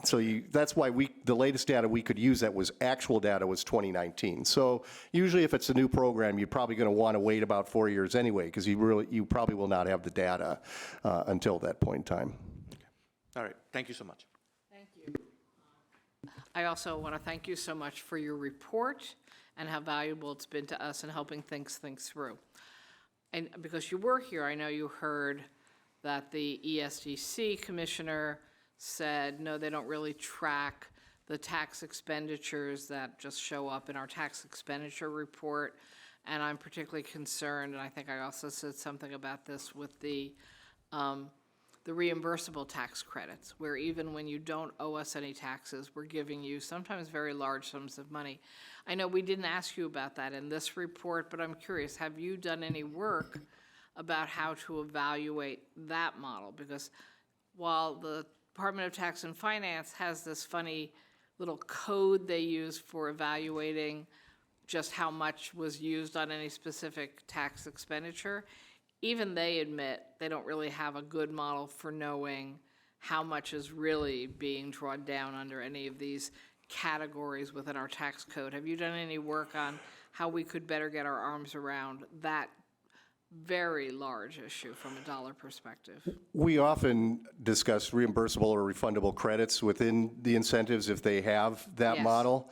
So that's why the latest data we could use that was actual data was 2019. So usually if it's a new program, you're probably going to want to wait about 4 years anyway, because you probably will not have the data until that point in time. All right, thank you so much. Thank you. I also want to thank you so much for your report and how valuable it's been to us in helping think through. And because you were here, I know you heard that the ESDC commissioner said, no, they don't really track the tax expenditures that just show up in our tax expenditure report. And I'm particularly concerned, and I think I also said something about this with the reimbursable tax credits, where even when you don't owe us any taxes, we're giving you sometimes very large sums of money. I know we didn't ask you about that in this report, but I'm curious, have you done any work about how to evaluate that model? Because while the Department of Tax and Finance has this funny little code they use for evaluating just how much was used on any specific tax expenditure, even they admit they don't really have a good model for knowing how much is really being drawn down under any of these categories within our tax code. Have you done any work on how we could better get our arms around that very large issue from a dollar perspective? We often discuss reimbursable or refundable credits within the incentives if they have that Yes. model.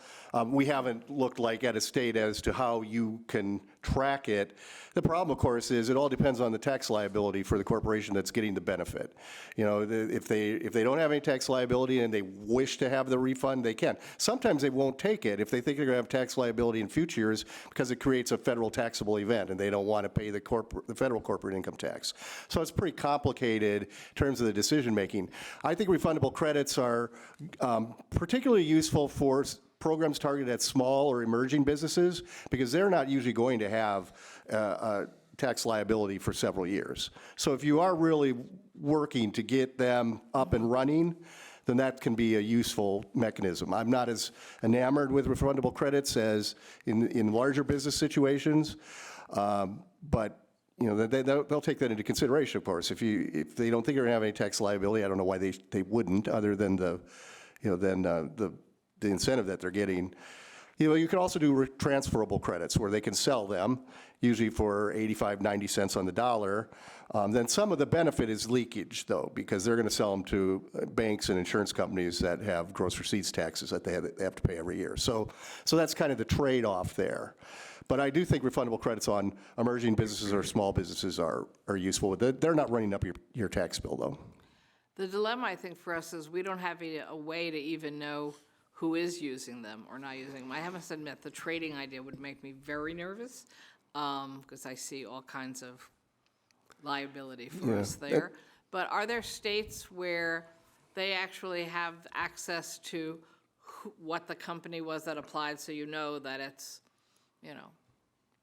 We haven't looked like at a state as to how you can track it. The problem, of course, is it all depends on the tax liability for the corporation that's getting the benefit. You know, if they don't have any tax liability and they wish to have the refund, they can. Sometimes they won't take it if they think they're going to have tax liability in future years because it creates a federal taxable event and they don't want to pay the federal corporate income tax. So it's pretty complicated in terms of the decision making. I think refundable credits are particularly useful for programs targeted at small or emerging businesses because they're not usually going to have a tax liability for several years. So if you are really working to get them up and running, then that can be a useful mechanism. I'm not as enamored with refundable credits as in larger business situations, but you know, they'll take that into consideration, of course. If they don't think they're going to have any tax liability, I don't know why they wouldn't, other than the incentive that they're getting. You know, you can also do transferable credits where they can sell them, usually for 85, 90 cents on the dollar. Then some of the benefit is leakage, though, because they're going to sell them to banks and insurance companies that have gross receipts taxes that they have to pay every year. So that's kind of the trade-off there. But I do think refundable credits on emerging businesses or small businesses are useful. They're not running up your tax bill, though. The dilemma, I think, for us is we don't have a way to even know who is using them or not using them. I have to admit, the trading idea would make me very nervous because I see all kinds of liability for us there. But are there states where they actually have access to what the company was that applied, so you know that it's, you know,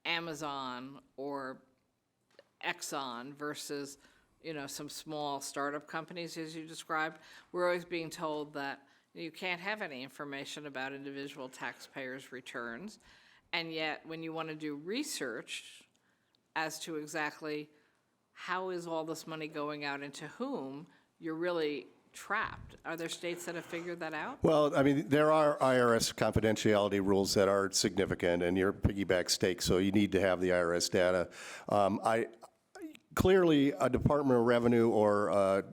Amazon or Exxon versus, you know, some small startup companies, as you described? We're always being told that you can't have any information about individual taxpayers' returns, and yet when you want to do research as to exactly how is all this money going out and to whom, you're really trapped. Are there states that have figured that out? Well, I mean, there are IRS confidentiality rules that are significant, and you're piggyback stake, so you need to have the IRS data. Clearly, a Department of Revenue or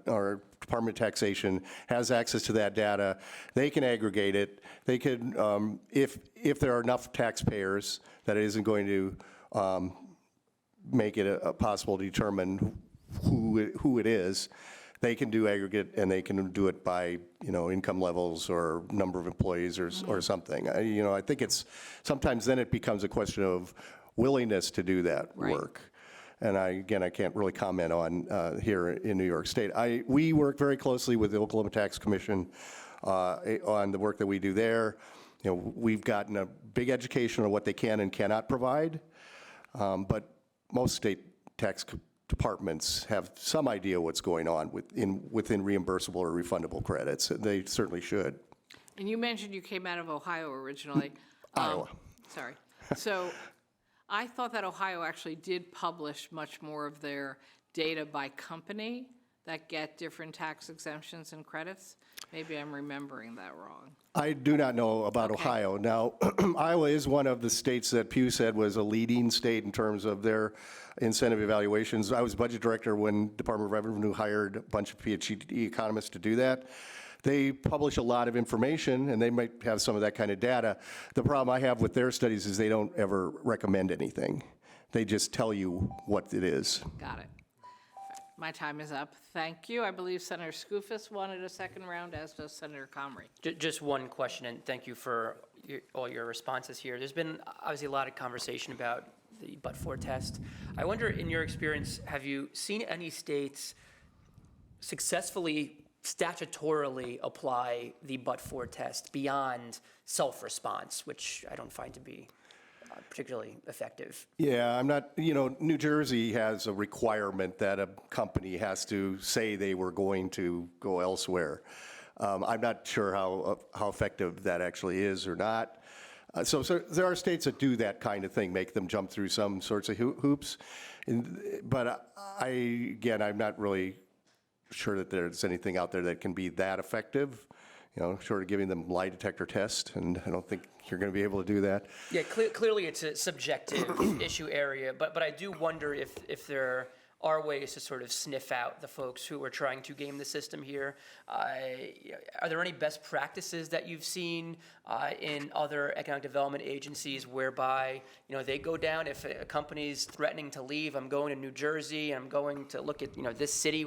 Department of Taxation has access to that data. They can aggregate it. They could, if there are enough taxpayers that it isn't going to make it possible to determine who it is, they can do aggregate, and they can do it by, you know, income levels or number of employees or something. You know, I think it's sometimes then it becomes a question of willingness to do that work. And I can't really comment on here in New York State. We work very closely with the Oklahoma Tax Commission on the work that we do there. You know, we've gotten a big education on what they can and cannot provide, but most state tax departments have some idea what's going on within reimbursable or refundable credits. They certainly should. And you mentioned you came out of Ohio originally. Iowa. Sorry. So I thought that Ohio actually did publish much more of their data by company that get different tax exemptions and credits. Maybe I'm remembering that wrong. I do not know about Ohio. Now, Iowa is one of the states that Pew said was a leading state in terms of their incentive evaluations. I was budget director when Department of Revenue hired a bunch of PhD economists to do that. They publish a lot of information, and they might have some of that kind of data. The problem I have with their studies is they don't ever recommend anything. They just tell you what it is. Got it. My time is up. Thank you. I believe Senator Skoufis wanted a second round, as does Senator Comrie. Just one question, and thank you for all your responses here. There's been obviously a lot of conversation about the but-for test. I wonder, in your experience, have you seen any states successfully statutorily apply the but-for test beyond self-response, which I don't find to be particularly effective? Yeah, I'm not, New Jersey has a requirement that a company has to say they were going to go elsewhere. I'm not sure how effective that actually is or not. So there are states that do that kind of thing, make them jump through some sorts of hoops. But I'm not really sure that there's anything out there that can be that effective, short of giving them lie detector test, and I don't think you're going to be able to do that. Yeah, clearly it's a subjective issue area, but I do wonder if there are ways to sort of sniff out the folks who are trying to game the system here. Are there any best practices that you've seen in other economic development agencies whereby, they go down, if a company's threatening to leave, I'm going to New Jersey, I'm going to look at, this city,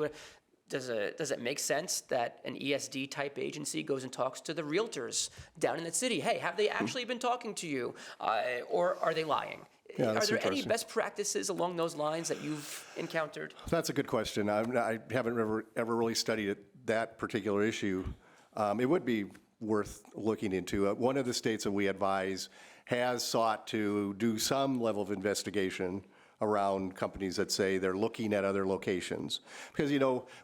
does it make sense that an ESD type agency goes and talks to the realtors down in the city? Hey, have they actually been talking to you, or are they lying? Yeah, are there any best practices along those lines that you've encountered? That's a good question. I haven't ever really studied that particular issue. It would be worth looking into. One of the states that we advise has sought to do some level of investigation around companies that say they're looking at other locations. Because,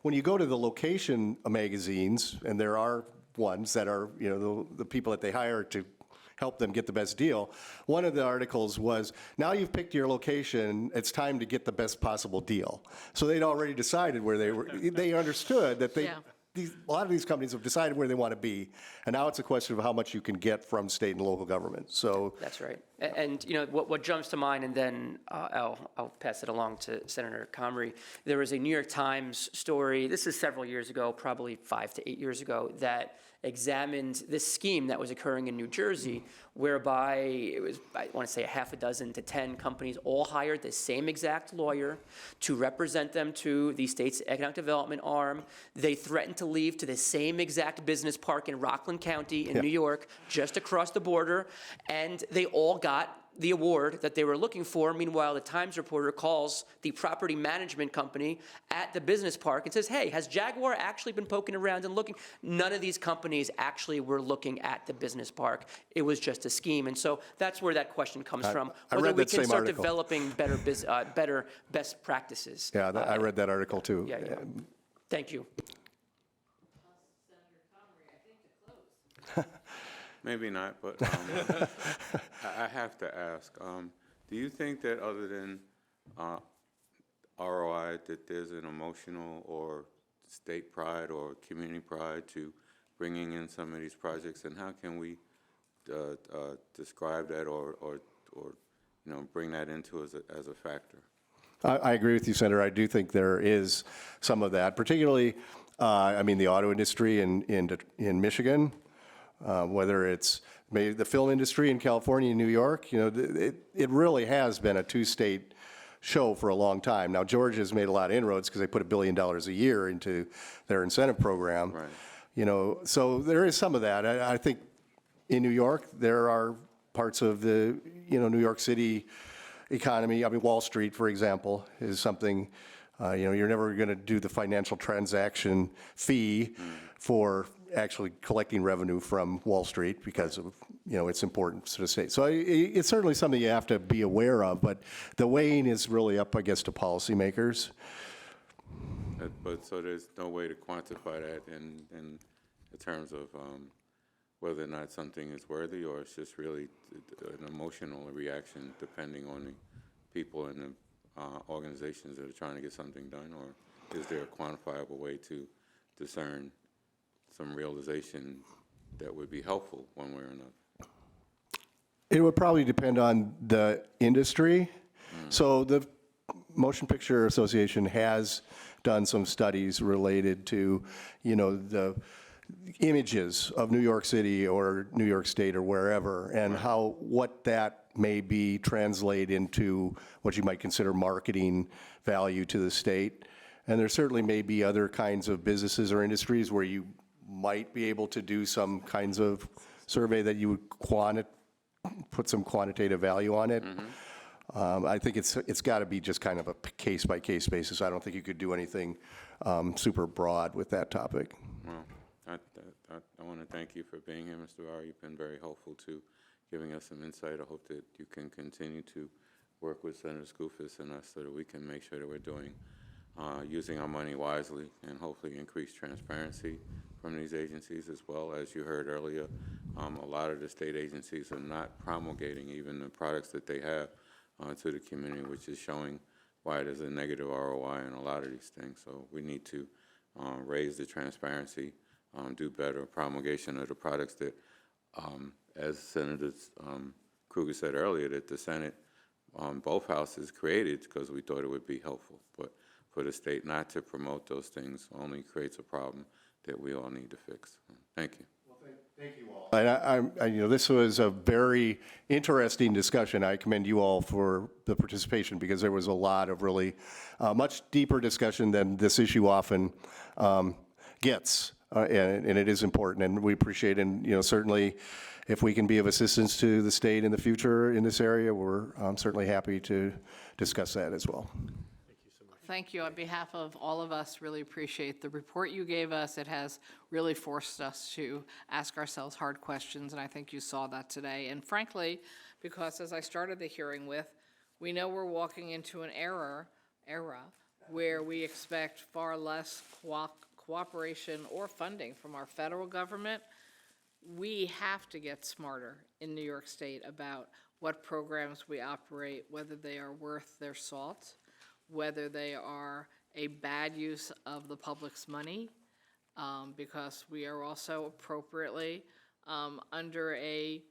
when you go to the location magazines, and there are ones that are, the people that they hire to help them get the best deal, one of the articles was, now you've picked your location, it's time to get the best possible deal. So they'd already decided where they were. They understood that a lot of these companies have decided where they want to be, and now it's a question of how much you can get from state and local government. So that's right. And what jumps to mind, and then I'll pass it along to Senator Comrie. There was a New York Times story. This is several years ago, probably 5 to 8 years ago, that examined this scheme that was occurring in New Jersey, whereby it was, I want to say, 6 to 10 companies all hired the same exact lawyer to represent them to the state's economic development arm. They threatened to leave to the same exact business park in Rockland County in New York, just across the border, and they all got the award that they were looking for. Meanwhile, the Times reporter calls the property management company at the business park and says, hey, has Jaguar actually been poking around and looking? None of these companies actually were looking at the business park. It was just a scheme. And so that's where that question comes from, whether we can start developing better best practices. Yeah, I read that article too. Yeah. Thank you. Maybe not, but I have to ask, do you think that other than ROI, that there's an emotional or state pride or community pride to bringing in some of these projects, and how can we describe that or bring that into as a factor? I agree with you, Senator. I do think there is some of that, particularly, the auto industry in Michigan. Whether it's maybe the film industry in California and New York, it really has been a two-state show for a long time. Now, Georgia's made a lot of inroads because they put $1 billion a year into their incentive program. Right. So there is some of that. I think in New York, there are parts of the, New York City economy. Wall Street, for example, is something, you're never going to do the financial transaction fee for actually collecting revenue from Wall Street because of, its importance to the state. So it's certainly something you have to be aware of, but the weighing is really up, I guess, to policymakers. But so there's no way to quantify that in terms of whether or not something is worthy or it's just really an emotional reaction depending on the people and the organizations that are trying to get something done, or is there a quantifiable way to discern some realization that would be helpful one way or another? It would probably depend on the industry. So the Motion Picture Association has done some studies related to, the images of New York City or New York State or wherever, and what that may be translate into what you might consider marketing value to the state. And there certainly may be other kinds of businesses or industries where you might be able to do some kinds of survey that you would put some quantitative value on it. I think it's got to be just kind of a case-by-case basis. I don't think you could do anything super broad with that topic. Well, I want to thank you for being here, Mr. Bauer. You've been very helpful to giving us some insight. I hope that you can continue to work with Senator Skoufis and us so that we can make sure that we're using our money wisely and hopefully increase transparency from these agencies as well. As you heard earlier, a lot of the state agencies are not promulgating even the products that they have to the community, which is showing why there's a negative ROI in a lot of these things. So we need to raise the transparency, do better promulgation of the products that, as Senator Krueger said earlier, that the Senate, both houses created because we thought it would be helpful. But for the state not to promote those things only creates a problem that we all need to fix. Thank you. Thank you all. And this was a very interesting discussion. I commend you all for the participation because there was a lot of really much deeper discussion than this issue often gets, and it is important, and we appreciate it. And certainly, if we can be of assistance to the state in the future in this area, we're certainly happy to discuss that as well. Thank you. On behalf of all of us, really appreciate the report you gave us. It has really forced us to ask ourselves hard questions, and I think you saw that today. And frankly, because as I started the hearing with, we know we're walking into an era where we expect far less cooperation or funding from our federal government. We have to get smarter in New York State about what programs we operate, whether they are worth their salt, whether they are a bad use of the public's money, because we are also appropriately under a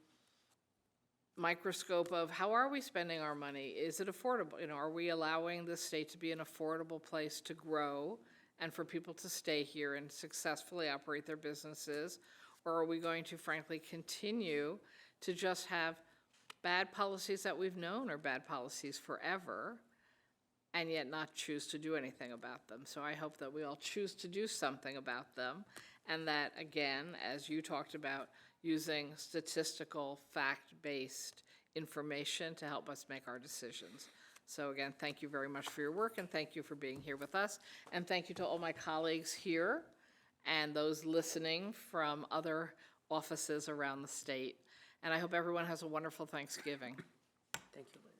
microscope of how are we spending our money? Is it affordable? Are we allowing the state to be an affordable place to grow and for people to stay here and successfully operate their businesses? Or are we going to frankly continue to just have bad policies that we've known are bad policies forever, and yet not choose to do anything about them? So I hope that we all choose to do something about them, and that, again, as you talked about, using statistical, fact-based information to help us make our decisions. So again, thank you very much for your work, and thank you for being here with us. And thank you to all my colleagues here and those listening from other offices around the state. And I hope everyone has a wonderful Thanksgiving. Thank you, Liz.